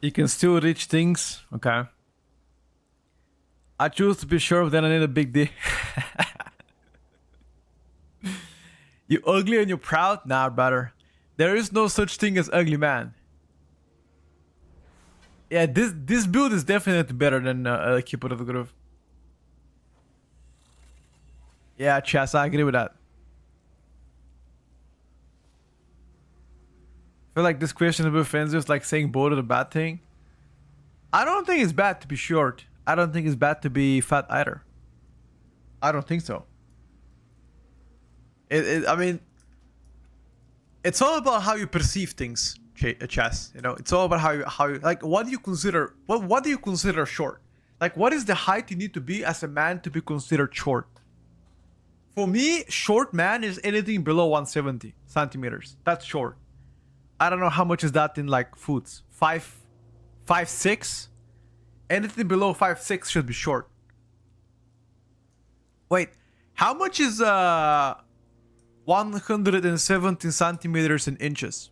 You can still reach things. Okay. I choose to be sure, then I need a big D. You ugly and you're proud? Nah, brother. There is no such thing as ugly man. Yeah, this build is definitely better than Keeper of the Groove. Yeah, Chas, I agree with that. I feel like this question is a bit offensive. It's like saying both are a bad thing. I don't think it's bad to be short. I don't think it's bad to be fat either. I don't think so. I mean, it's all about how you perceive things, Chas. You know, it's all about how you like. What do you consider? What do you consider short? Like, what is the height you need to be as a man to be considered short? For me, short man is anything below 170 centimeters. That's short. I don't know how much is that in like foods. 5'6". Anything below 5'6" should be short. Wait, How much is 117 centimeters in inches?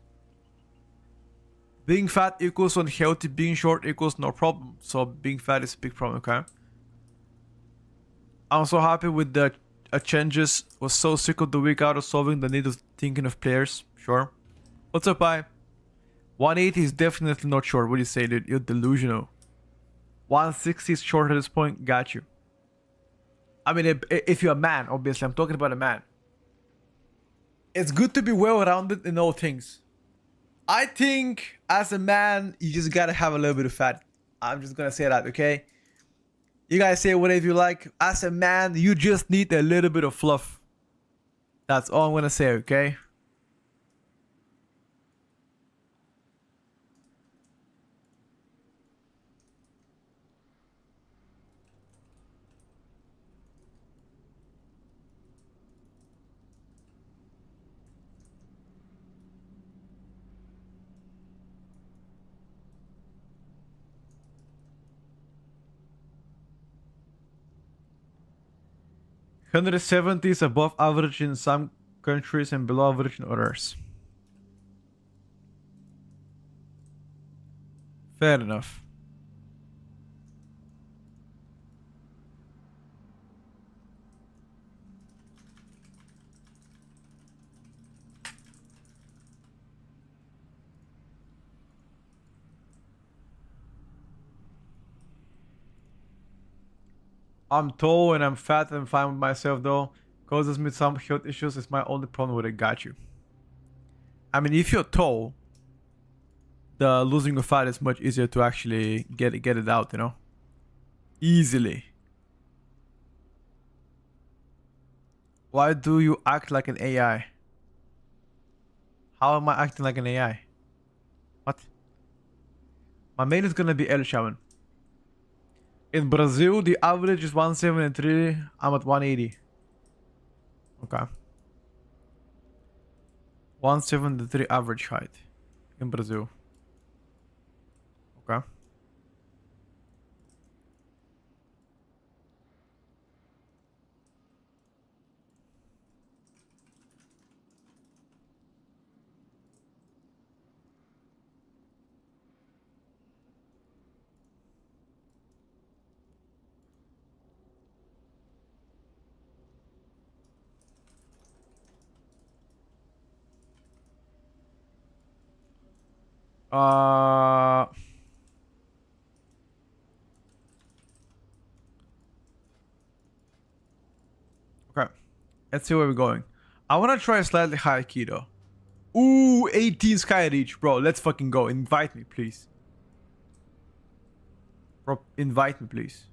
Being fat equals unhealthy, being short equals no problem. So being fat is a big problem, okay? I'm so happy with the changes. Was so sick of the week out of solving the need of thinking of players. Sure. What's up, bye? 180 is definitely not short. What do you say, dude? You're delusional. 160 is short at this point. Got you. I mean, if you're a man, obviously. I'm talking about a man. It's good to be well-rounded in all things. I think as a man, you just gotta have a little bit of fat. I'm just gonna say that, okay? You guys say whatever you like. As a man, you just need a little bit of fluff. That's all I'm gonna say, okay? $170 is above average in some countries and below average in others. Fair enough. I'm tall and I'm fat and I'm fine with myself though. Causes me some health issues is my only problem with it. Got you. I mean, if you're tall, the losing of fat is much easier to actually get it out, you know? Easily. Why do you act like an AI? How am I acting like an AI? What? My main is gonna be El Shaman. In Brazil, the average is 173. I'm at 180. Okay. 173 average height in Brazil. Okay. Uh, okay. Let's see where we're going. I want to try a slightly higher keto. Ooh, 18 sky reach, bro. Let's fucking go. Invite me, please. Bro, invite me, please.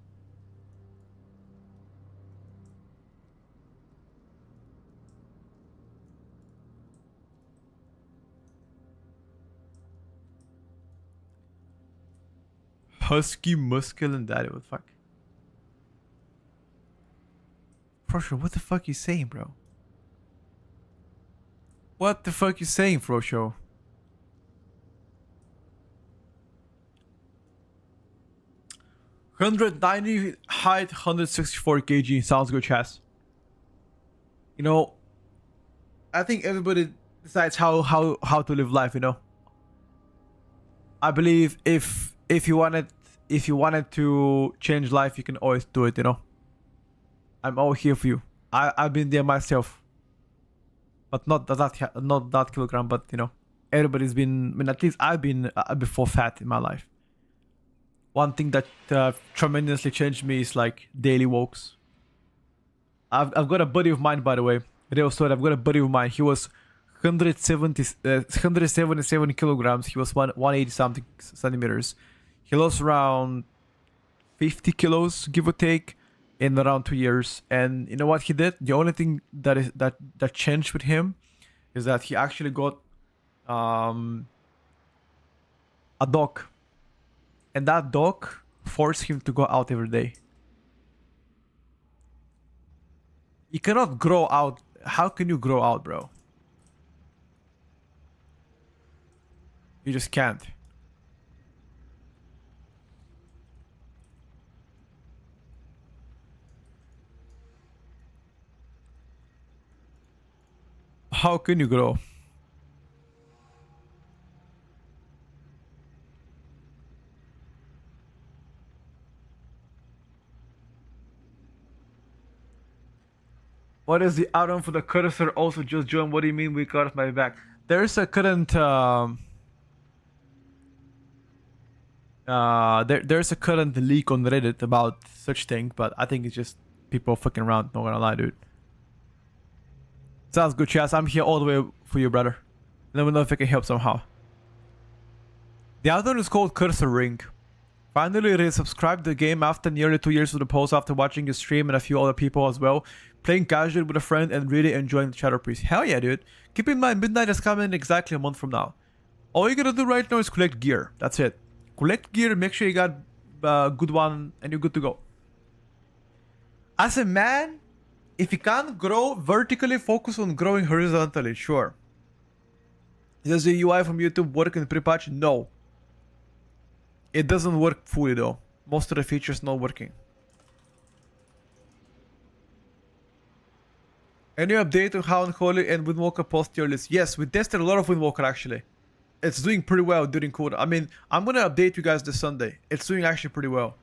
Husky, muscle, and daddy. What the fuck? Frosho, what the fuck you saying, bro? What the fuck you saying, Frosho? $190 height, 164 kg. Sounds good, Chaz. You know, I think everybody decides how to live life, you know. I believe if you wanted to change life, you can always do it, you know. I'm all here for you. I've been there myself. But not that kilogram, but you know, everybody's been, I mean, at least I've been before fat in my life. One thing that tremendously changed me is like daily walks. I've got a buddy of mine, by the way. Real story. I've got a buddy of mine. He was 177 kilograms. He was 180 something centimeters. He lost around 50 kilos, give or take, in around 2 years. And you know what he did? The only thing that changed with him is that he actually got a dog, and that dog forced him to go out every day. You cannot grow out. How can you grow out, bro? You just can't. how can you grow? What is the add-on for the cursor? Also, just join. What do you mean Weakauras might be back? There's a current there's a current leak on Reddit about such thing, but I think it's just people fucking around. Not gonna lie, dude. Sounds good, Chaz. I'm here all the way for you, brother. Let me know if I can help somehow. The add-on is called Cursor Ring. Finally resubscribed the game after nearly 2 years with the post after watching your stream and a few other people as well. Playing casual with a friend and really enjoying the Shadow Priest. Hell yeah, dude. Keep in mind, Midnight is coming exactly a month from now. All you gotta do right now is collect gear. That's it. Collect gear, make sure you got a good one, and you're good to go. As a man, if you can't grow vertically, focus on growing horizontally, sure. Does the UI from YouTube work in pre-patch? No. It doesn't work fully though. Most of the features not working. Any update on how Unholy and Windwalker post tier list? Yes, we tested a lot of Windwalker actually. It's doing pretty well during quota. I mean, I'm gonna update you guys this Sunday. It's doing actually pretty well.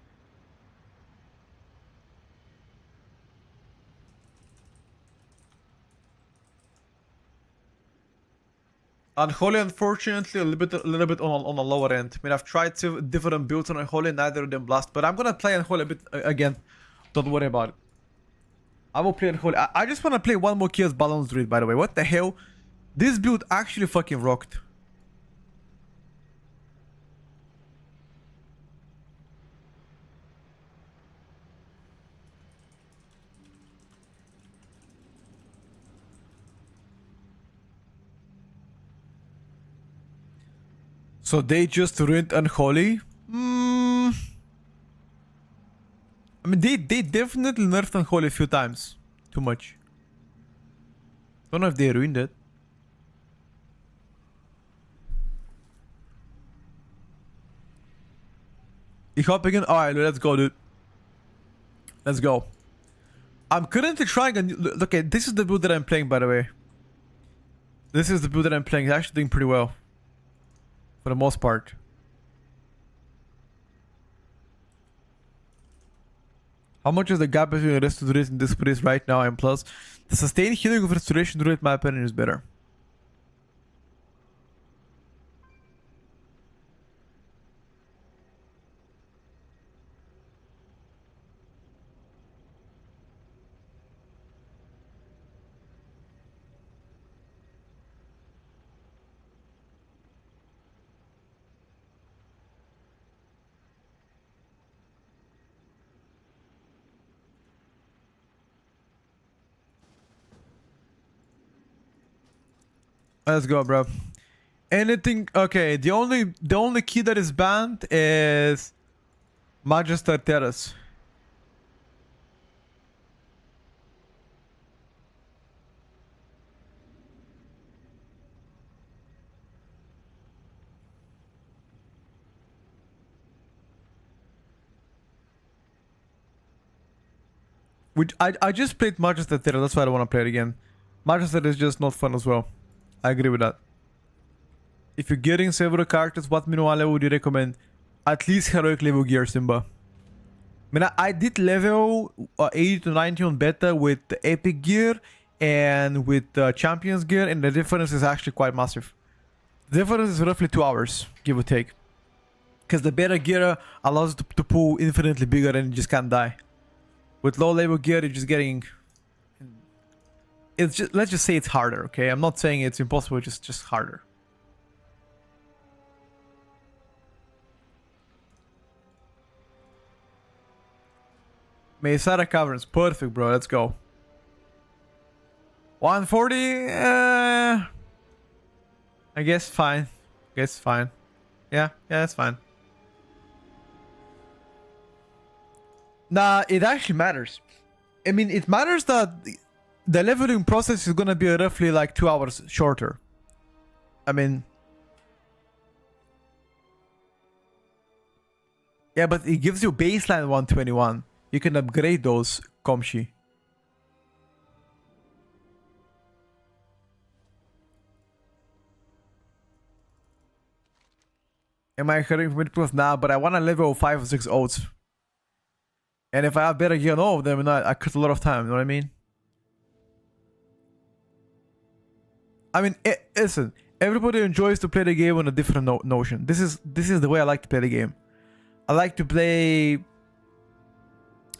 Unholy, unfortunately, a little bit on a lower end. I mean, I've tried two different builds on Unholy, neither of them blast. But I'm gonna play Unholy a bit again. Don't worry about it. I will play Unholy. I just wanna play one more Chaos Balance Druid, by the way. What the hell? This build actually fucking rocked. So they just ruined Unholy? I mean, they definitely nerfed Unholy a few times. Too much. Don't know if they ruined it. You hop again? Alright, let's go, dude. Let's go. I'm currently trying a new... Okay, this is the build that I'm playing, by the way. This is the build that I'm playing. It's actually doing pretty well. For the most part. How much is the gap between the rest of the druids and this priest right now and plus? The sustained healing of restoration druid, in my opinion, is better. Let's go, bro. Anything? Okay, the only key that is banned is Magister Terrace. Which I just played Magister Terrace, that's why I don't want to play it again. Magister is just not fun as well. I agree with that. If you're getting several characters, what minimum level would you recommend? At least heroic level gear, Simba. I mean, I did level 80 to 90 on beta with the epic gear and with champions gear, and the difference is actually quite massive. The difference is roughly 2 hours, give or take. Because the beta gear allows you to pull infinitely bigger and you just can't die. With low level gear, you're just getting... It's just, let's just say it's harder, okay? I'm not saying it's impossible, it's just harder. Mesara Caverns, perfect, bro. Let's go. 140, I guess fine. Guess fine. Yeah, that's fine. Nah, it actually matters. I mean, it matters that the leveling process is gonna be roughly like 2 hours shorter. I mean... Yeah, but it gives you baseline 121. You can upgrade those, Komshi. Am I heading for Mythic Plus now? But I want to level 5 or 6 oats. And if I have better gear on all of them, I cut a lot of time, you know what I mean? I mean, listen, everybody enjoys to play the game on a different notion. This is the way I like to play the game. I like to play...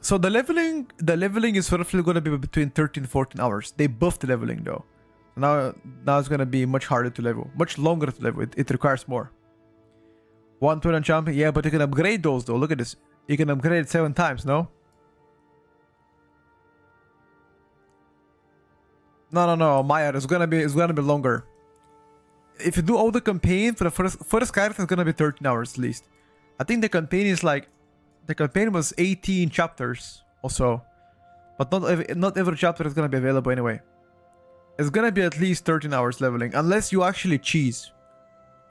So the leveling is roughly going to be between 13 and 14 hours. They buffed the leveling though. Now it's going to be much harder to level. Much longer to level. It requires more. 120 champion, yeah, but you can upgrade those though. Look at this. You can upgrade it 7 times, no? No, Maya, it's gonna be longer. If you do all the campaign for the first character, it's gonna be 13 hours at least. I think the campaign is like, the campaign was 18 chapters or so, but not every chapter is gonna be available anyway. It's gonna be at least 13 hours leveling, unless you actually choose.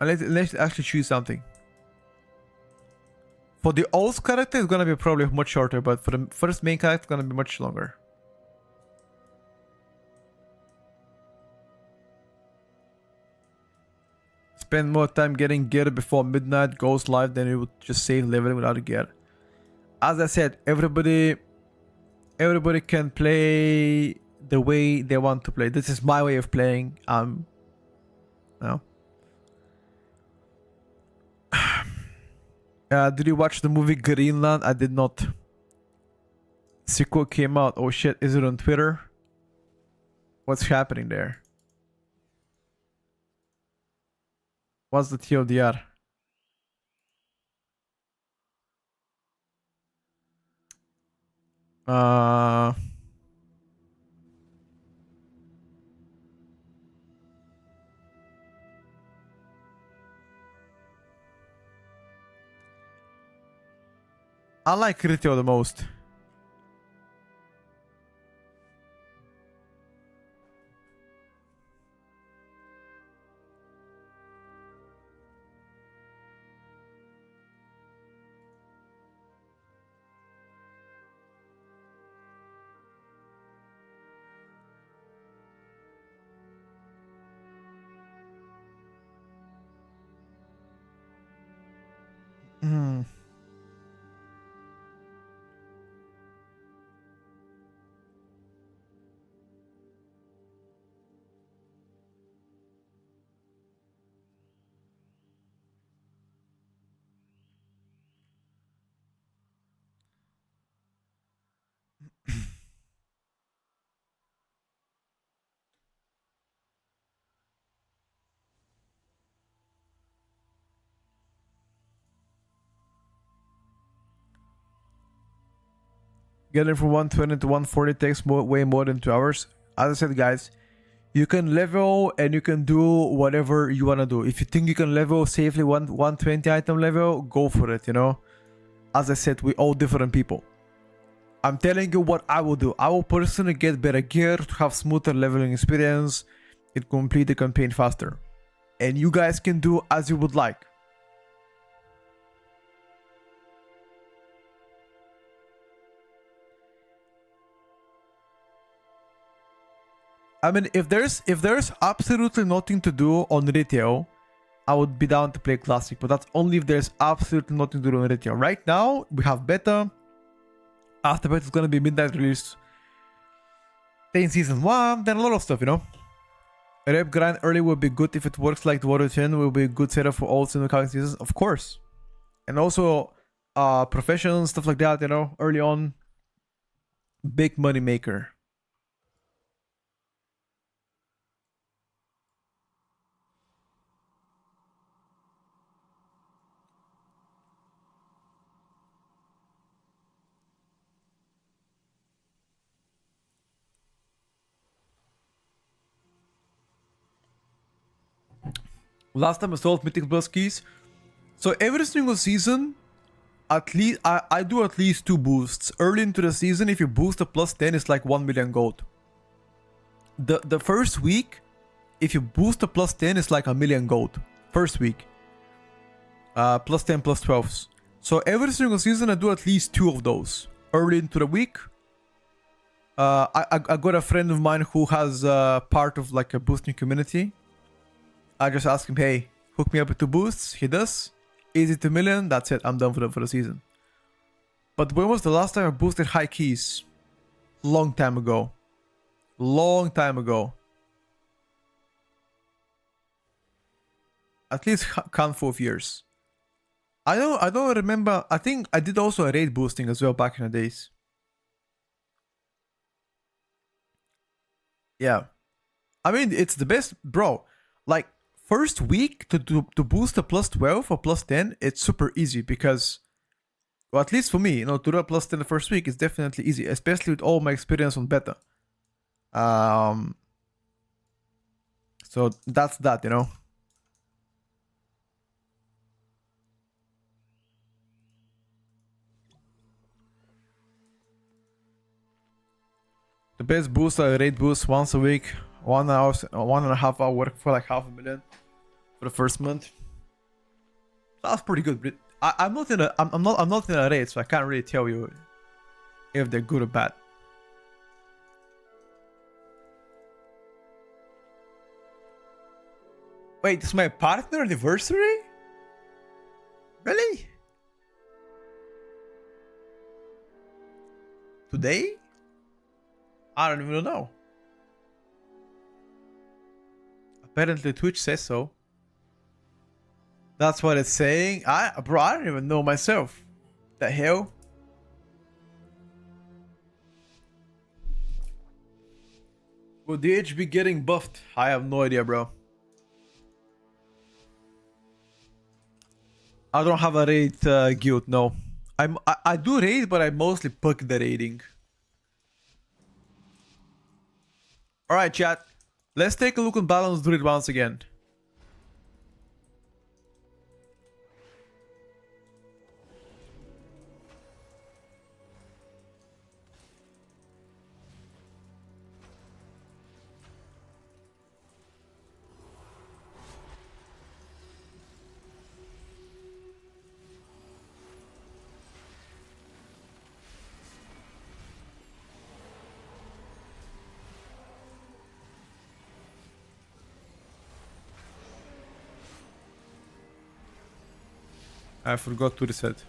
Unless you actually choose something. For the old character, it's gonna be probably much shorter, but for the first main character, it's gonna be much longer. Spend more time getting gear before midnight goes live than you would just save leveling without gear. As I said, everybody can play the way they want to play. This is my way of playing. No. Did you watch the movie Greenland? I did not. Sequel came out. Oh shit, is it on Twitter? What's happening there? What's the TLDR? I like Ritio the most. Getting from 120 to 140 takes way more than 2 hours. As I said, guys, you can level and you can do whatever you want to do. If you think you can level safely 120 item level, go for it, you know? As I said, we all different people. I'm telling you what I will do. I will personally get better gear to have smoother leveling experience and complete the campaign faster. And you guys can do as you would like. I mean, if there's absolutely nothing to do on retail, I would be down to play classic, but that's only if there's absolutely nothing to do on retail. Right now, we have beta. After beta, it's gonna be midnight release. Then season 1, then a lot of stuff, you know. Rep grind early will be good if it works like the Warrior 10, will be a good setup for all single coming seasons, of course. And also, profession, stuff like that, you know, early on. Big money maker. Last time I sold Mythic Plus keys. So every single season, at least I do at least 2 boosts. Early into the season, if you boost a plus 10, it's like 1 million gold. The first week, if you boost a plus 10, it's like 1 million gold. First week. Plus 10, plus 12s. So every single season, I do at least 2 of those. Early into the week. I got a friend of mine who has part of like a boosting community. I just ask him, hey, hook me up with 2 boosts. He does. Easy to million. That's it. I'm done for the season. But when was the last time I boosted high keys? Long time ago. Long time ago. At least a handful of years. I don't remember. I think I did also a raid boosting as well back in the days. Yeah. I mean, it's the best, bro. Like, first week to boost a plus 12 or plus 10, it's super easy because, well, at least for me, to do a plus 10 the first week is definitely easy, especially with all my experience on beta. So that's that. The best boost, raid boost once a week, 1 hour, 1.5 hour work for like $500,000 for the first month. That's pretty good. But I'm not in a raid, so I can't really tell you if they're good or bad. Wait, it's my partner anniversary? Really? Today? I don't even know. Apparently Twitch says so. That's what it's saying. Bro, I don't even know myself. The hell? Will DH be getting buffed? I have no idea, bro. I don't have a raid guild, no. I do raid, but I mostly puck the raiding. Alright, chat. Let's take a look on Balance Druid once again. I forgot to reset.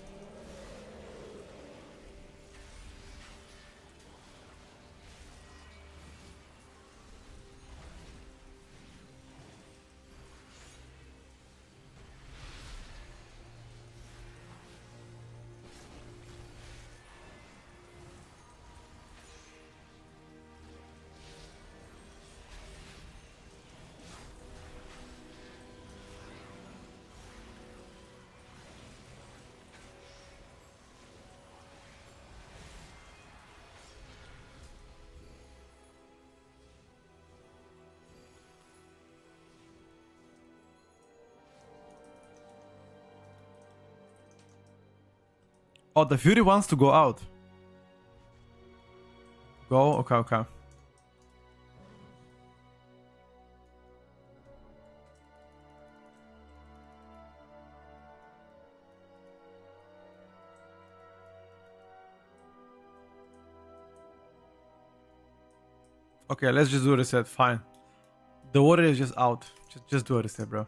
Oh, the Fury wants to go out. Go? Okay, okay. Okay, let's just do a reset. Fine. The water is just out. Just do a reset, bro.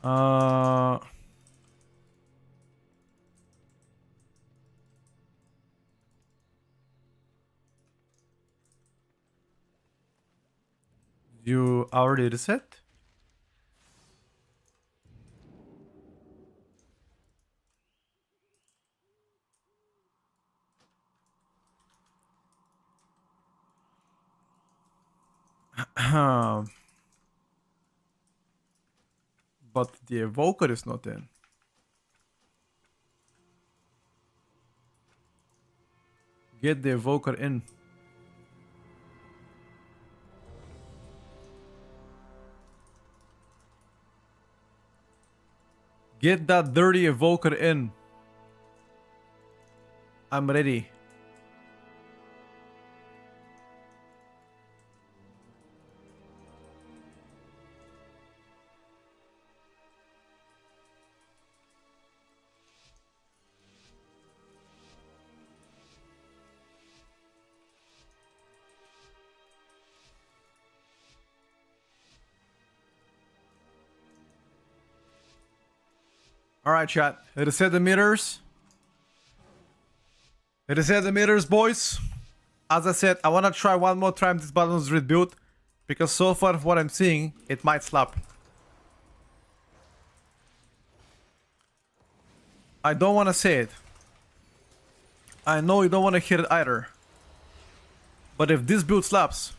Uh, you already reset? But the evoker is not in. Get the evoker in. Get that dirty evoker in. I'm ready. Alright, chat. Reset the meters. Reset the meters, boys. As I said, I wanna try one more time this button's rebuild. Because so far what I'm seeing, it might slap. I don't wanna say it. I know you don't wanna hear it either. But if this build slaps,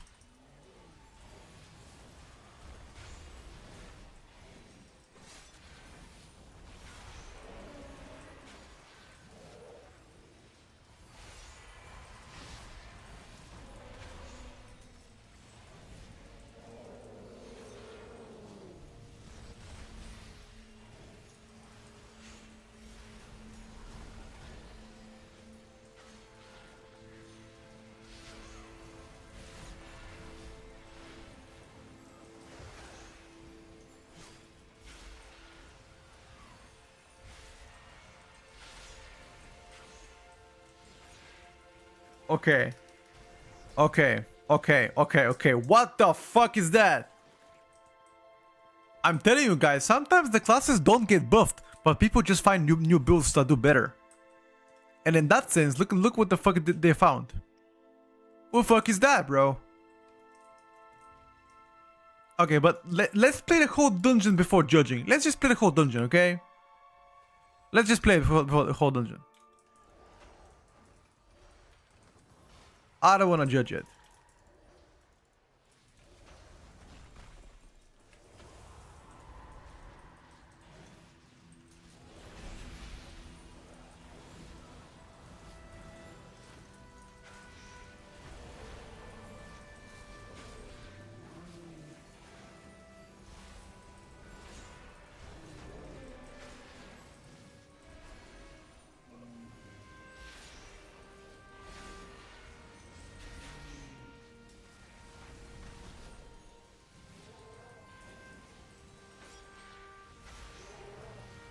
okay. Okay. What the fuck is that? I'm telling you guys, sometimes the classes don't get buffed, but people just find new builds that do better. And in that sense, look what the fuck they found. What the fuck is that, bro? Okay, but let's play the whole dungeon before judging. Let's just play the whole dungeon, okay? Let's just play before the whole dungeon. I don't want to judge it.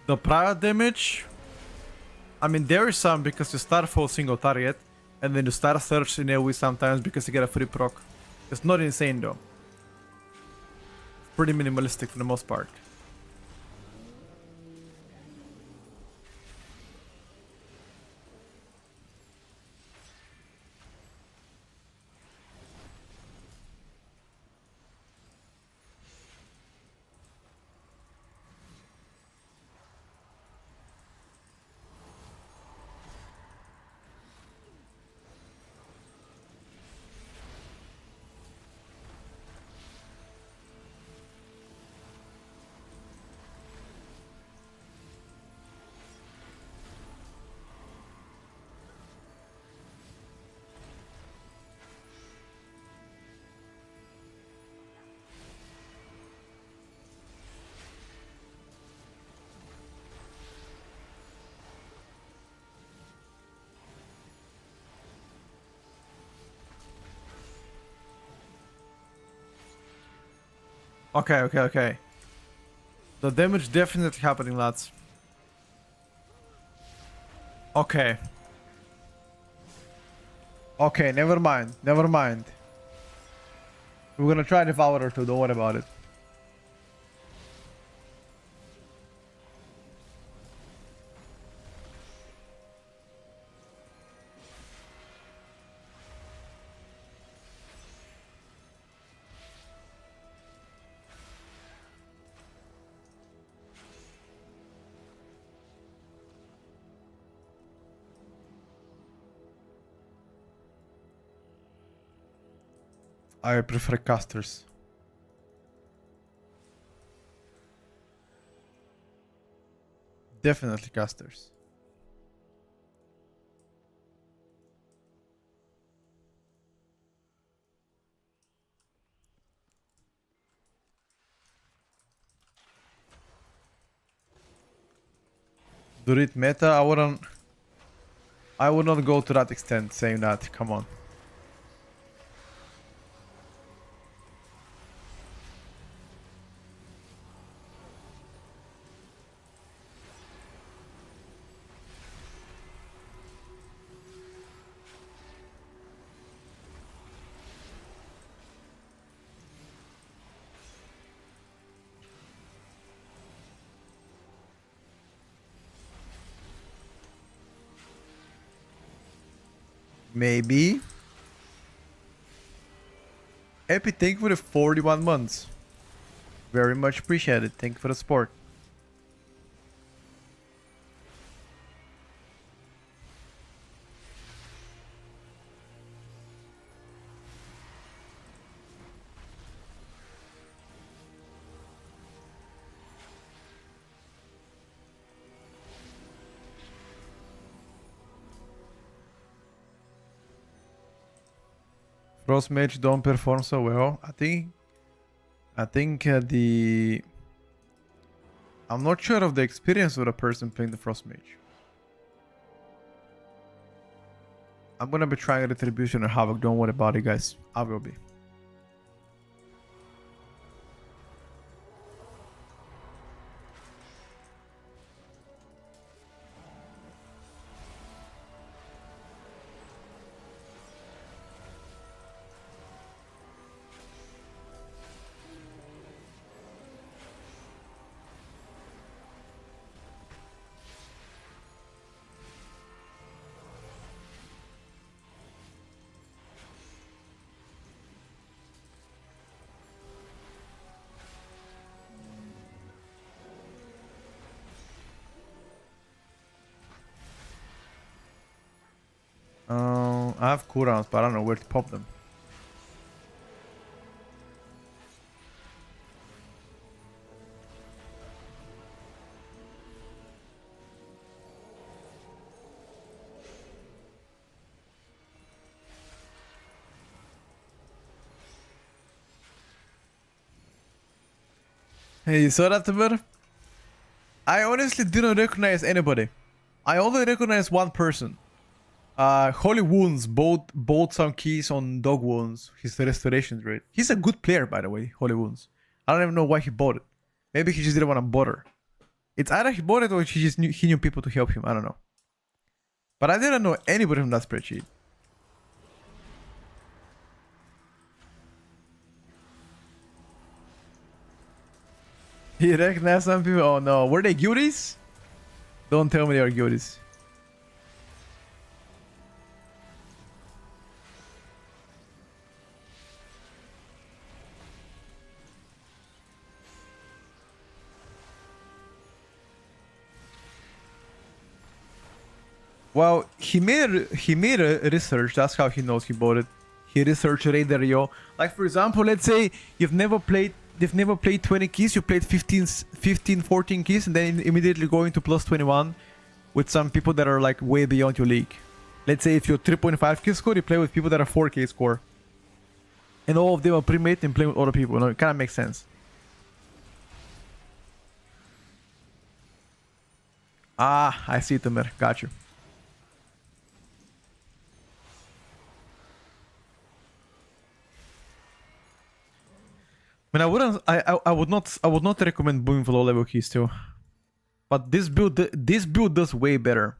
The prior damage, I mean, there is some because you start for a single target, and then you start search in AoE sometimes because you get a free proc. It's not insane though. Pretty minimalistic for the most part. Okay. The damage definitely happening, lads. Okay. Okay, never mind. We're gonna try Devourer too, don't worry about it. I prefer casters. Definitely casters. Dude, meta, I would not go to that extent saying that. Come on. Maybe. Happy, thank you for the 41 months. Very much appreciated. Thank you for the support. Frost Mage don't perform so well. I think I'm not sure of the experience of the person playing the Frost Mage. I'm gonna be trying Retribution or Havoc. Don't worry about it, guys. I will be. I have cooldowns, but I don't know where to pop them. Hey, you saw that, Timur? I honestly didn't recognize anybody. I only recognized one person. Holy Wounds bought some keys on Dog Wounds, his restoration rate. He's a good player, by the way, Holy Wounds. I don't even know why he bought it. Maybe he just didn't want to bother. It's either he bought it or he knew people to help him. I don't know. But I didn't know anybody from that spreadsheet. He recognized some people? Oh no. Were they guilties? Don't tell me they are guilties. Well, he made a research. That's how he knows he bought it. He researched Raider Yo. Like for example, let's say you've never played 20 keys, you played 15, 14 keys, and then immediately go into plus 21 with some people that are like way beyond your league. Let's say if you're 3.5 key score, you play with people that are 4k score. And all of them are pre-made and play with other people. No, it kind of makes sense. Ah, I see, Tamer. Got you. I mean, I would not recommend booming for low level keys too. But this build does way better.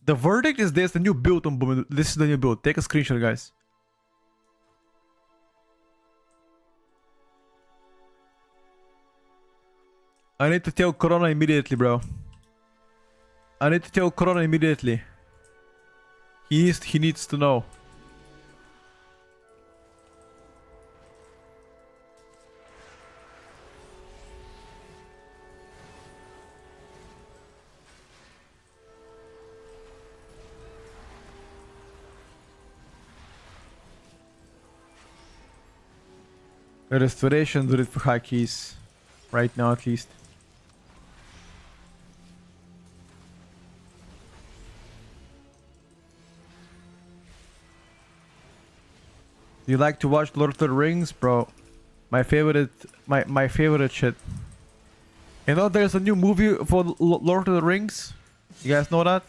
The verdict is this, the new build on booming. This is the new build. Take a screenshot, guys. I need to tell Corona immediately, bro. I need to tell Corona immediately. He needs to know. Restoration do it for high keys. Right now, at least. You like to watch Lord of the Rings? Bro, My favorite, my favorite shit. You know, there's a new movie for Lord of the Rings. You guys know that?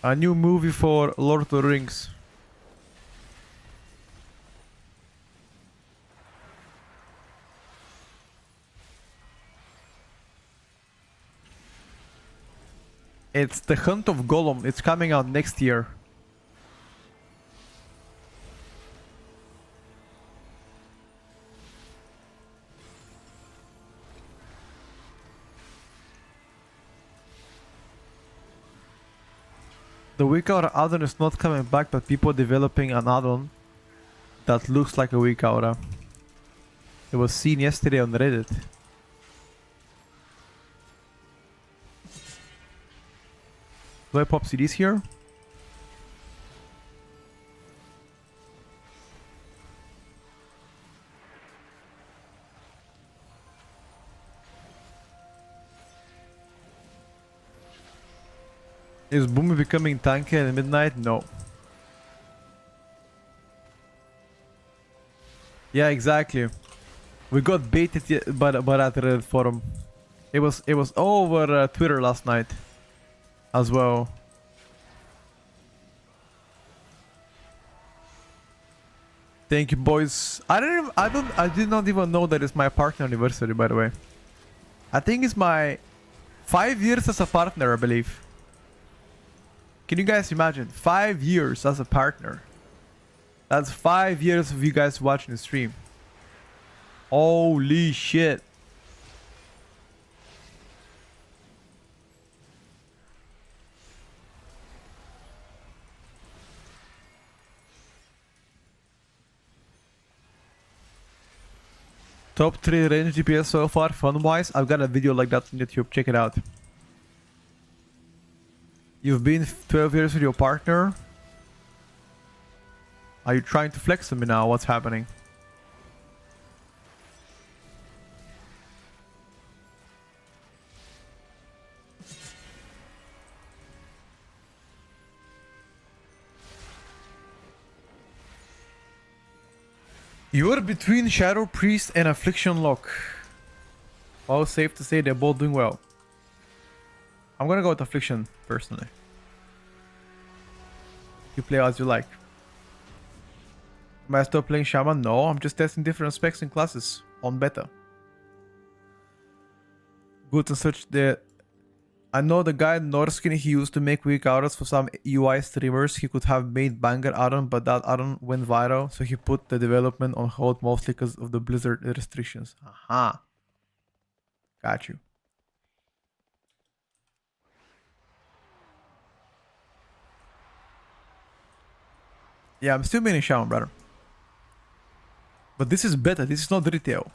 A new movie for Lord of the Rings. It's The Hunt of Gollum. It's coming out next year. The Weakaura add-on is not coming back, but people developing an add-on that looks like a Weakaura. It was seen yesterday on Reddit. Do I pop CDs here? Is Boomy becoming tanky at midnight? No. Yeah, exactly. We got baited by at Reddit forum. It was over Twitter last night as well. Thank you, boys. I did not even know that it's my partner anniversary, by the way. I think it's my 5 years as a partner, I believe. Can you guys imagine? 5 years as a partner. That's 5 years of you guys watching the stream. Holy shit. Top 3 range GPS so far, fun-wise. I've got a video like that on YouTube. Check it out. You've been 12 years with your partner. Are you trying to flex on me now? What's happening? You're between Shadow Priest and Affliction Lock. Well, safe to say they're both doing well. I'm gonna go with Affliction, personally. You play as you like. Am I still playing Shaman? No, I'm just testing different specs and classes on beta. Good and such that I know the guy Norskin he used to make Weakauras for some UI streamers. He could have made banger add-on, but that add-on went viral, so he put the development on hold mostly because of the Blizzard restrictions. Aha. Got you. Yeah, I'm still maining Shaman, brother. But this is beta, this is not retail.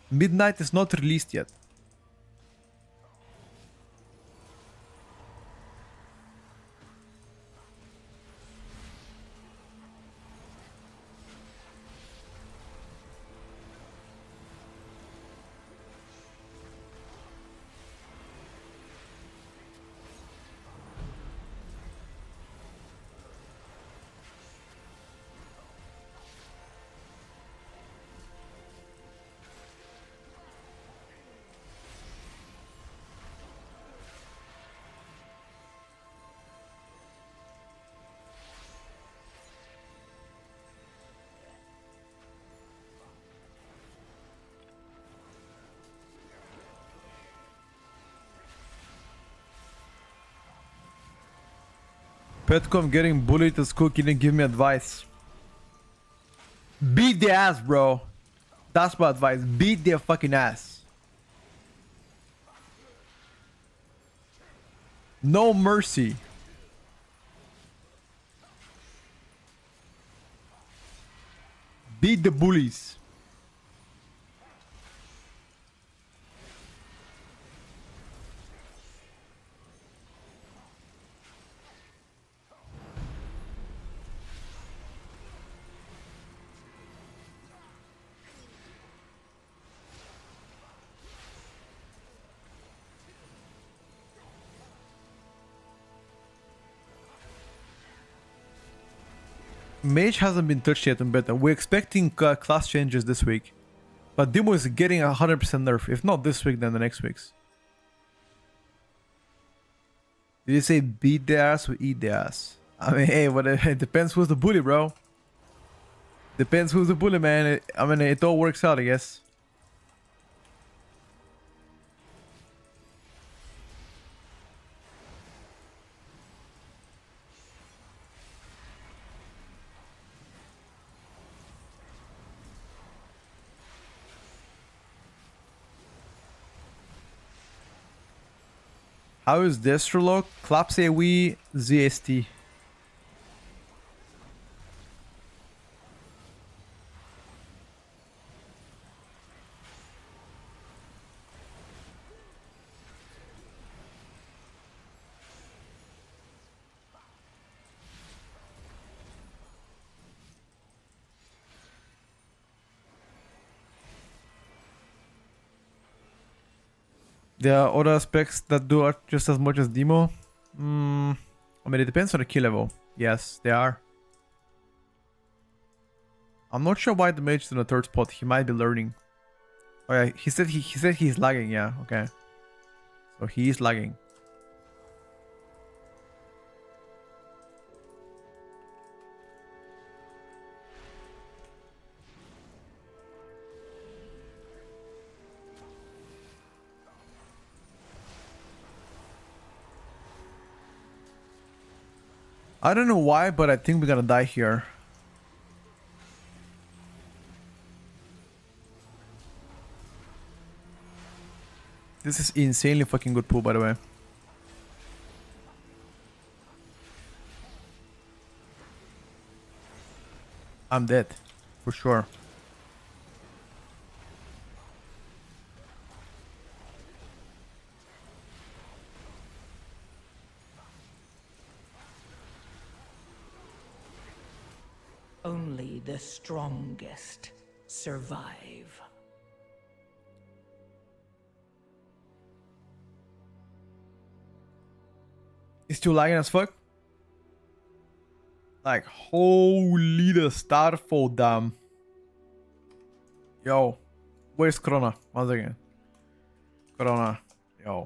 Midnight is not released yet. Petcom getting bullied at school, didn't give me advice. Beat the ass, bro. That's my advice. Beat their fucking ass. No mercy. Beat the bullies. Mage hasn't been touched yet on beta. We're expecting class changes this week. But Demo is getting 100% nerf. If not this week, then the next week's. Did you say beat the ass or eat the ass? I mean, hey, but it depends who's the bully, bro. Depends who's the bully, man. I mean, it all works out, I guess. How is Destrolog? Claps AOE ZST. There are other aspects that do it just as much as Demo. I mean, it depends on the kill level. Yes, they are. I'm not sure why the mage is in the third spot. He might be learning. Oh yeah, he said he's lagging. Yeah, okay. So he is lagging. I don't know why, but I think we're gonna die here. This is insanely fucking good pool, by the way. I'm dead. For sure. Only the strongest survive. It's still lagging as fuck. Like, holy the Starfall damn. Yo, where's Corona? Once again. Corona. Yo.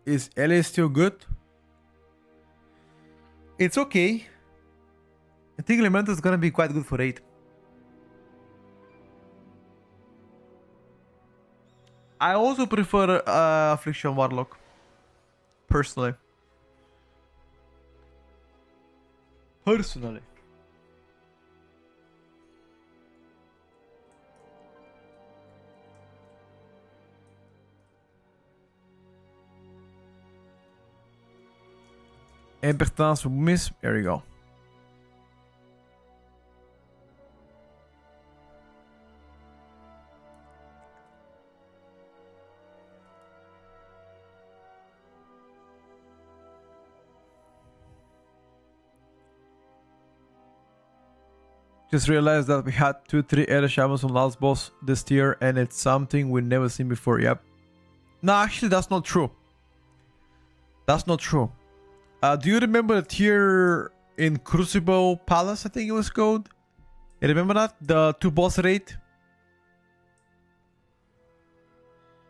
Is LA still good? It's okay. I think Elemental is gonna be quite good for 8. I also prefer Affliction Warlock. Personally. Importance of miss. There you go. Just realized that we had 2-3 Air Shamans on last boss this tier, and it's something we've never seen before. Yep. No, actually, that's not true. That's not true. Do you remember the tier in Crucible Palace? I think it was called. You remember that? The 2 boss raid.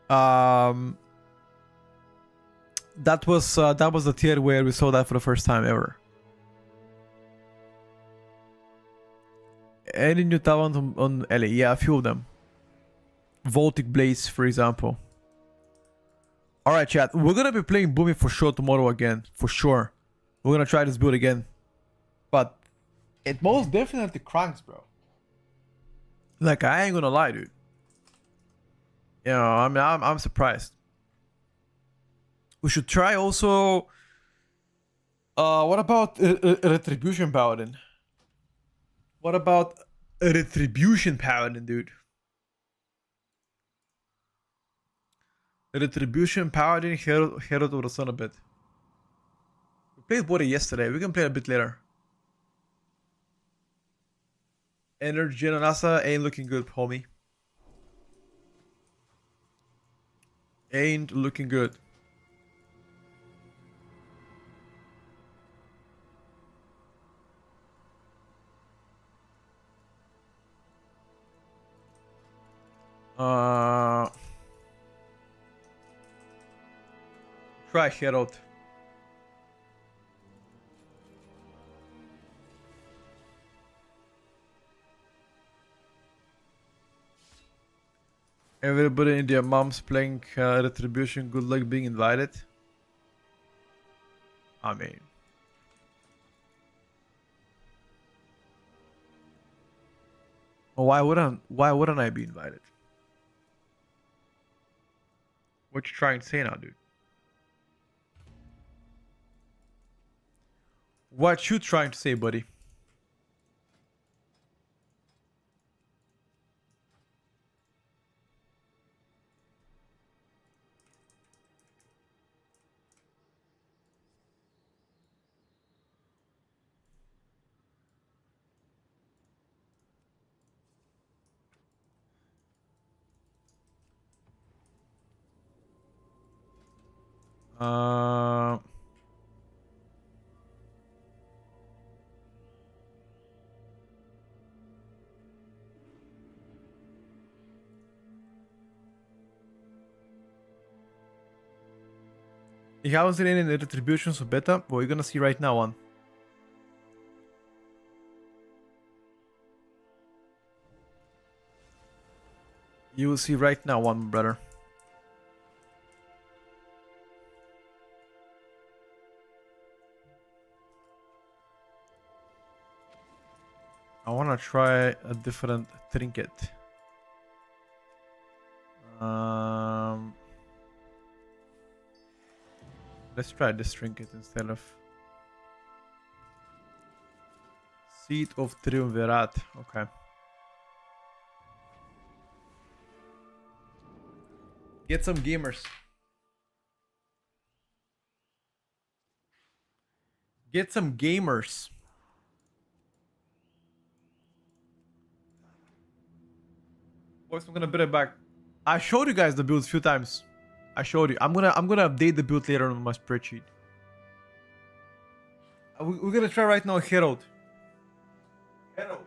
That was the tier where we saw that for the first time ever. Any new talent on LA? Yeah, a few of them. Voltic Blaze, for example. Alright, chat. We're gonna be playing Boomy for sure tomorrow again. For sure. We're gonna try this build again. But it most definitely cranks, bro. Like, I ain't gonna lie, dude. You know, I mean, I'm surprised. We should try also... what about Retribution Paladin? What about a Retribution Paladin, dude? Retribution, Paladin, Herald of the Sun a bit. We played Body yesterday. We can play a bit later. Energy and NASA ain't looking good, homie. Ain't looking good. Try Herald. Everybody in their moms playing Retribution. Good luck being invited. I mean, well, why wouldn't I be invited? What you trying to say now, dude? What you trying to say, buddy? Uh, you haven't seen any Retributions of beta? Well, you're gonna see right now one. You will see right now one, brother. I wanna try a different trinket. Let's try this trinket instead of Seed of Triumvirat. Okay. Get some gamers. Get some gamers. Boys, I'm gonna build it back. I showed you guys the build a few times. I showed you. I'm gonna update the build later on my spreadsheet. We're gonna try right now Herald. Herald.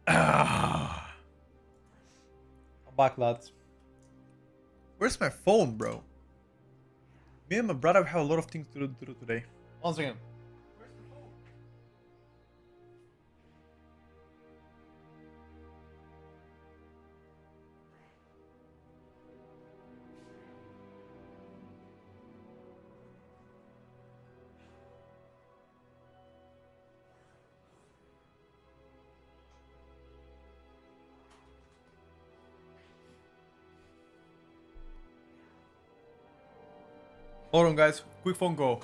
I'm back, lads. Where's my phone, bro? Me and my brother have a lot of things to do today. Once again. Hold on, guys. Quick phone call.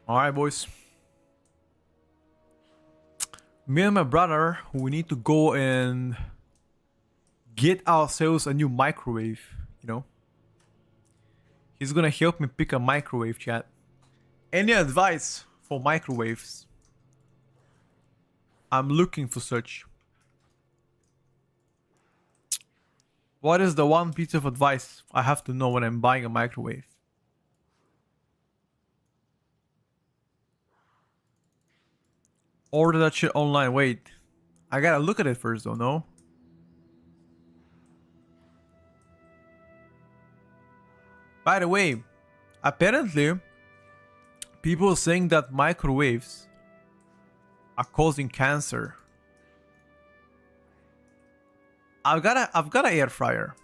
Alright, boys. Me and my brother, we need to go and get ourselves a new microwave, you know? He's gonna help me pick a microwave, chat. Any advice for microwaves? I'm looking for such. What is the one piece of advice I have to know when I'm buying a microwave? Order that shit online. Wait. I gotta look at it first though, no? By the way, apparently, people saying that microwaves are causing cancer. I've got an air fryer.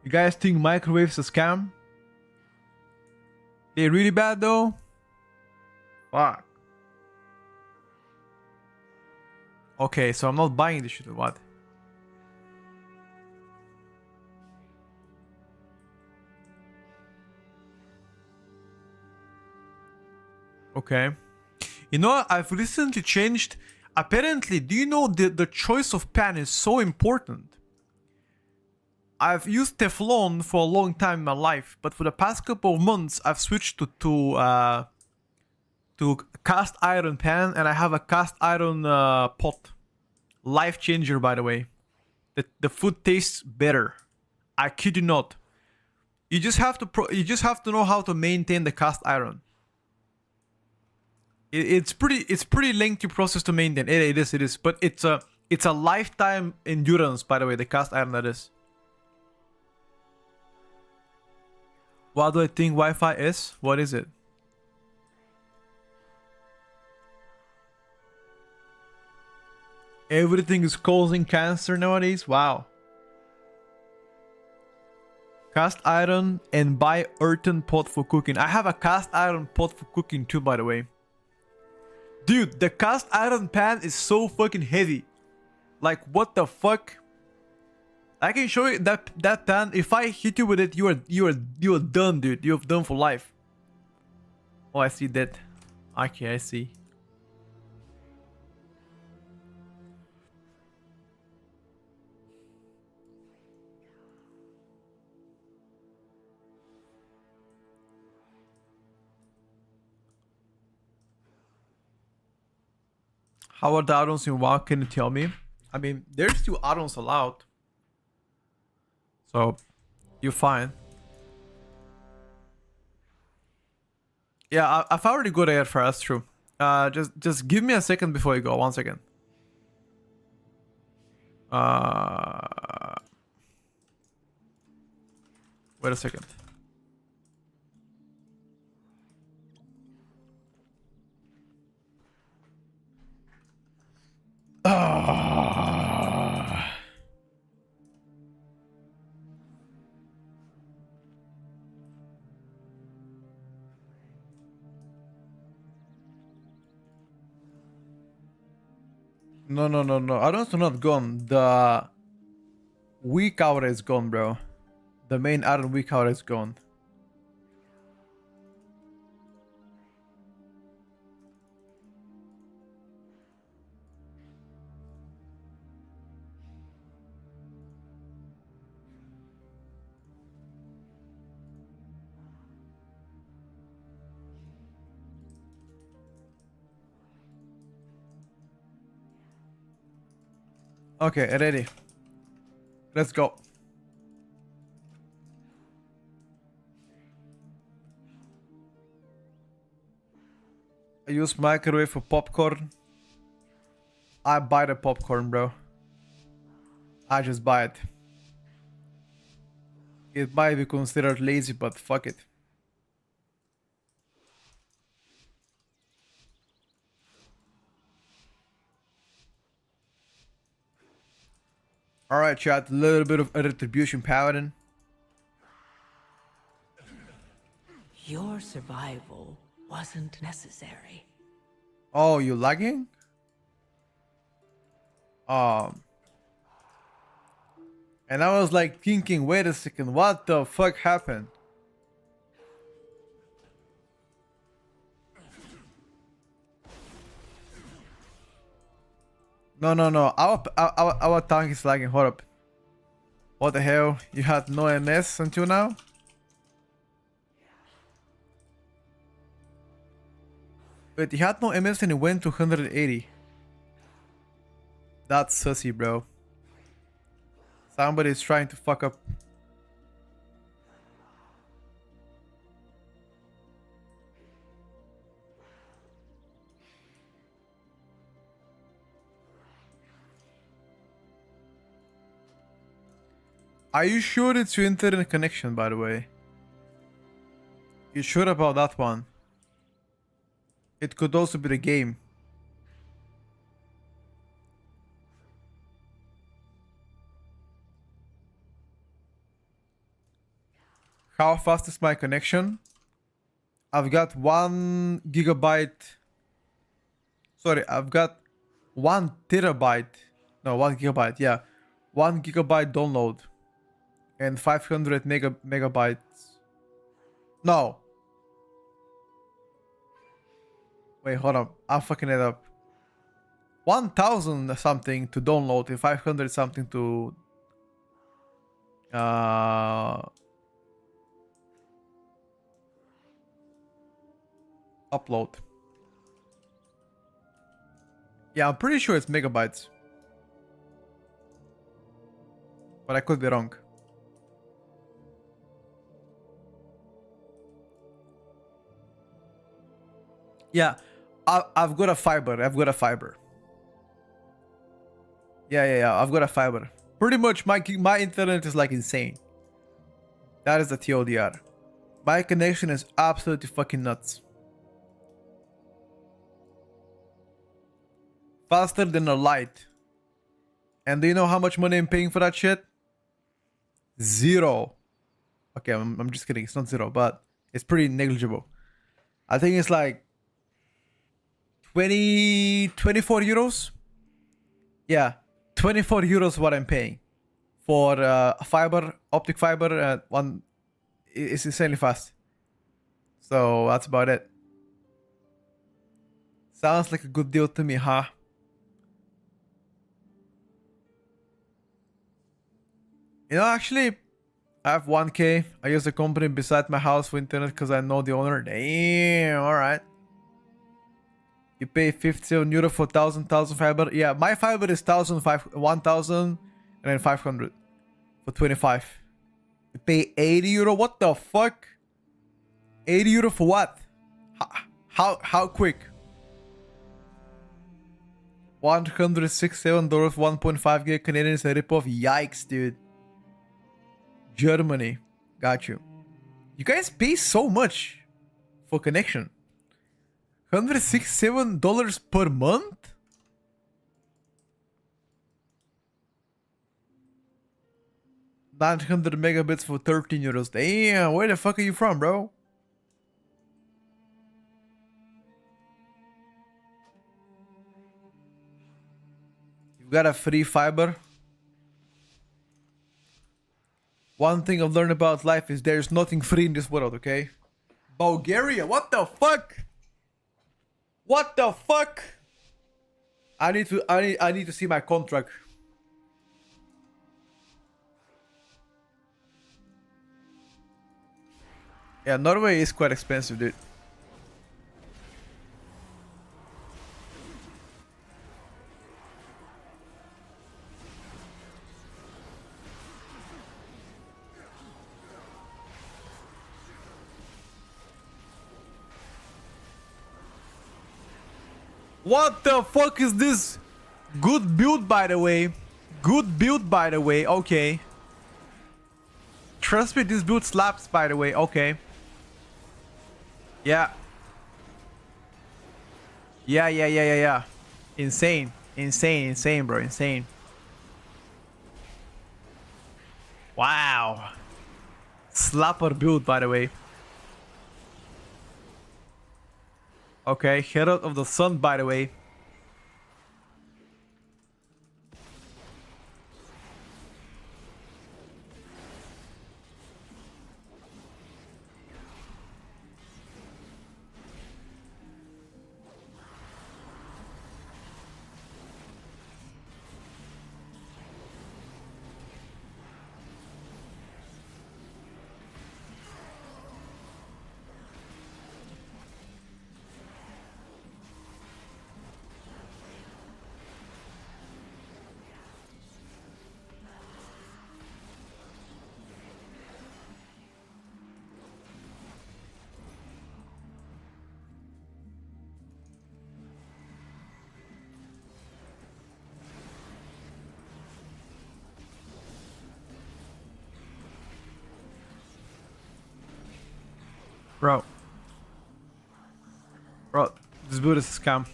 You guys think microwaves a scam? They really bad though? Fuck. Okay, so I'm not buying this shit or what? Okay. You know, I've recently changed. Apparently, do you know the choice of pan is so important? I've used Teflon for a long time in my life, but for the past couple of months, I've switched to cast iron pan, and I have a cast iron pot. Life changer, by the way. The food tastes better. I kid you not. You just have to know how to maintain the cast iron. It's pretty lengthy process to maintain. It is. But it's a lifetime endurance, by the way. The cast iron, that is. What do I think Wi-Fi is? What is it? Everything is causing cancer nowadays. Wow. Cast iron and buy earthen pot for cooking. I have a cast iron pot for cooking too, by the way. Dude, the cast iron pan is so fucking heavy. Like, what the fuck? I can show you that pan. If I hit you with it, you are done, dude. You're done for life. Oh, I see that. Okay, I see. How are the add-ons in WoW? Can you tell me? I mean, there's still add-ons allowed. So, you're fine. Yeah, I've already got air for that's true. Just give me a second before you go. 1 second. Wait a second. No, no, no, no. Add-ons are not gone. The Weakauras is gone, bro. The main add-on Weakauras is gone. Okay, ready. Let's go. I use microwave for popcorn. I buy the popcorn, bro. I just buy it. It might be considered lazy, but fuck it. Alright, chat. A little bit of a retribution paladin. Your survival wasn't necessary. Oh, you lagging? And I was like thinking, wait a second, what the fuck happened? No, no, no. Our tank is lagging. Hold up. What the hell? You had no MS until now? Wait, you had no MS and it went to 180. That's sussy, bro. Somebody's trying to fuck up. Are you sure it's your internet connection, by the way? You sure about that one? It could also be the game. How fast is my connection? I've got 1 gigabyte. Sorry, I've got 1 terabyte. No, 1 gigabyte. Yeah, 1 gigabyte download and 500 megabytes. No. Wait, hold on. I'm fucking it up. 1000 something to download and 500 something to upload. Yeah, I'm pretty sure it's megabytes. But I could be wrong. Yeah, I've got a fiber. I've got a fiber. Yeah. I've got a fiber. Pretty much my internet is like insane. That is the TLDR. My connection is absolutely fucking nuts. Faster than a light. And do you know how much money I'm paying for that shit? 0. Okay, I'm just kidding. It's not 0, but it's pretty negligible. I think it's like 24 euros. Yeah, 24 euros what I'm paying for fiber, optic fiber. One is insanely fast. So that's about it. Sounds like a good deal to me, huh? You know, actually, I have 1K. I use a company beside my house for internet because I know the owner. Damn, alright. You pay 57 euro for 1000 fiber. Yeah, my fiber is 1000 and then 500 for 25. You pay 80 euro. What the fuck? 80 euro for what? How quick? $167 1.5 gig Canadian is a ripoff. Yikes, dude. Germany. Got you. You guys pay so much for connection. $167 per month? $900 megabits for 13 euros. Damn, where the fuck are you from, bro? We got a free fiber. One thing I've learned about life is there's nothing free in this world, okay? Bulgaria, what the fuck? What the fuck? I need to see my contract. Yeah, Norway is quite expensive, dude. What the fuck is this? Good build, by the way. Good build, by the way. Okay. Trust me, this build slaps, by the way. Okay. Yeah. Yeah. Insane. Insane, bro. Insane. Wow. Slapper build, by the way. Okay, Herald of the Sun, by the way. Bro, this build is a scam.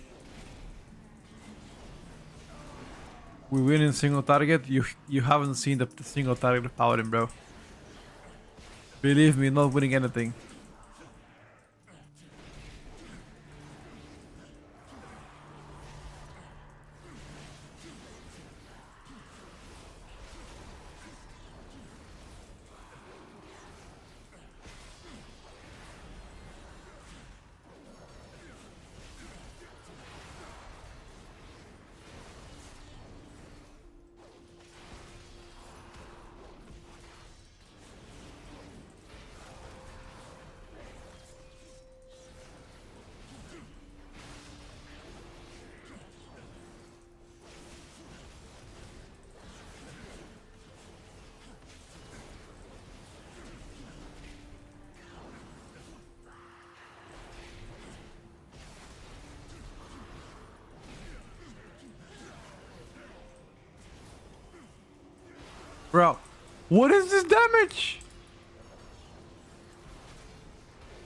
We win in single target. You haven't seen the single target paladin, bro. Believe me, not winning anything. Bro, what is this damage?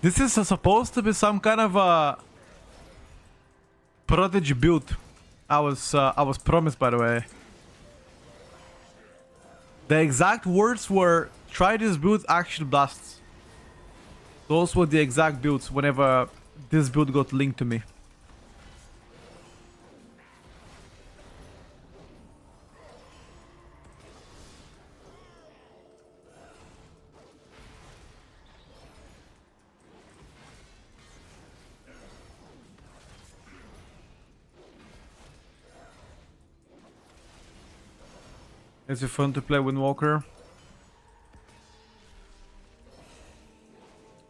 This is supposed to be some kind of a prodigy build. I was promised, by the way. The exact words were, try this build, actual blasts. Those were the exact builds whenever this build got linked to me. Is it fun to play Windwalker?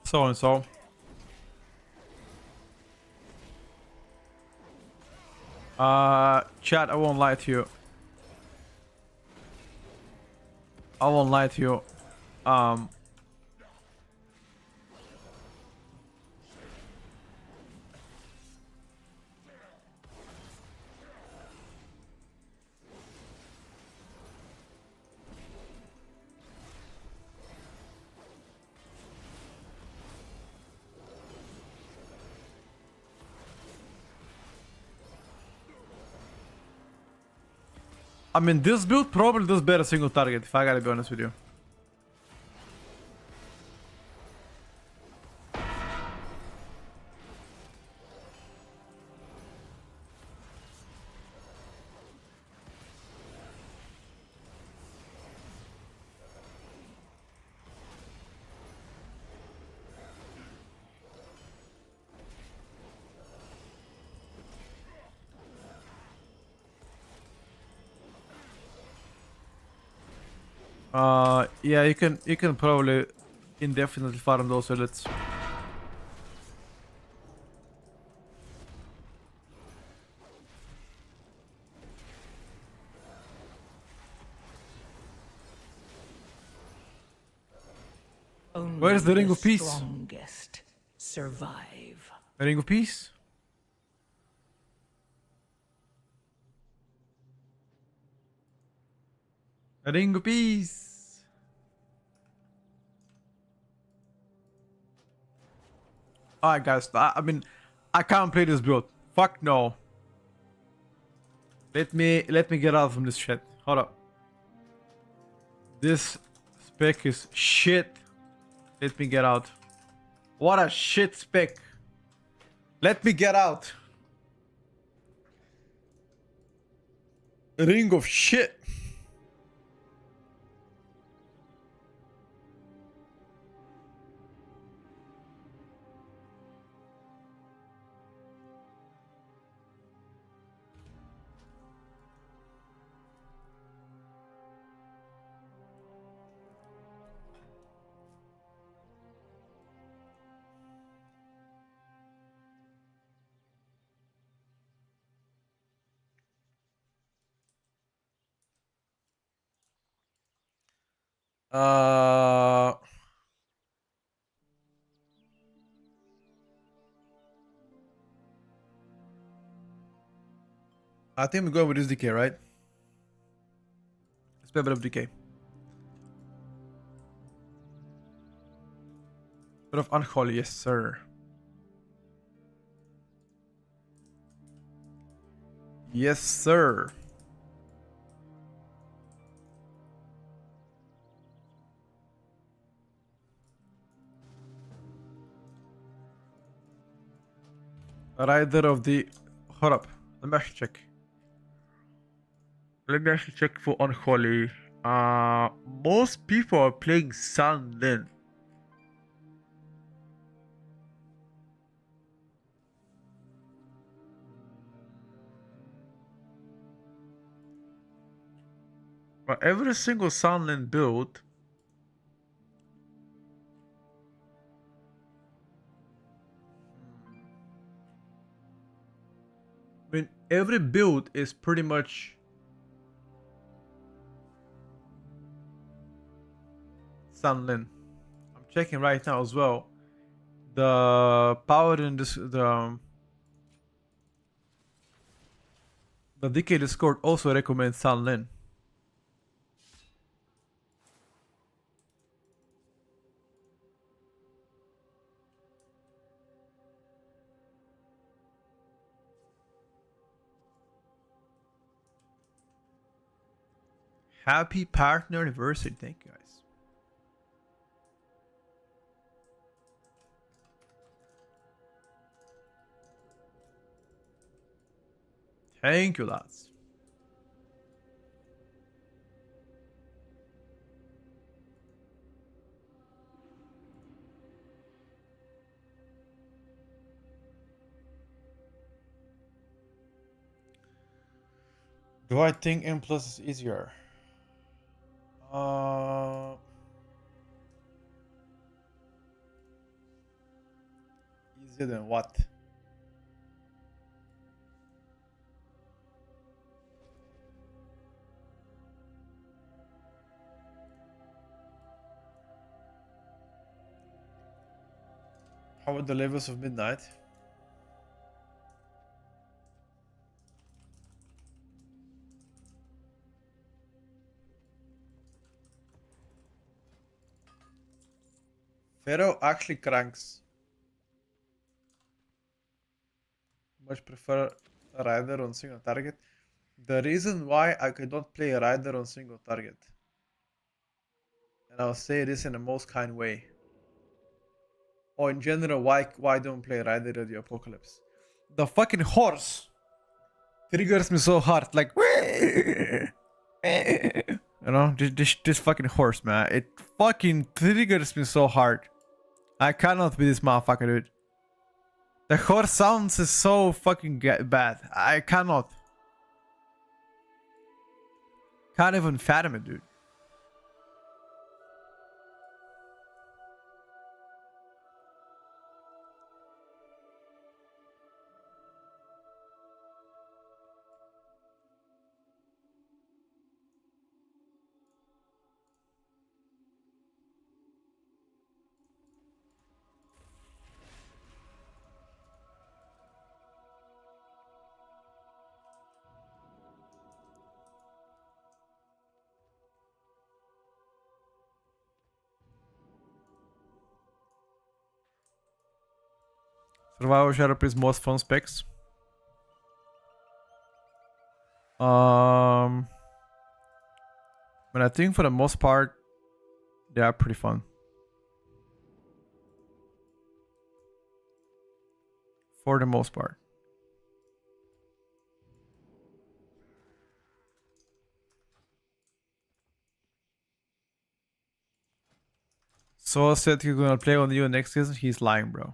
So and so. Chat, I won't lie to you. I won't lie to you. I mean, this build probably does better single target, if I gotta be honest with you. Yeah, you can probably indefinitely farm those elites. Where's the Only Ring the of Peace? strongest survive. The Ring of Peace? The Ring of Peace! Alright guys, I mean, I can't play this build. Fuck no. Let me get out from this shit. Hold up. This spec is shit. Let me get out. What a shit spec. Let me get out. Ring of shit. Uh, I think we're going with this decay, right? Let's play a bit of decay. Bit of unholy, yes sir. Yes sir. Rider of the... Hold up. Let me actually check. Let me actually check for unholy. Most people are playing Sun Lin. But every single Sun Lin build I mean, every build is pretty much Sun Lin. I'm checking right now as well. The power in this, the DK Discord also recommends Sun Lin. Happy partner anniversary. Thank you guys. Thank you, lads. Do I think M plus is easier? Easier than what? How about the levels of midnight? Pharaoh actually cranks. Much prefer a rider on single target. The reason why I could not play a rider on single target, and I'll say this in the most kind way, or in general, why don't play rider of the apocalypse? The fucking horse triggers me so hard, like you know, this fucking horse, man. It fucking triggers me so hard. I cannot be this motherfucker, dude. The horse sounds is so fucking bad. I cannot. Can't even fathom it, dude. Survival Shadow is most fun specs. But I think for the most part, they are pretty fun. For the most part. So said he's gonna play on you next season. He's lying, bro.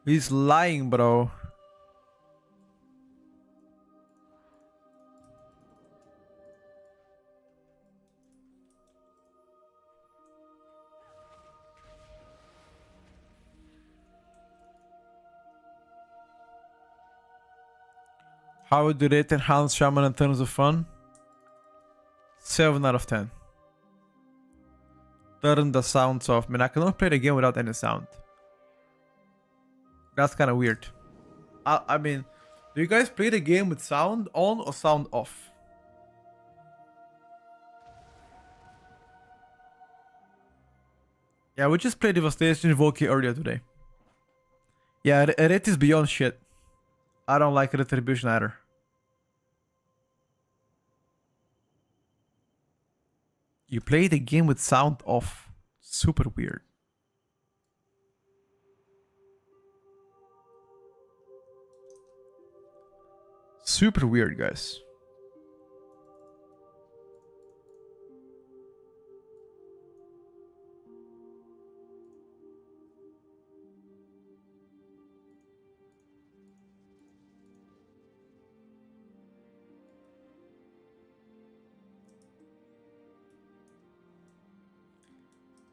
He's lying, bro. How would you rate Enhanced Shaman in terms of fun? 7 out of 10. Turn the sounds off. Man, I cannot play the game without any sound. That's kind of weird. I mean, do you guys play the game with sound on or sound off? Yeah, we just played Devastation Volky earlier today. Yeah, Ret is beyond shit. I don't like Retribution either. You play the game with sound off. Super weird. Super weird, guys.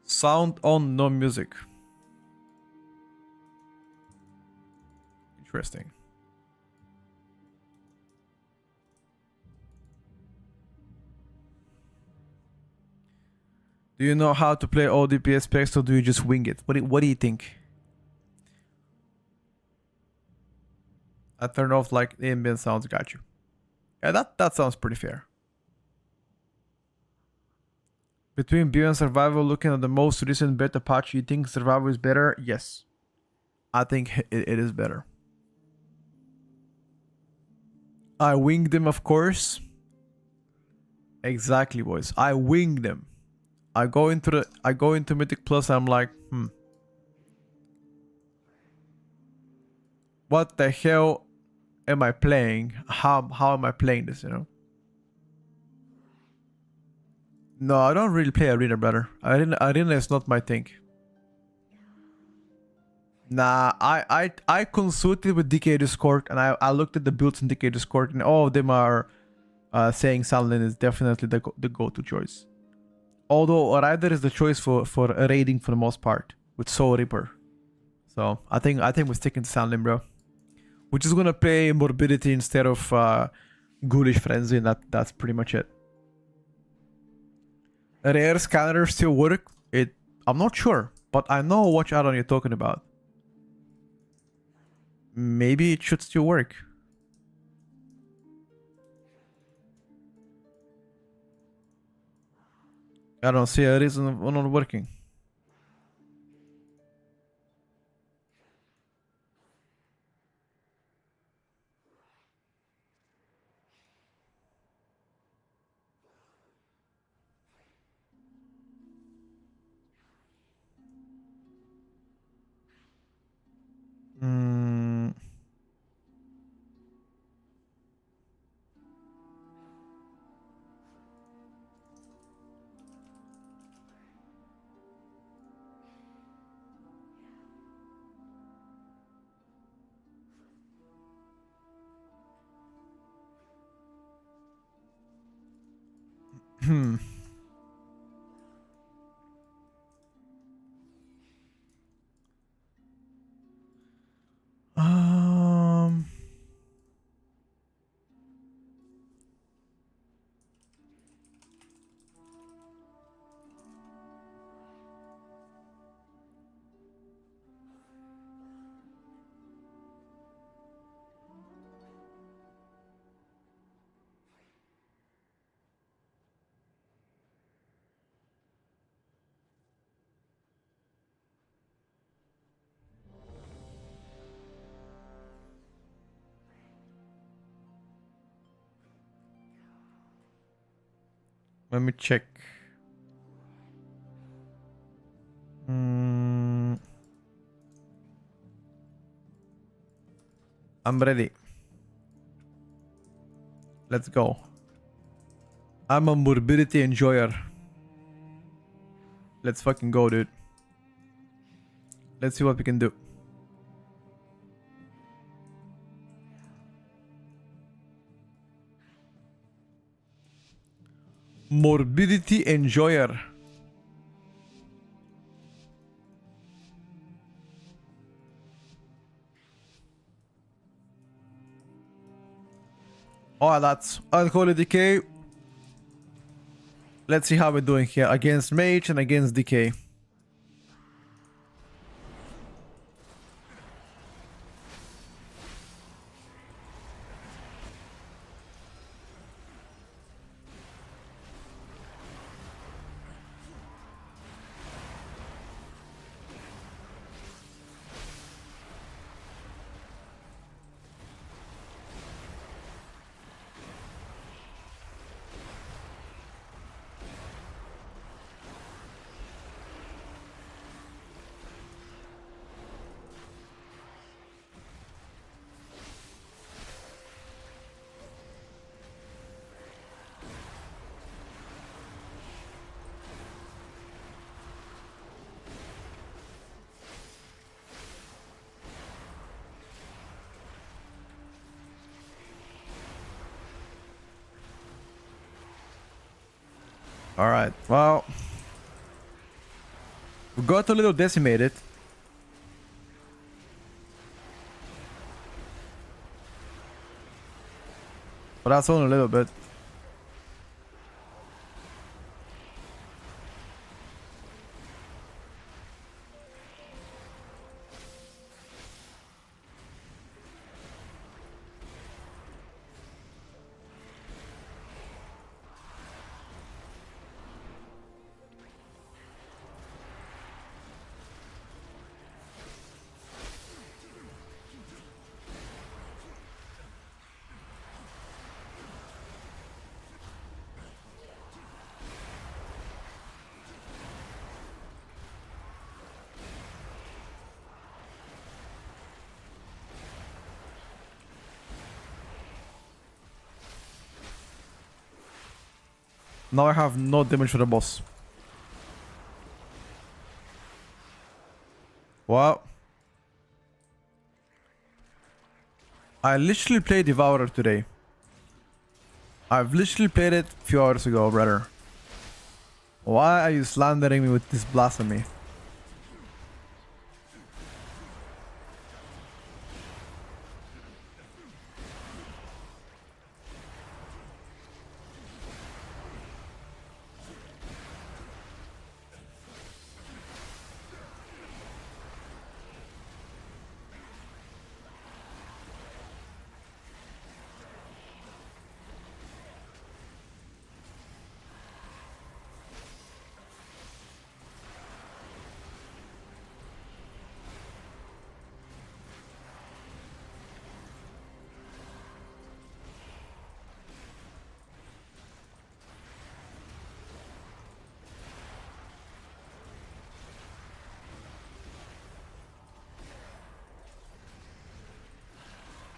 Sound on, no music. Interesting. Do you know how to play all DPS specs or do you just wing it? What do you think? I turned off like ambient sounds, got you. Yeah, that sounds pretty fair. Between Bio and Survival, looking at the most recent beta patch, you think Survival is better? Yes. I think it is better. I wing them, of course. Exactly, boys. I wing them. I go into Mythic Plus. I'm like, what the hell am I playing? How am I playing this? You know? No, I don't really play Arena, brother. Arena is not my thing. Nah, I consulted with DK Discord and I looked at the builds in DK Discord and all of them are saying Sunland is definitely the go-to choice. Although Rider is the choice for raiding for the most part with Soul Reaper. So I think we're sticking to Sunland, bro. We're just gonna play Morbidity instead of Ghoulish Frenzy, and that's pretty much it. Rare scanner still work? I'm not sure, but I know which add-on you're talking about. Maybe it should still work. I don't see a reason of not working. Hmm. Um. Let me check. I'm ready. Let's go. I'm a morbidity enjoyer. Let's fucking go, dude. Let's see what we can do. Morbidity enjoyer. Oh, that's Unholy Decay. Let's see how we're doing here against Mage and against Decay. Alright, well, we got a little decimated. But that's only a little bit. Now I have no damage for the boss. Wow. I literally played Devourer today. I've literally played it a few hours ago, brother. Why are you slandering me with this blasphemy?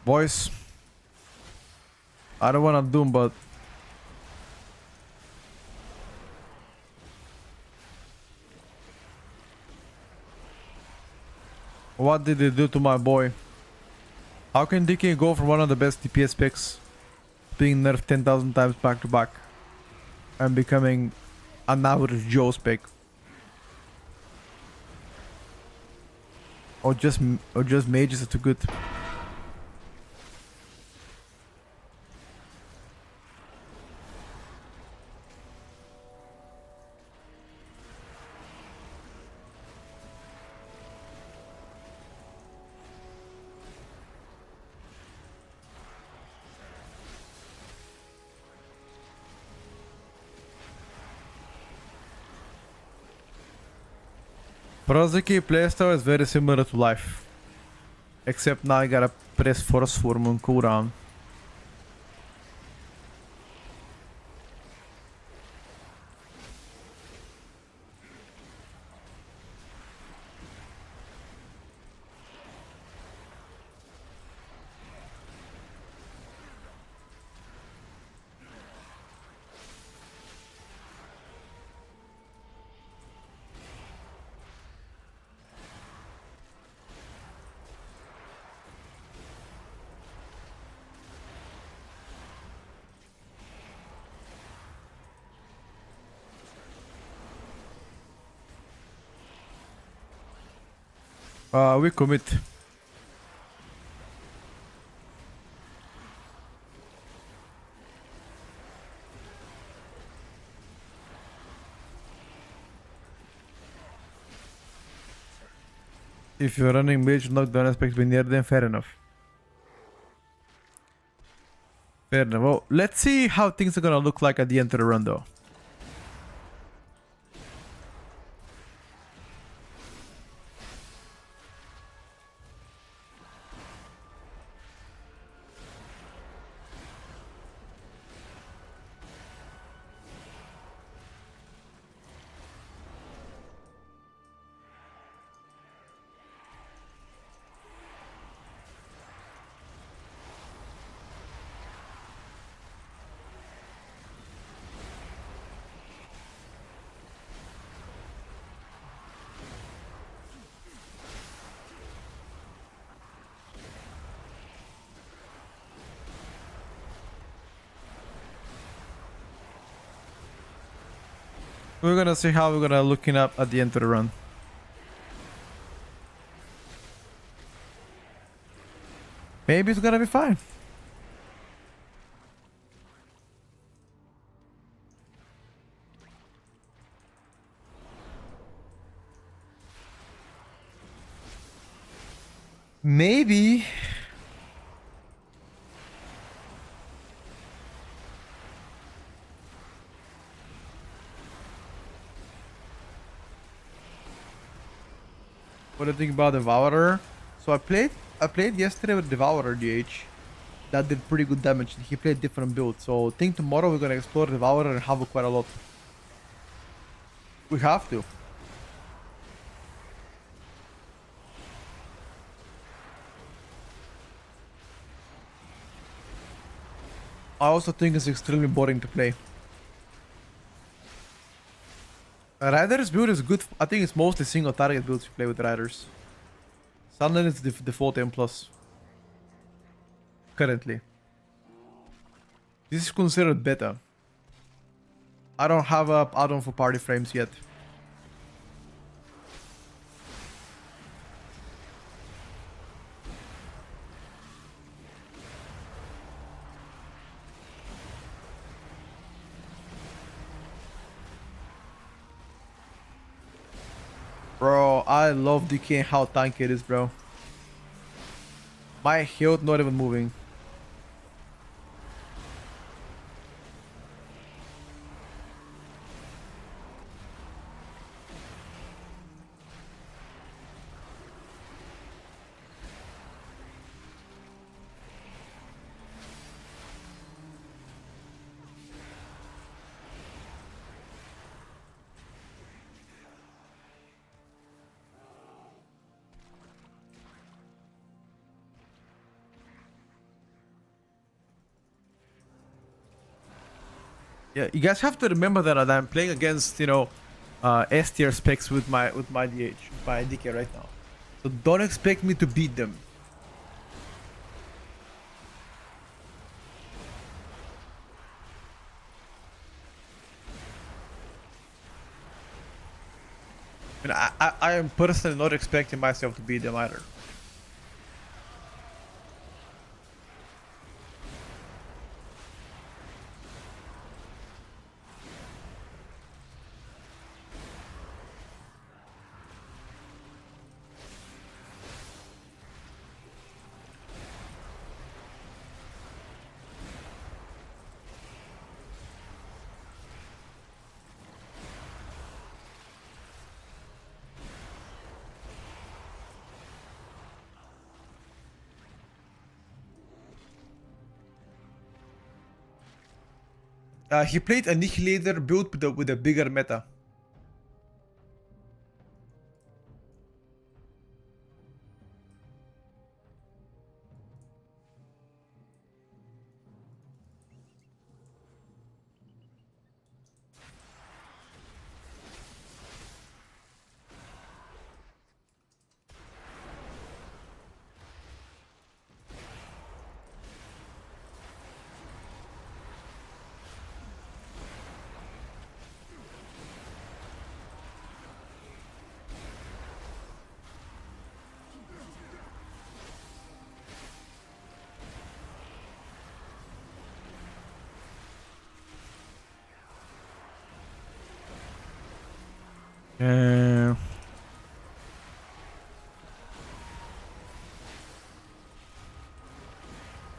Boys, I don't wanna doom, but what did they do to my boy? How can DK go for one of the best DPS picks, being nerfed 10,000 times back to back, and becoming an average Joe's pick? Or just mages are too good? Proziki playstyle is very similar to life. Except now I gotta press force form on cooldown. We commit. If you're running mage, knockdown aspect be near them, fair enough. Fair enough. Well, let's see how things are gonna look like at the end of the run though. We're gonna see how we're gonna looking up at the end of the run. Maybe it's gonna be fine. Maybe. What do you think about Devourer? So I played yesterday with Devourer DH. That did pretty good damage. He played different builds. So I think tomorrow we're gonna explore Devourer and have quite a lot. We have to. I also think it's extremely boring to play. Riders build is good. I think it's mostly single target builds you play with Riders. Sunland is the default M+. Currently. This is considered beta. I don't have a add-on for party frames yet. Bro, I love DK and how tanky it is, bro. My health not even moving. Yeah, you guys have to remember that I'm playing against, you know, S tier specs with my DH, my DK right now. So don't expect me to beat them. And I am personally not expecting myself to beat them either. He played Annihilator build with a bigger meta. Uh,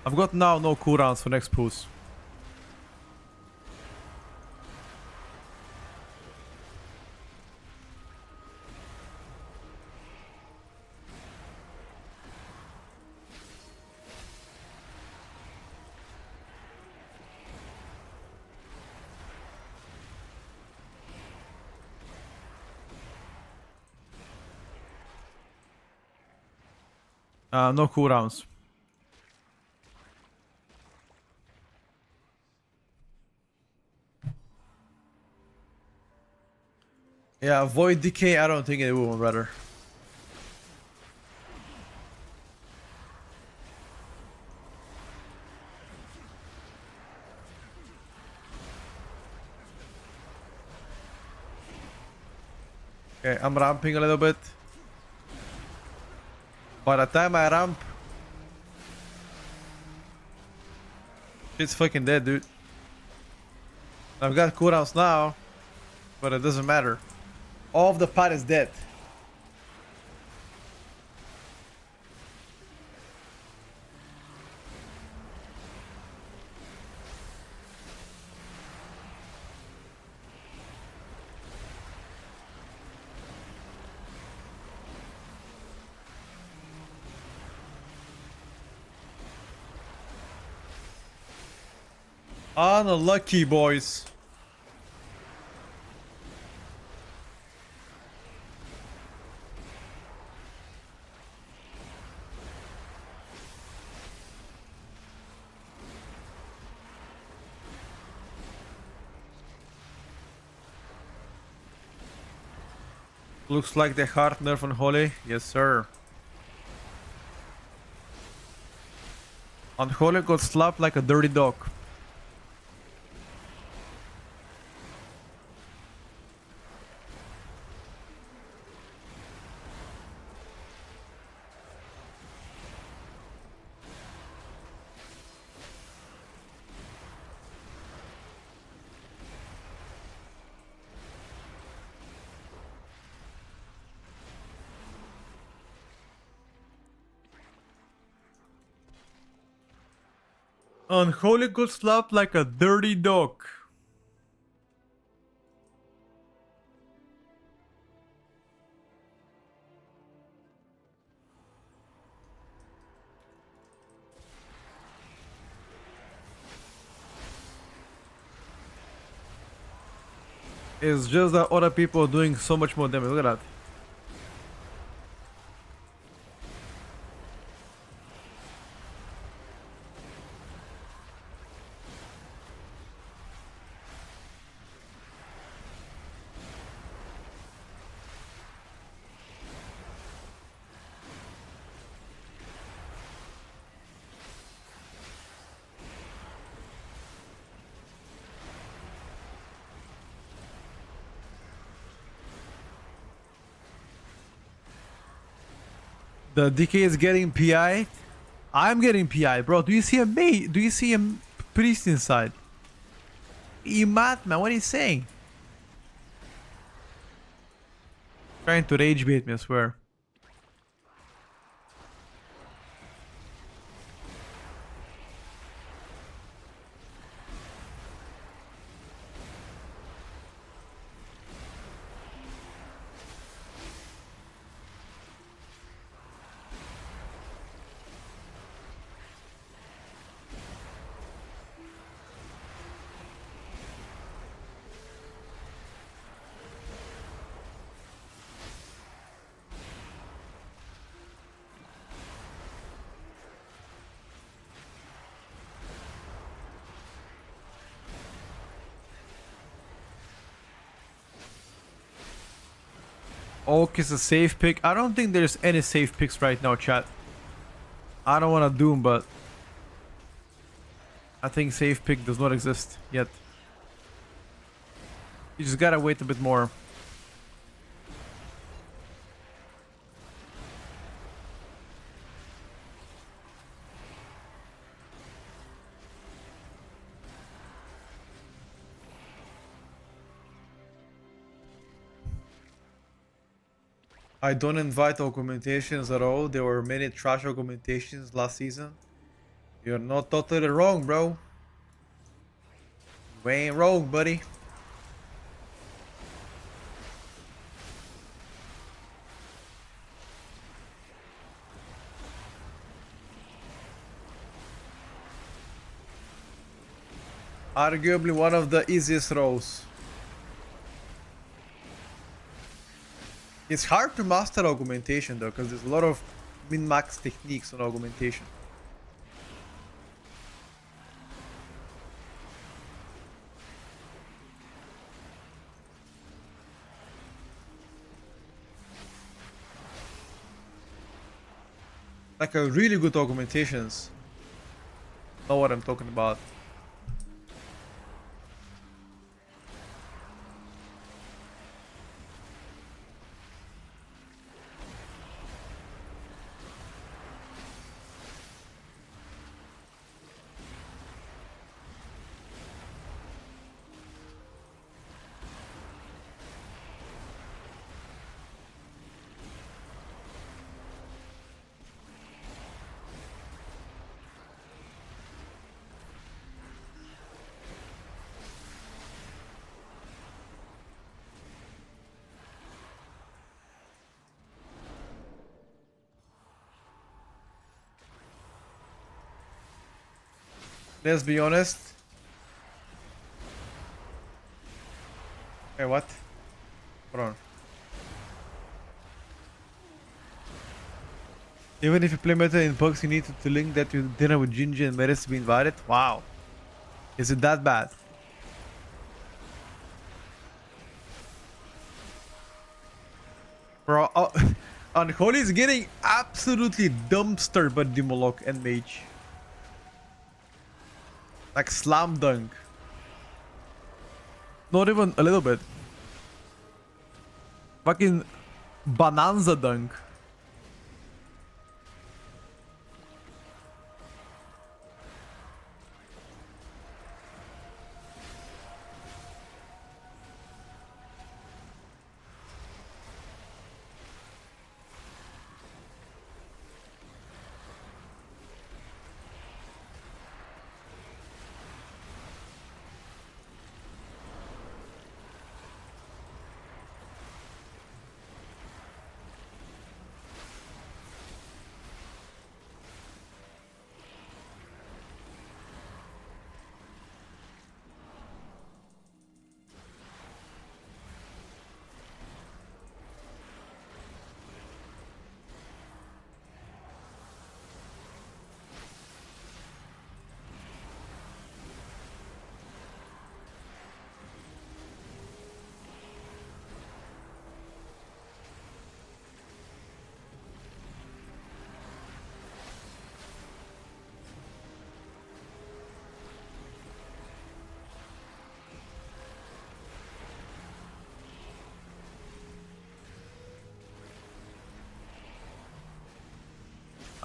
I've got now no cooldowns for next pulse. No cooldowns. Yeah, Void Decay, I don't think it will, brother. Okay, I'm ramping a little bit. By the time I ramp, shit's fucking dead, dude. I've got cooldowns now, but it doesn't matter. All of the pot is dead. Unlucky, boys. Looks like the hard nerf on Holy. Yes, sir. Unholy got slapped like a dirty dog. Unholy got slapped like a dirty dog. It's just that other people are doing so much more damage. Look at that. The DK is getting PI. I'm getting PI, bro. Do you see a mate? Do you see a priest inside? You mad, man? What are you saying? Trying to rage bait me, I swear. Oak is a safe pick. I don't think there's any safe picks right now, chat. I don't want to doom, but I think safe pick does not exist yet. You just gotta wait a bit more. I don't invite augmentations at all. There were many trash augmentations last season. You're not totally wrong, bro. You ain't wrong, buddy. Arguably one of the easiest roles. It's hard to master augmentation though, because there's a lot of min-max techniques on augmentation. Like a really good augmentations. Know what I'm talking about. Let's be honest. Hey, what? Hold on. Even if you play meta in bugs, you need to link that to dinner with Gingy and Meris to be invited? Wow. Is it that bad? Bro, Unholy is getting absolutely dumpstered by Dimolok and Mage. Like slam dunk. Not even a little bit. Fucking bonanza dunk.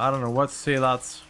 I don't know what to say, lads.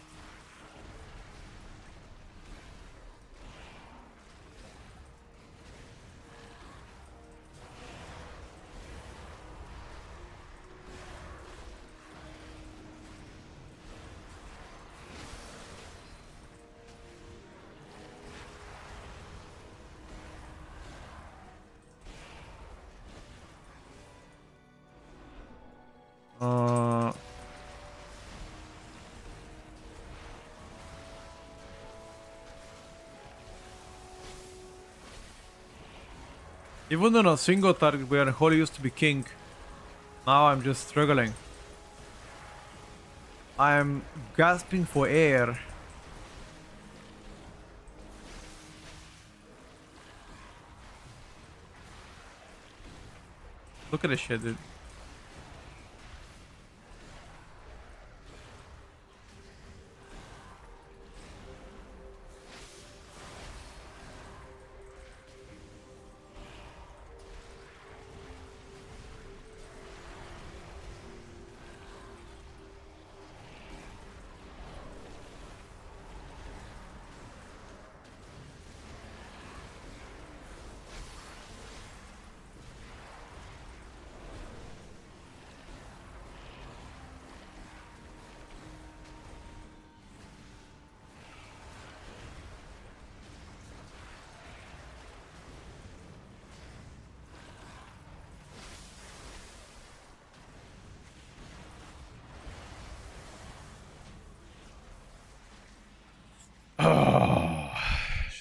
Even on a single target where Holy used to be king, now I'm just struggling. I'm gasping for air. Look at this shit, dude.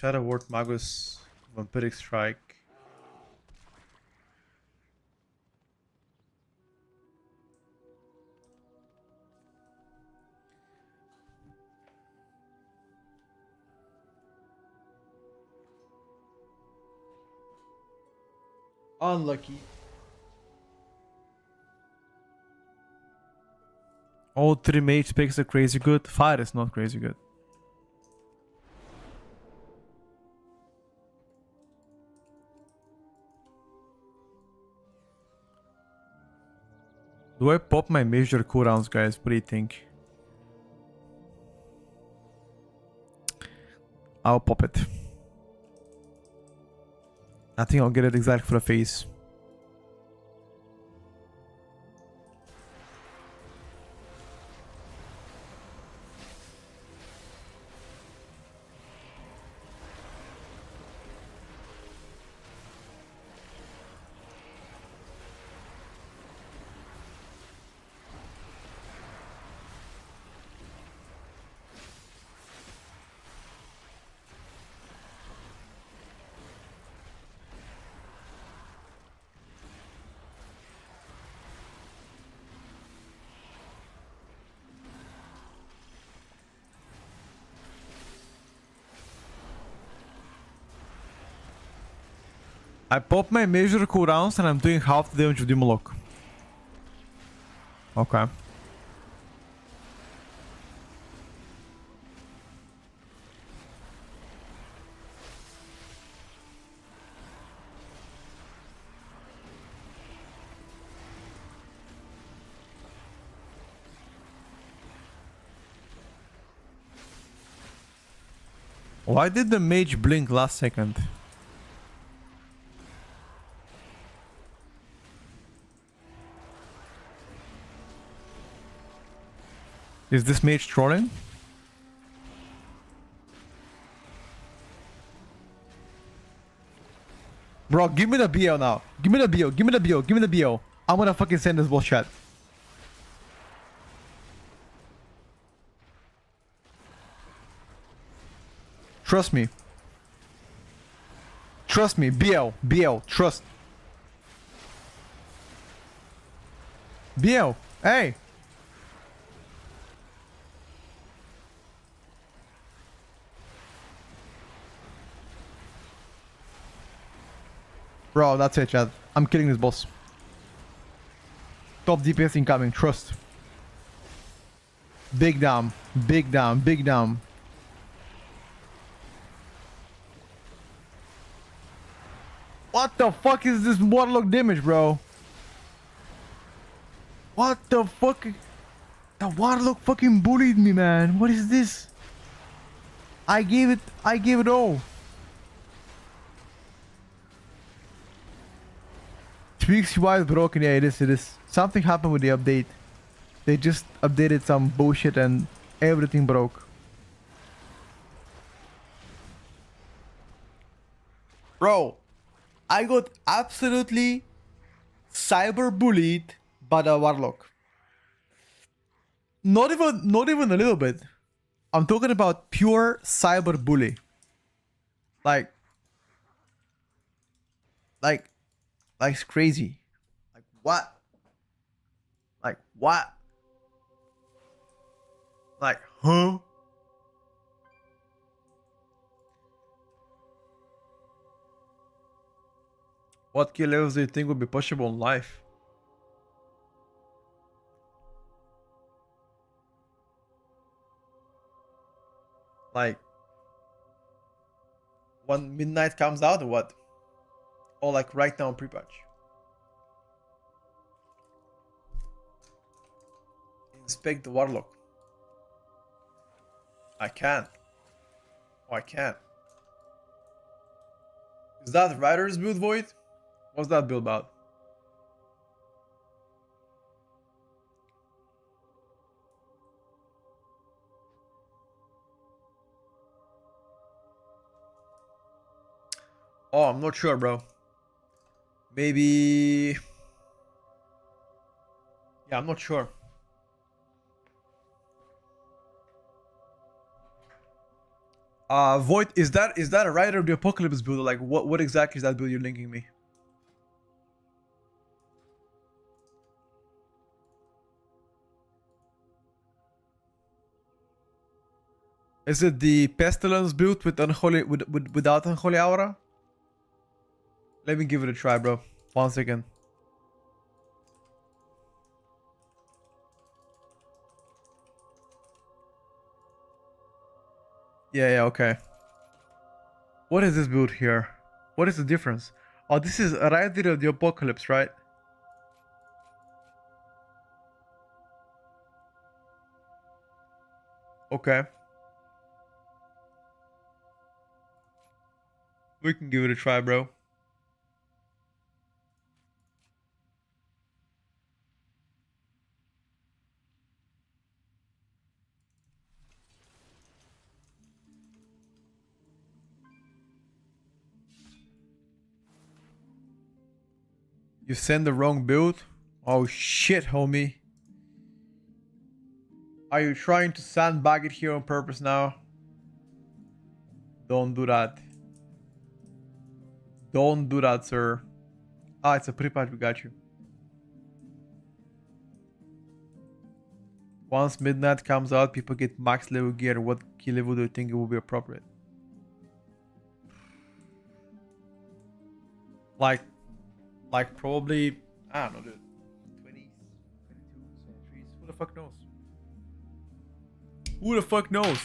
Shadow Ward Magus Vampiric Strike. Unlucky. All 3 mage specs are crazy good. Fire is not crazy good. Do I pop my major cooldowns, guys? What do you think? I'll pop it. I think I'll get it exactly for the face. I pop my major cooldowns and I'm doing half the damage of Demon Lock. Okay. Why did the mage blink last second? Is this mage trolling? Bro, give me the BO now. Give me the BO. Give me the BO. Give me the BO. I'm gonna fucking send this bullshit. Trust me. Trust me. BO. BO. Trust. BO. Hey. Bro, that's it, Chad. I'm killing this boss. Top DPS incoming. Trust. Big down. Big down. Big down. What the fuck is this Warlock damage, bro? What the fuck? The Warlock fucking bullied me, man. What is this? I gave it all. Tweaks UI is broken. Yeah, it is. Something happened with the update. They just updated some bullshit and everything broke. Bro, I got absolutely cyber bullied by the Warlock. Not even a little bit. I'm talking about pure cyber bully. Like it's crazy. Like what? Like what? Like huh? What key levels do you think would be pushable in life? Like when midnight comes out or what? Or like right now pre-patch? Inspect the Warlock. I can. Oh, I can. Is that Rider's build, Void? What's that build about? Oh, I'm not sure, bro. Maybe... Yeah, I'm not sure. Void, is that a Rider of the Apocalypse build? Like, what exactly is that build you're linking me? Is it the Pestilence build with unholy without Unholy Aura? Let me give it a try, bro. 1 second. Yeah, okay. What is this build here? What is the difference? Oh, this is a Rider of the Apocalypse, right? Okay. We can give it a try, bro. You send the wrong build? Oh shit, homie. Are you trying to sandbag it here on purpose now? Don't do that. Don't do that, sir. Ah, it's a pre-patch, we got you. Once Midnight comes out, people get max level gear. What key level do you think it will be appropriate? Like probably, I don't know, dude. 20s, 22s, 23s. Who the fuck knows? Who the fuck knows?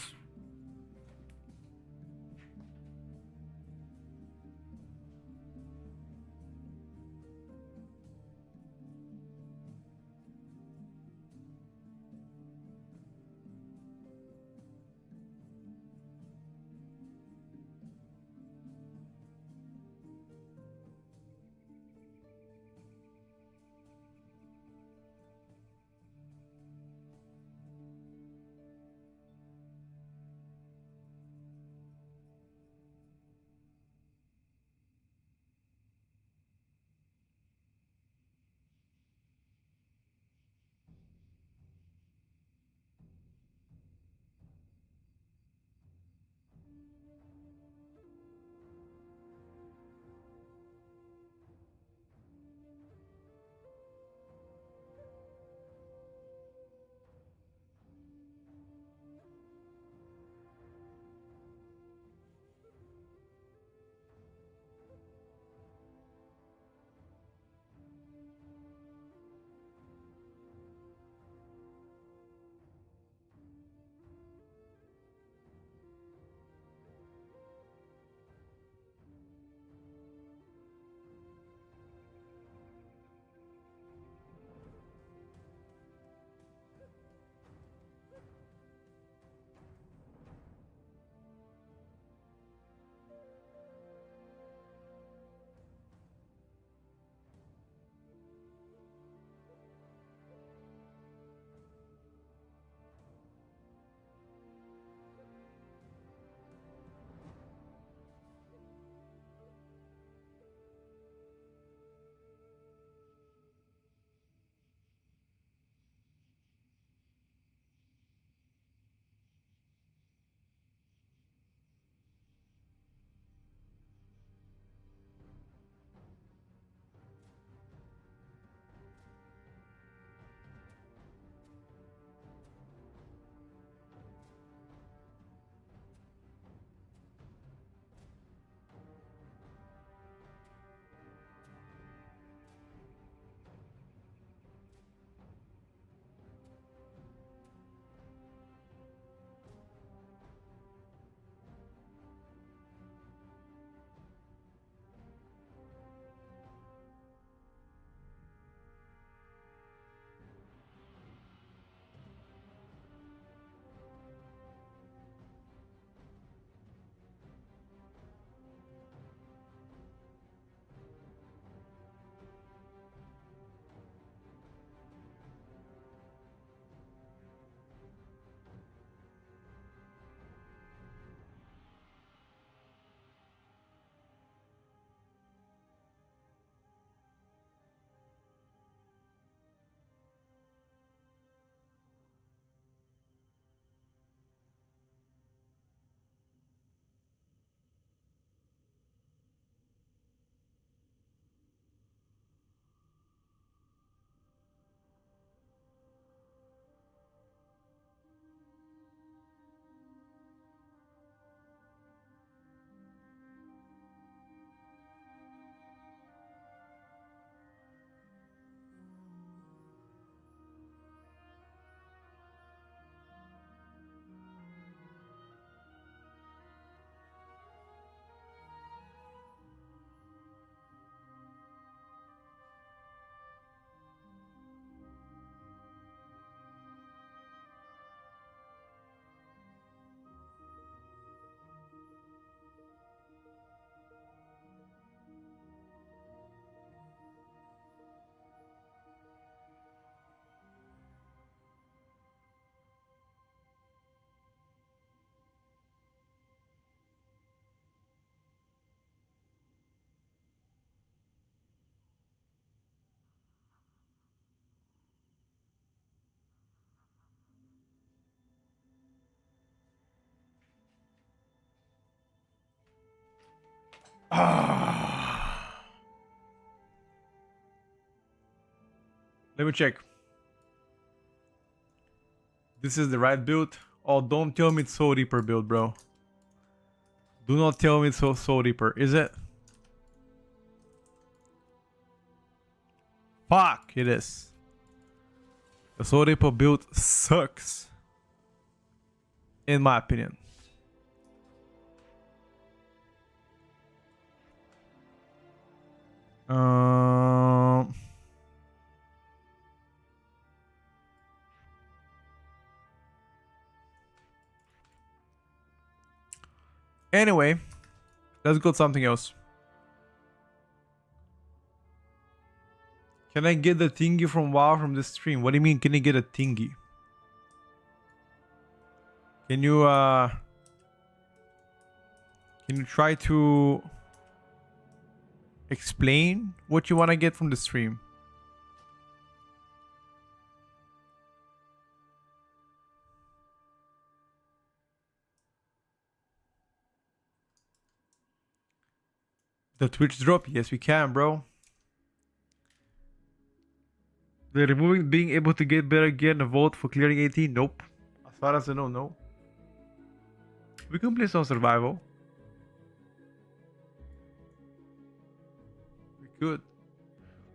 Ah. Let me check. This is the right build. Oh, don't tell me it's Soul Reaper build, bro. Do not tell me it's Soul Reaper. Is it? Fuck, it is. The Soul Reaper build sucks. In my opinion. Um... Anyway, let's go to something else. Can I get the thingy from WoW from this stream? What do you mean, can you get a thingy? Can you try to explain what you want to get from the stream? The Twitch drop? Yes, we can, bro. They're removing being able to get better gear and a vote for clearing 18? Nope. As far as I know, no. We can play some survival. We could.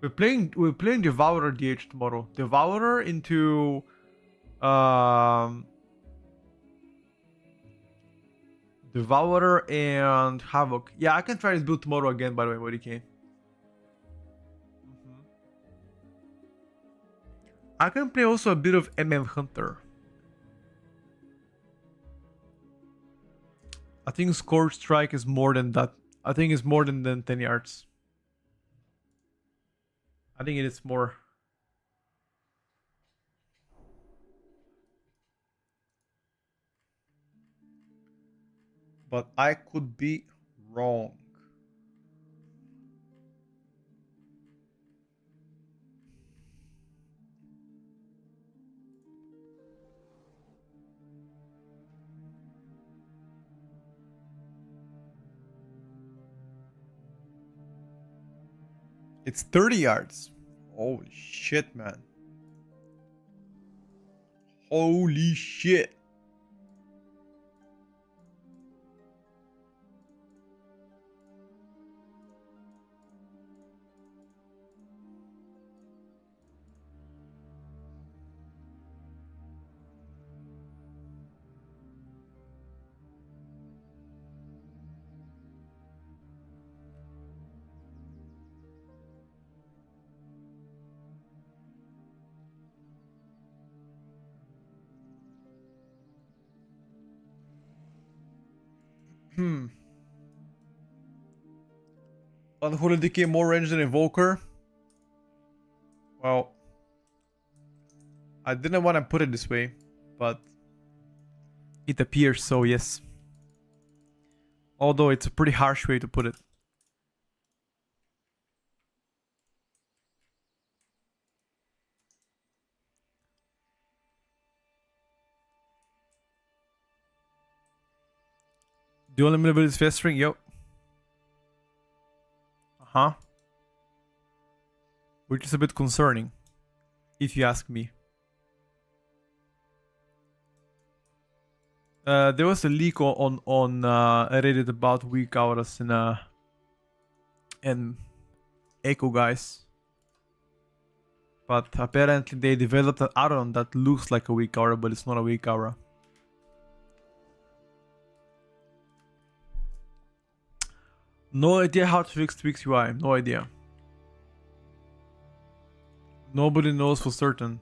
We're playing Devourer DH tomorrow. Devourer into Devourer and Havoc. Yeah, I can try this build tomorrow again, by the way, Mordecai. I can play also a bit of Hunter. I think Scorch Strike is more than that. I think it's more than 10 yards. I think it is more. But I could be wrong. It's 30 yards. Holy shit, man. Holy shit. Unholy Decay more range than Evoker? Well, I didn't want to put it this way, but it appears so, yes. Although it's a pretty harsh way to put it. The only ability is festering, yep. Uh-huh. Which is a bit concerning, if you ask me. There was a leak on Reddit about Weakauras and Echo guys. But apparently they developed an add-on that looks like a Weakaura, but it's not a Weakaura. No idea how to fix Twix UI, no idea. Nobody knows for certain.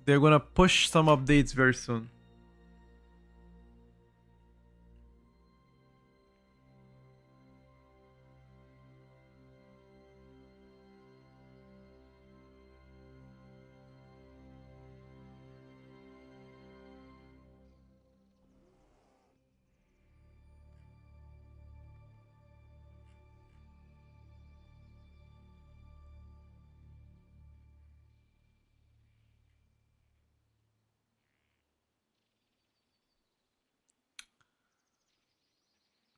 They're gonna push some updates very soon.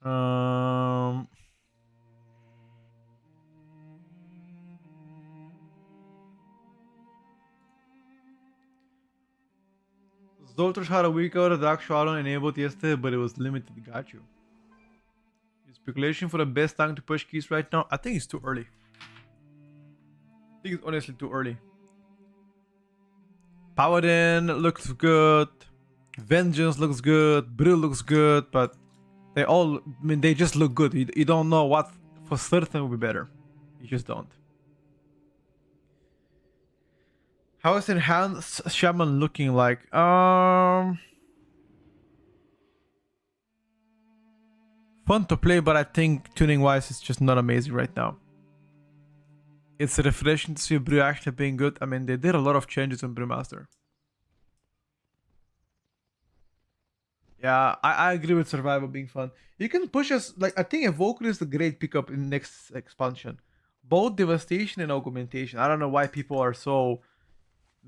Um, Zolters had a week out of the actual Alon enabled yesterday, but it was limited. Got you. Speculation for the best tank to push keys right now? I think it's too early. I think it's honestly too early. Paladin looks good. Vengeance looks good. Brill looks good, but they all, I mean, they just look good. You don't know what for certain will be better. You just don't. How is Enhanced Shaman looking like? Fun to play, but I think tuning wise it's just not amazing right now. It's refreshing to see Brew actually being good. I mean, they did a lot of changes on Brewmaster. Yeah, I agree with Survival being fun. You can push us, like, I think Evoker is a great pickup in next expansion. Both Devastation and Augmentation. I don't know why people are so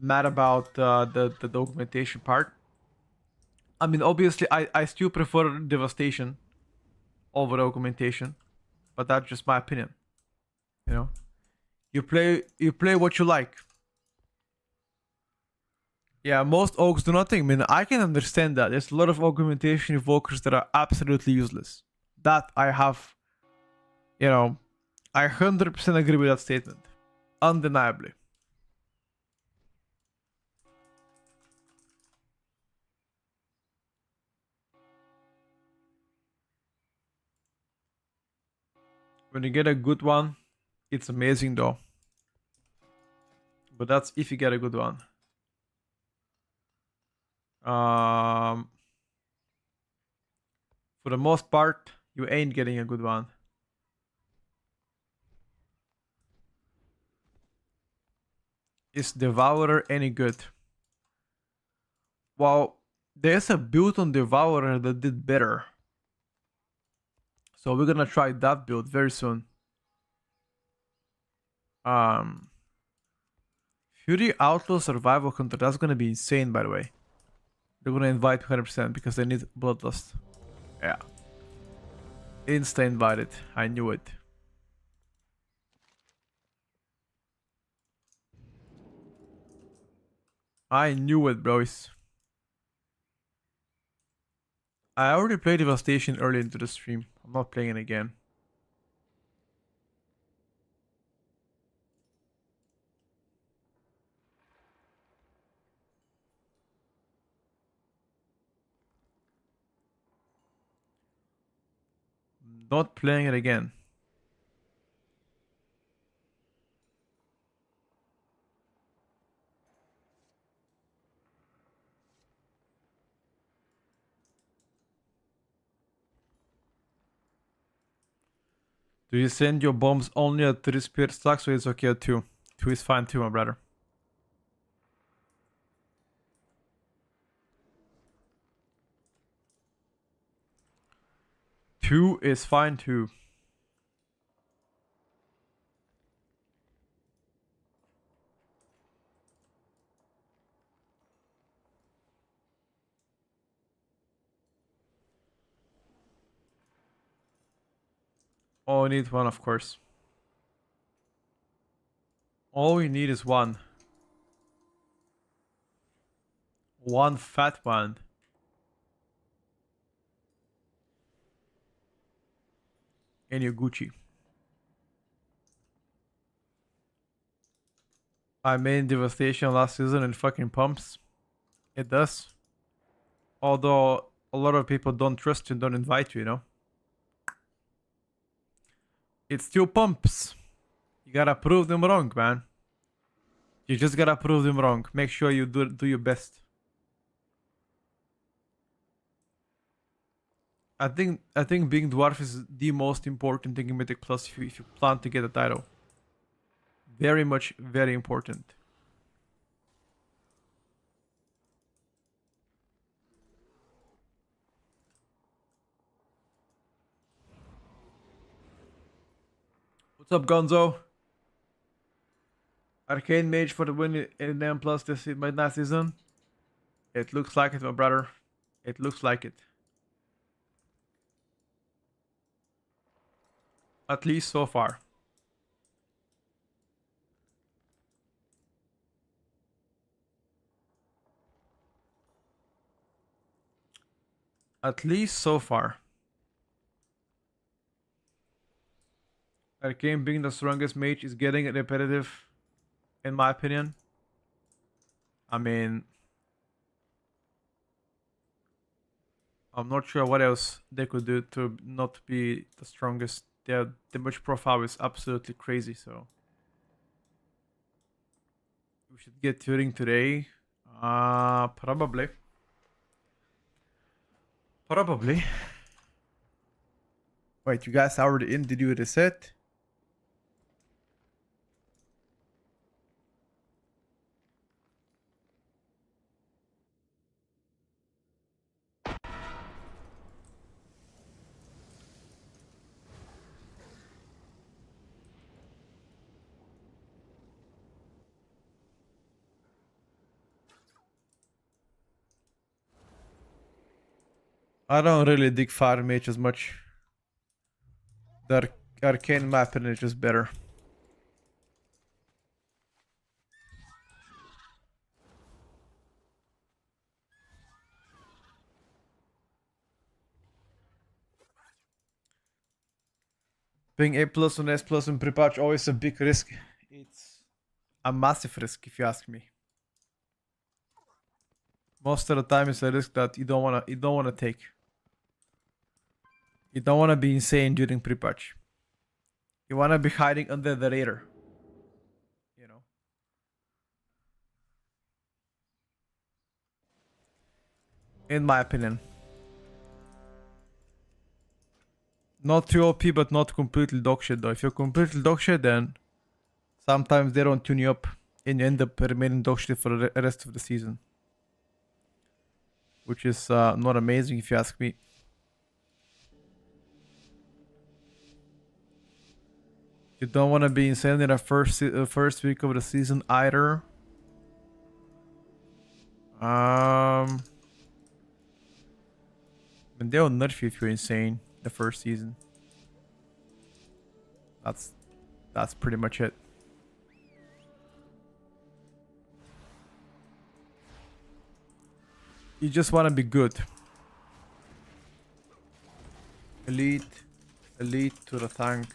mad about the Augmentation part. I mean, obviously, I still prefer Devastation over Augmentation, but that's just my opinion. You know, you play what you like. Yeah, most Oaks do nothing. I mean, I can understand that. There's a lot of Augmentation Evokers that are absolutely useless. That I have, you know, I 100% agree with that statement. Undeniably. When you get a good one, it's amazing though. But that's if you get a good one. For the most part, you ain't getting a good one. Is Devourer any good? Well, there's a build on Devourer that did better. So we're gonna try that build very soon. Fury Outlaw Survival Hunter, that's gonna be insane, by the way. They're gonna invite 100% because they need Bloodlust. Yeah. Insta invited. I knew it. I knew it, bros. I already played Devastation early into the stream. I'm not playing it again. Not playing it again. Do you send your bombs only at 3 spirit stacks or it's okay at 2? 2 is fine too, my brother. 2 is fine too. Oh, you need one, of course. All you need is one. One fat one. And you're Gucci. I made Devastation last season and fucking pumps. It does. Although a lot of people don't trust you and don't invite you, you know? It still pumps. You gotta prove them wrong, man. You just gotta prove them wrong. Make sure you do your best. I think being dwarf is the most important thing in Mythic Plus if you plan to get a title. Very much, very important. What's up, Gonzo? Arcane Mage for the win in M Plus this midnight season. It looks like it, my brother. It looks like it. At least so far. At least so far. Arcane being the strongest mage is getting repetitive, in my opinion. I mean, I'm not sure what else they could do to not be the strongest. Their damage profile is absolutely crazy, so we should get Turing today. Probably. Probably. Wait, you guys are already in? Did you reset? I don't really dig fire mage as much. The arcane map is just better. Being A plus and S plus in pre-patch always a big risk. It's a massive risk if you ask me. Most of the time it's a risk that you don't wanna take. You don't wanna be insane during pre-patch. You wanna be hiding under the radar. You know. In my opinion. Not too OP, but not completely dogshit though. If you're completely dogshit, then sometimes they don't tune you up and you end up remaining dogshit for the rest of the season. Which is not amazing if you ask me. You don't want to be insane in the first week of the season either. And they'll nerf you if you're insane the first season. That's pretty much it. You just want to be good. Elite to the tank.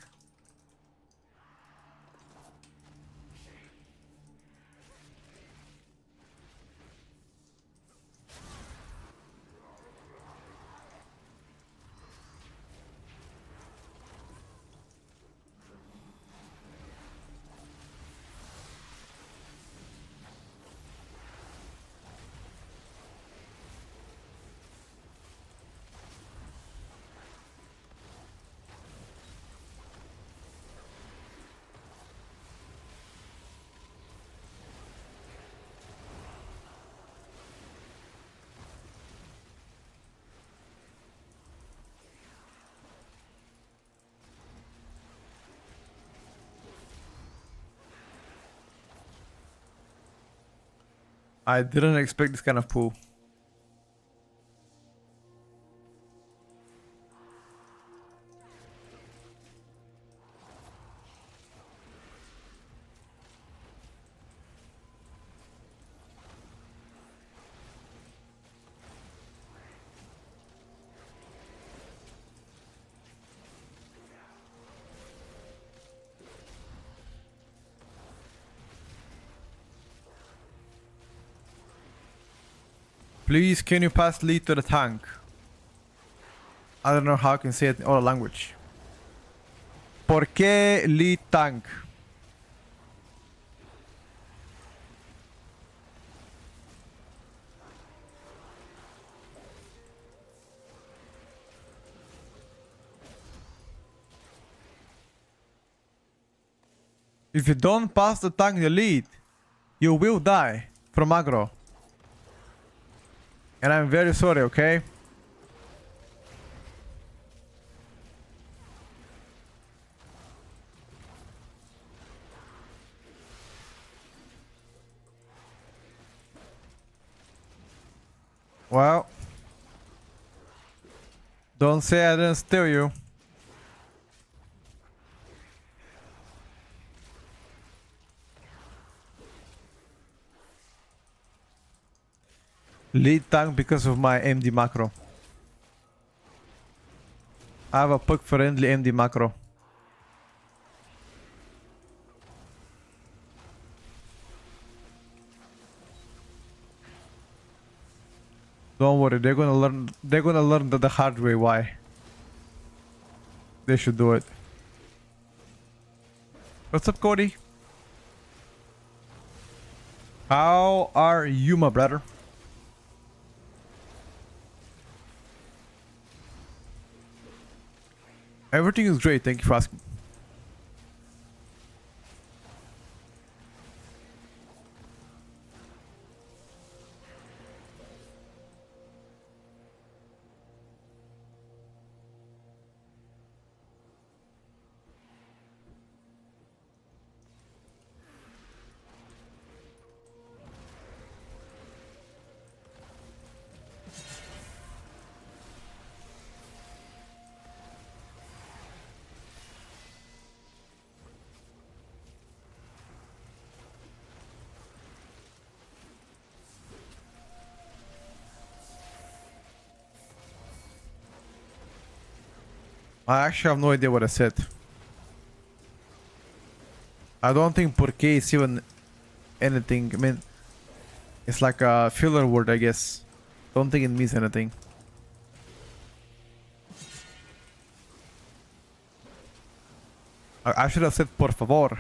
I didn't expect this kind of pool. Please, can you pass lead to the tank? I don't know how I can say it in other language. ¿Por qué lead tank? If you don't pass the tank the lead, you will die from aggro. And I'm very sorry, okay? Well, don't say I didn't steal you. Lead tank because of my MD macro. I have a puck friendly MD macro. Don't worry, they're gonna learn. They're gonna learn the hard way. Why? They should do it. What's up, Cody? How are you, my brother? Everything is great. Thank you for asking. I actually have no idea what I said. I don't think porque is even anything. I mean, it's like a filler word, I guess. Don't think it means anything. I should have said por favor.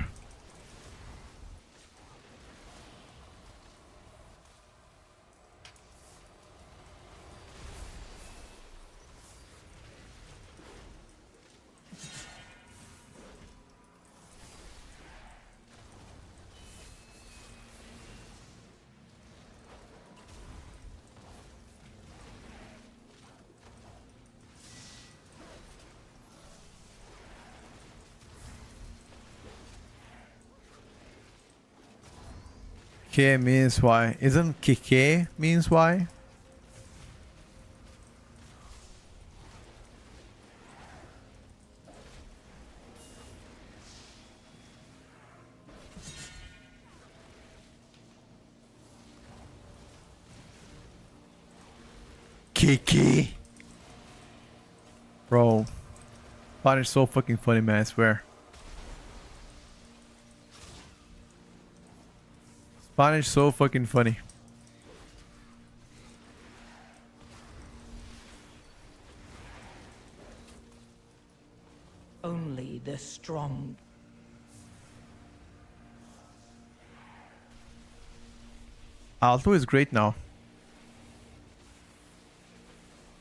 K means why. Isn't Kike means why? Kiki. Bro. Spanish is so fucking funny, man, I swear. Spanish so fucking funny. Only the strong. Alto is great now.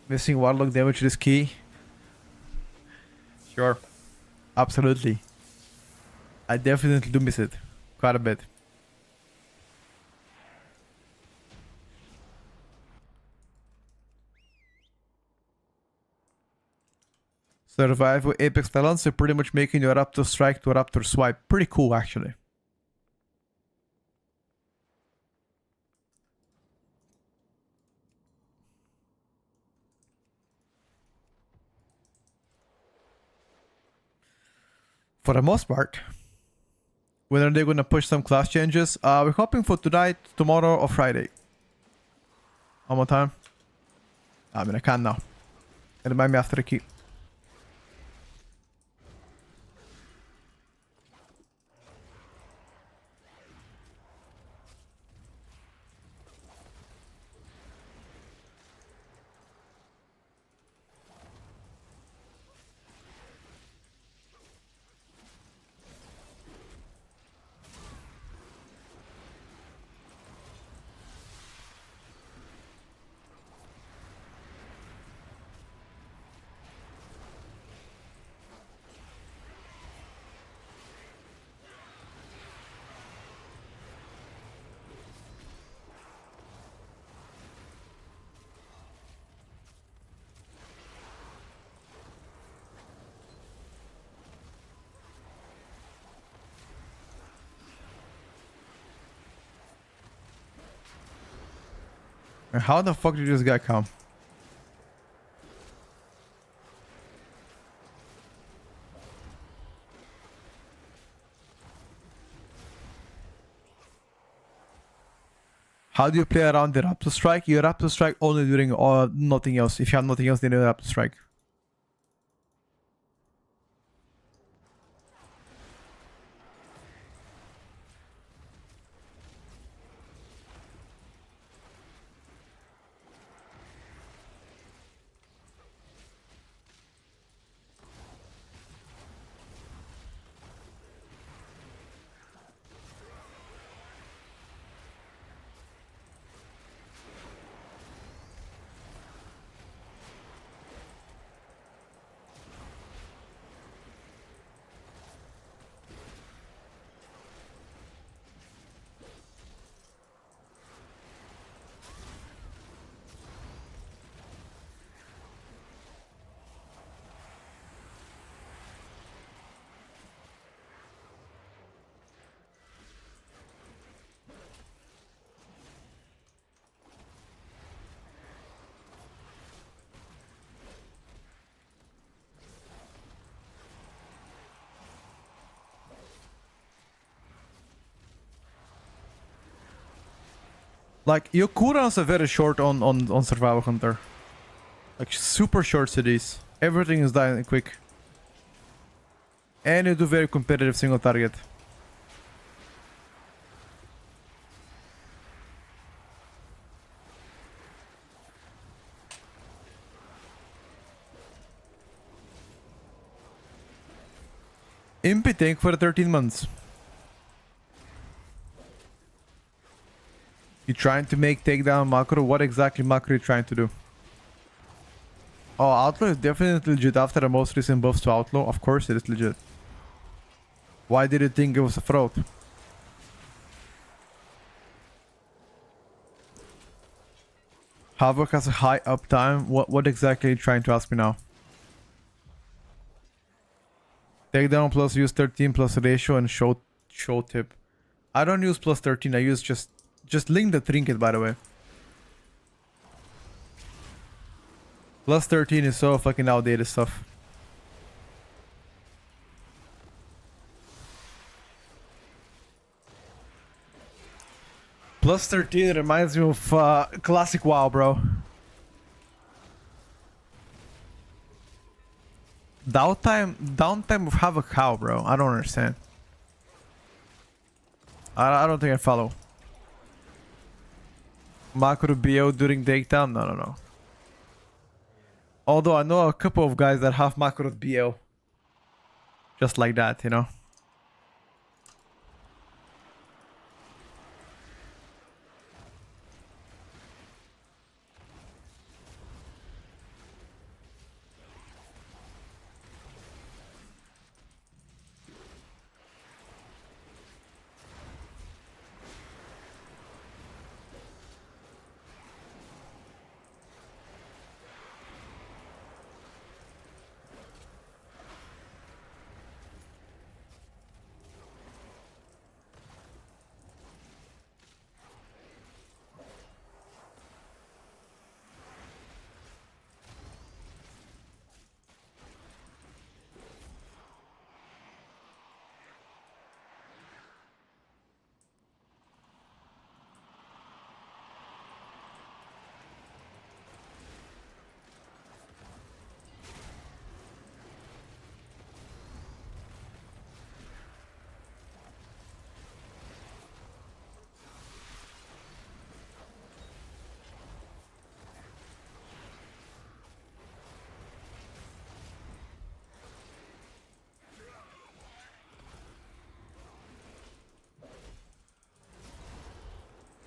Missing warlock damage is key. Sure. Absolutely. I definitely do miss it. Quite a bit. Survive with Apex Talents, so pretty much making your Raptor strike to Raptor swipe. Pretty cool, actually. For the most part. When are they gonna push some class changes? We're hoping for tonight, tomorrow, or Friday. One more time. I mean, I can now. And remind me after the key. And how the fuck did this guy come? How do you play around the Raptor Strike? You Raptor Strike only during nothing else. If you have nothing else, then you Raptor Strike. Like, your cooldowns are very short on Survival Hunter. Like, super short cities. Everything is dying quick. And you do very competitive single target. Impy tank for 13 months. You trying to make takedown macro? What exactly macro are you trying to do? Oh, Outlaw is definitely legit after the most recent buffs to Outlaw. Of course it is legit. Why did you think it was a fraud? Havoc has a high uptime. What exactly are you trying to ask me now? Takedown plus use 13 plus ratio and show tip. I don't use plus 13. I use just link the trinket, by the way. Plus 13 is so fucking outdated stuff. Plus 13 reminds me of classic WoW, bro. Downtime of Havoc how, bro? I don't understand. I don't think I follow. Macro BO during takedown? No. Although I know a couple of guys that have macro BO. Just like that, you know?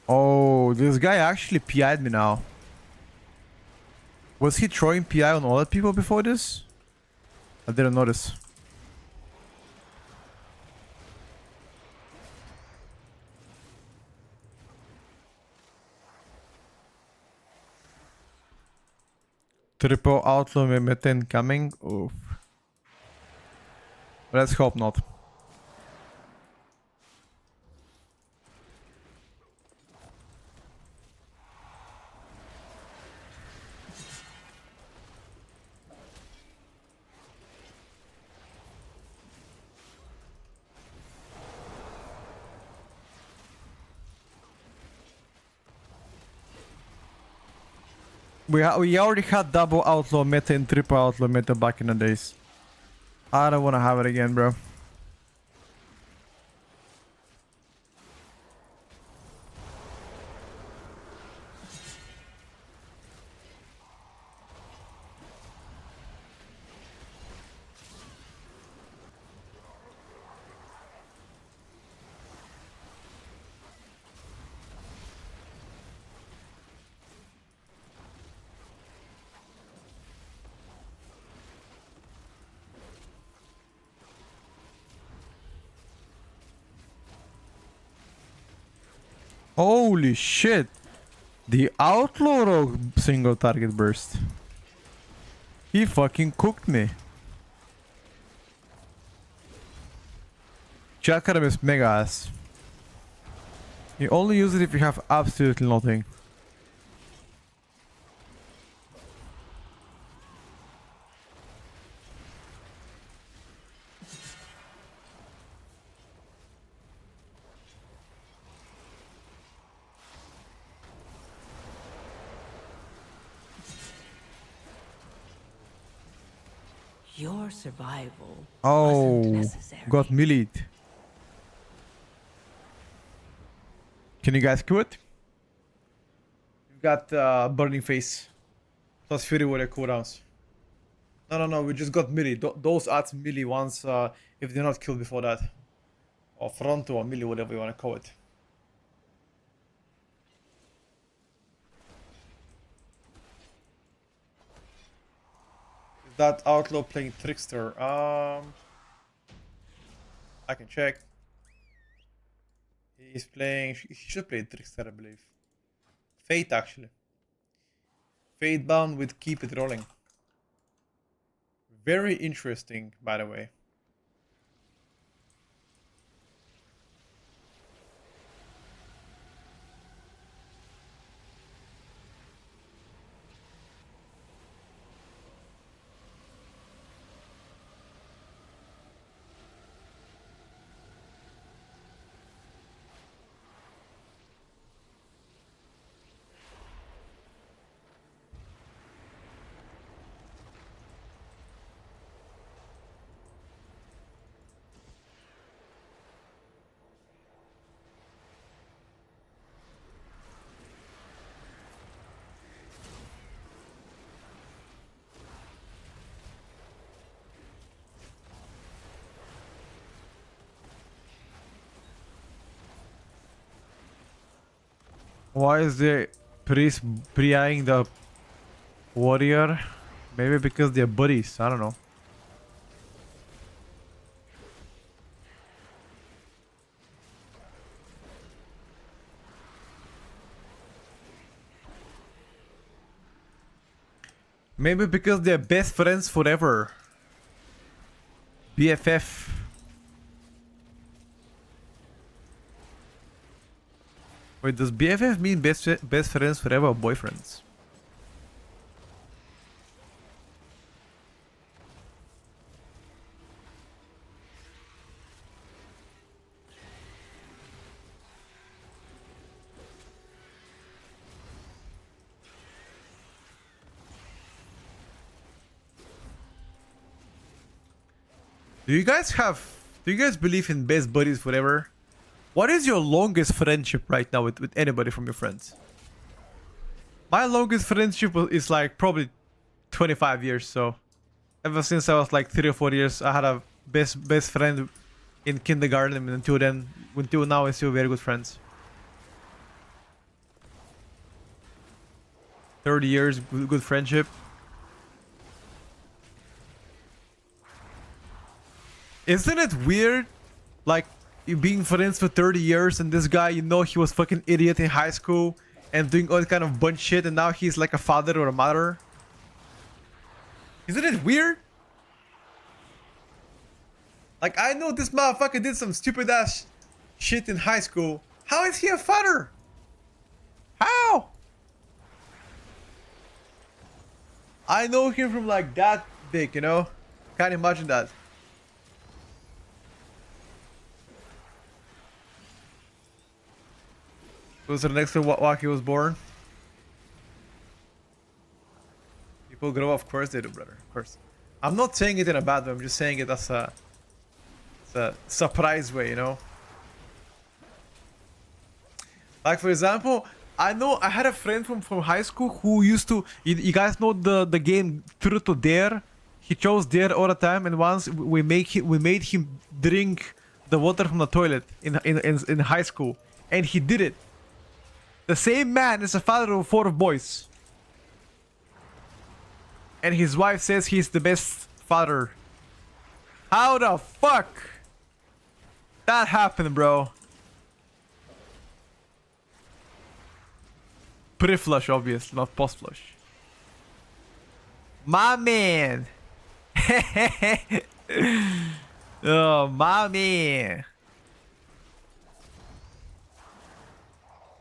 Oh, this guy actually PI'd me now. Was he throwing PI on all the people before this? I didn't notice. Triple outlaw mitten coming. Oof. Let's hope not. We already had double outlaw meta and triple outlaw meta back in the days. I don't want to have it again, bro. Holy shit! The outlaw rogue single target burst. He fucking cooked me. Chakram is mega ass. You only use it if you have absolutely nothing. Your survival wasn't Oh, necessary. got melee. Can you guys queue it? We've got Burning Face. Plus Fury with their cooldowns. No, we just got melee. Those adds melee once if they're not killed before that. Or fronto or melee, whatever you want to call it. Is that outlaw playing Trickster? I can check. He's playing... He should play Trickster, I believe. Fate, actually. Fate bound with Keep It Rolling. Very interesting, by the way. Why is the priest pre-eyeing the warrior? Maybe because they're buddies, I don't know. Maybe because they're best friends forever. BFF. Wait, does BFF mean best friends forever or boyfriends? Do you guys believe in best buddies forever? What is your longest friendship right now with anybody from your friends? My longest friendship is like probably 25 years, so ever since I was like 3 or 4 years, I had a best friend in kindergarten, and until now we're still very good friends. 30 years good friendship. Isn't it weird, like, you being friends for 30 years and this guy, you know, he was fucking idiot in high school and doing all kind of bunch shit, and now he's like a father or a mother? Isn't it weird? Like, I know this motherfucker did some stupid ass shit in high school. How is he a father? How? I know him from like that big, you know? Can't imagine that. Was it next to Waki was born? People grow, of course they do, brother. Of course. I'm not saying it in a bad way. I'm just saying it as a surprise way, you know. Like for example, I know I had a friend from high school who used to. You guys know the game Truth or Dare. He chose Dare all the time, and once we made him drink the water from the toilet in high school, and he did it. The same man is a father of 4 boys, and his wife says he's the best father. How the fuck that happened, bro? Pre-flush, obviously, not post-flush. My man. Oh, my man.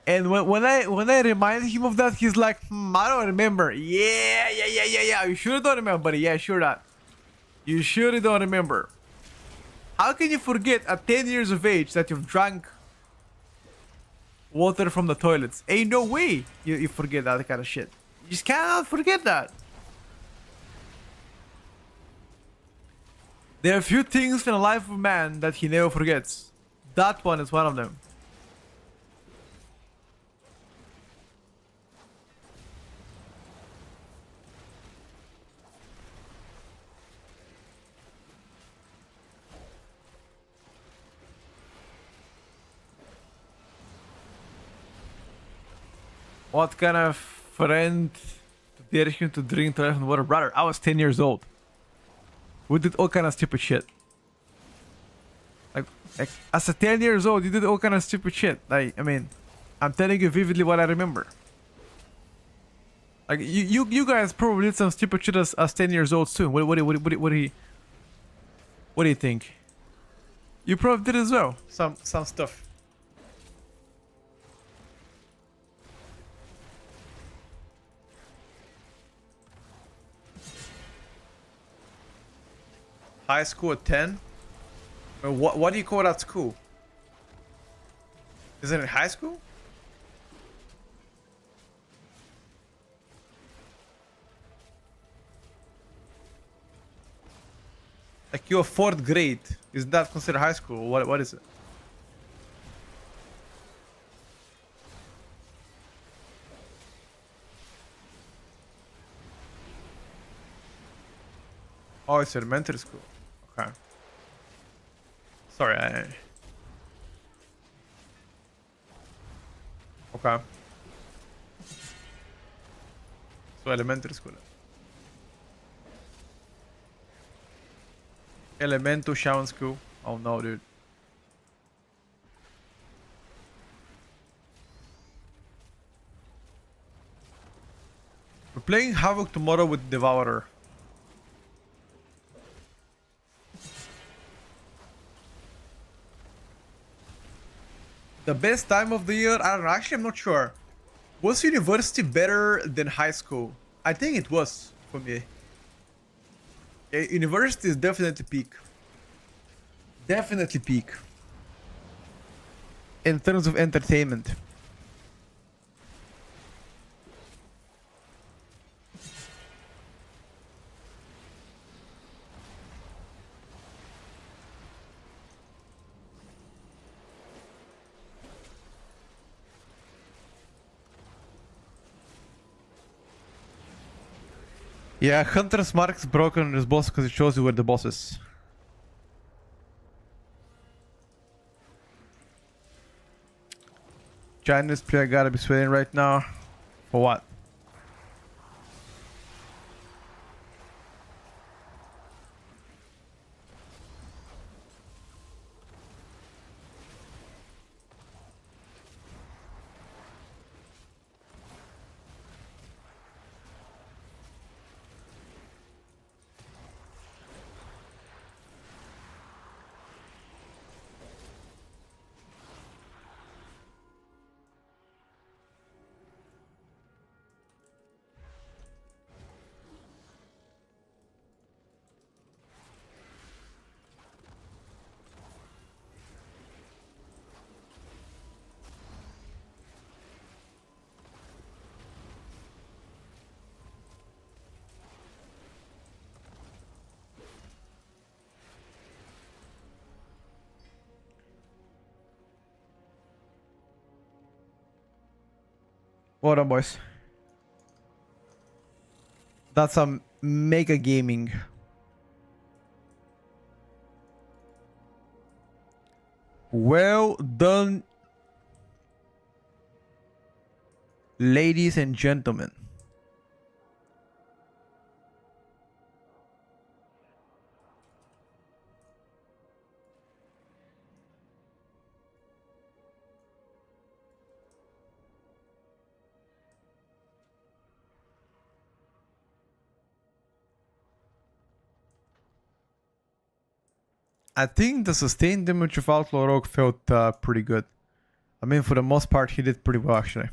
And when I remind him of that, he's like, I don't remember. Yeah. You sure don't remember, buddy? Yeah, sure that. You surely don't remember. How can you forget at 10 years of age that you've drank water from the toilets? Ain't no way you forget that kind of shit. You just cannot forget that. There are a few things in the life of a man that he never forgets. That one is one of them. What kind of friend dared him to drink toilet water? Brother, I was 10 years old. We did all kind of stupid shit. Like as a 10 years old, you did all kind of stupid shit. Like, I mean, I'm telling you vividly what I remember. Like you guys probably did some stupid shit as 10 years old too. What do you think? You probably did as well. Some stuff. High school at 10? What do you call that school? Is it in high school? Like you're 4th grade. Is that considered high school? What is it? Oh, it's elementary school. Okay. Sorry, Okay. So elementary school. Elemental Shaman school. Oh no, dude. We're playing Havoc tomorrow with Devourer. The best time of the year? I don't know. Actually, I'm not sure. Was university better than high school? I think it was for me. University is definitely peak. Definitely peak. In terms of entertainment. Yeah, Hunter's Mark is broken on his boss because it shows you where the boss is. Chinese player gotta be sweating right now. For what? Hold on, boys. That's some mega gaming. Well done, ladies and gentlemen. I think the sustained damage of Outlaw Rogue felt pretty good. I mean, for the most part, he did pretty well, actually.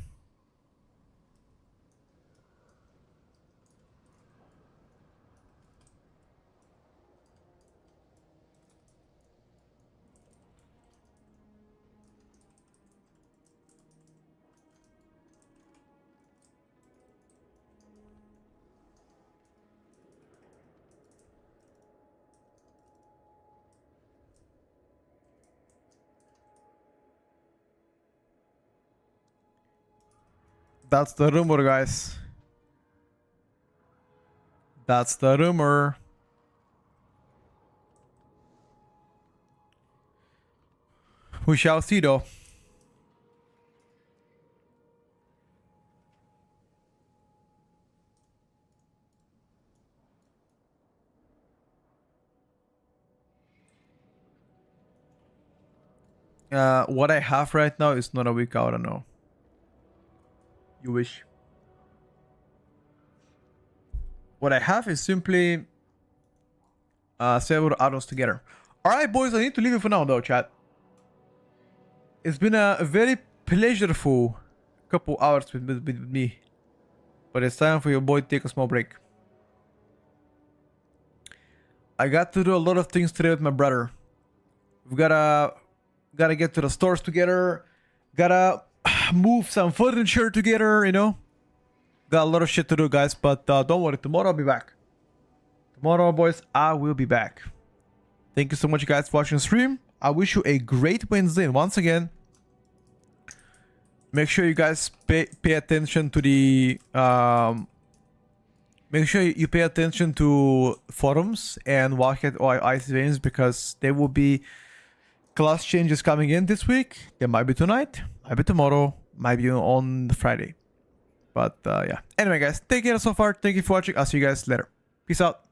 That's the rumor, guys. That's the rumor. We shall see, though. What I have right now is not a weak out, I know. You wish. What I have is simply several add-ons together. Alright, boys, I need to leave it for now, though, chat. It's been a very pleasureful couple hours with me. But it's time for your boy to take a small break. I got to do a lot of things today with my brother. We've gotta get to the stores together. Gotta move some furniture together, you know. Got a lot of shit to do, guys. But don't worry, tomorrow I'll be back. Tomorrow, boys, I will be back. Thank you so much, guys, for watching the stream. I wish you a great Wednesday. And once again, make sure you guys pay attention to the make sure you pay attention to forums and Wildcat or ice veins, because there will be class changes coming in this week. There might be tonight, might be tomorrow, might be on Friday. But yeah. Anyway, guys, take care so far. Thank you for watching. I'll see you guys later. Peace out.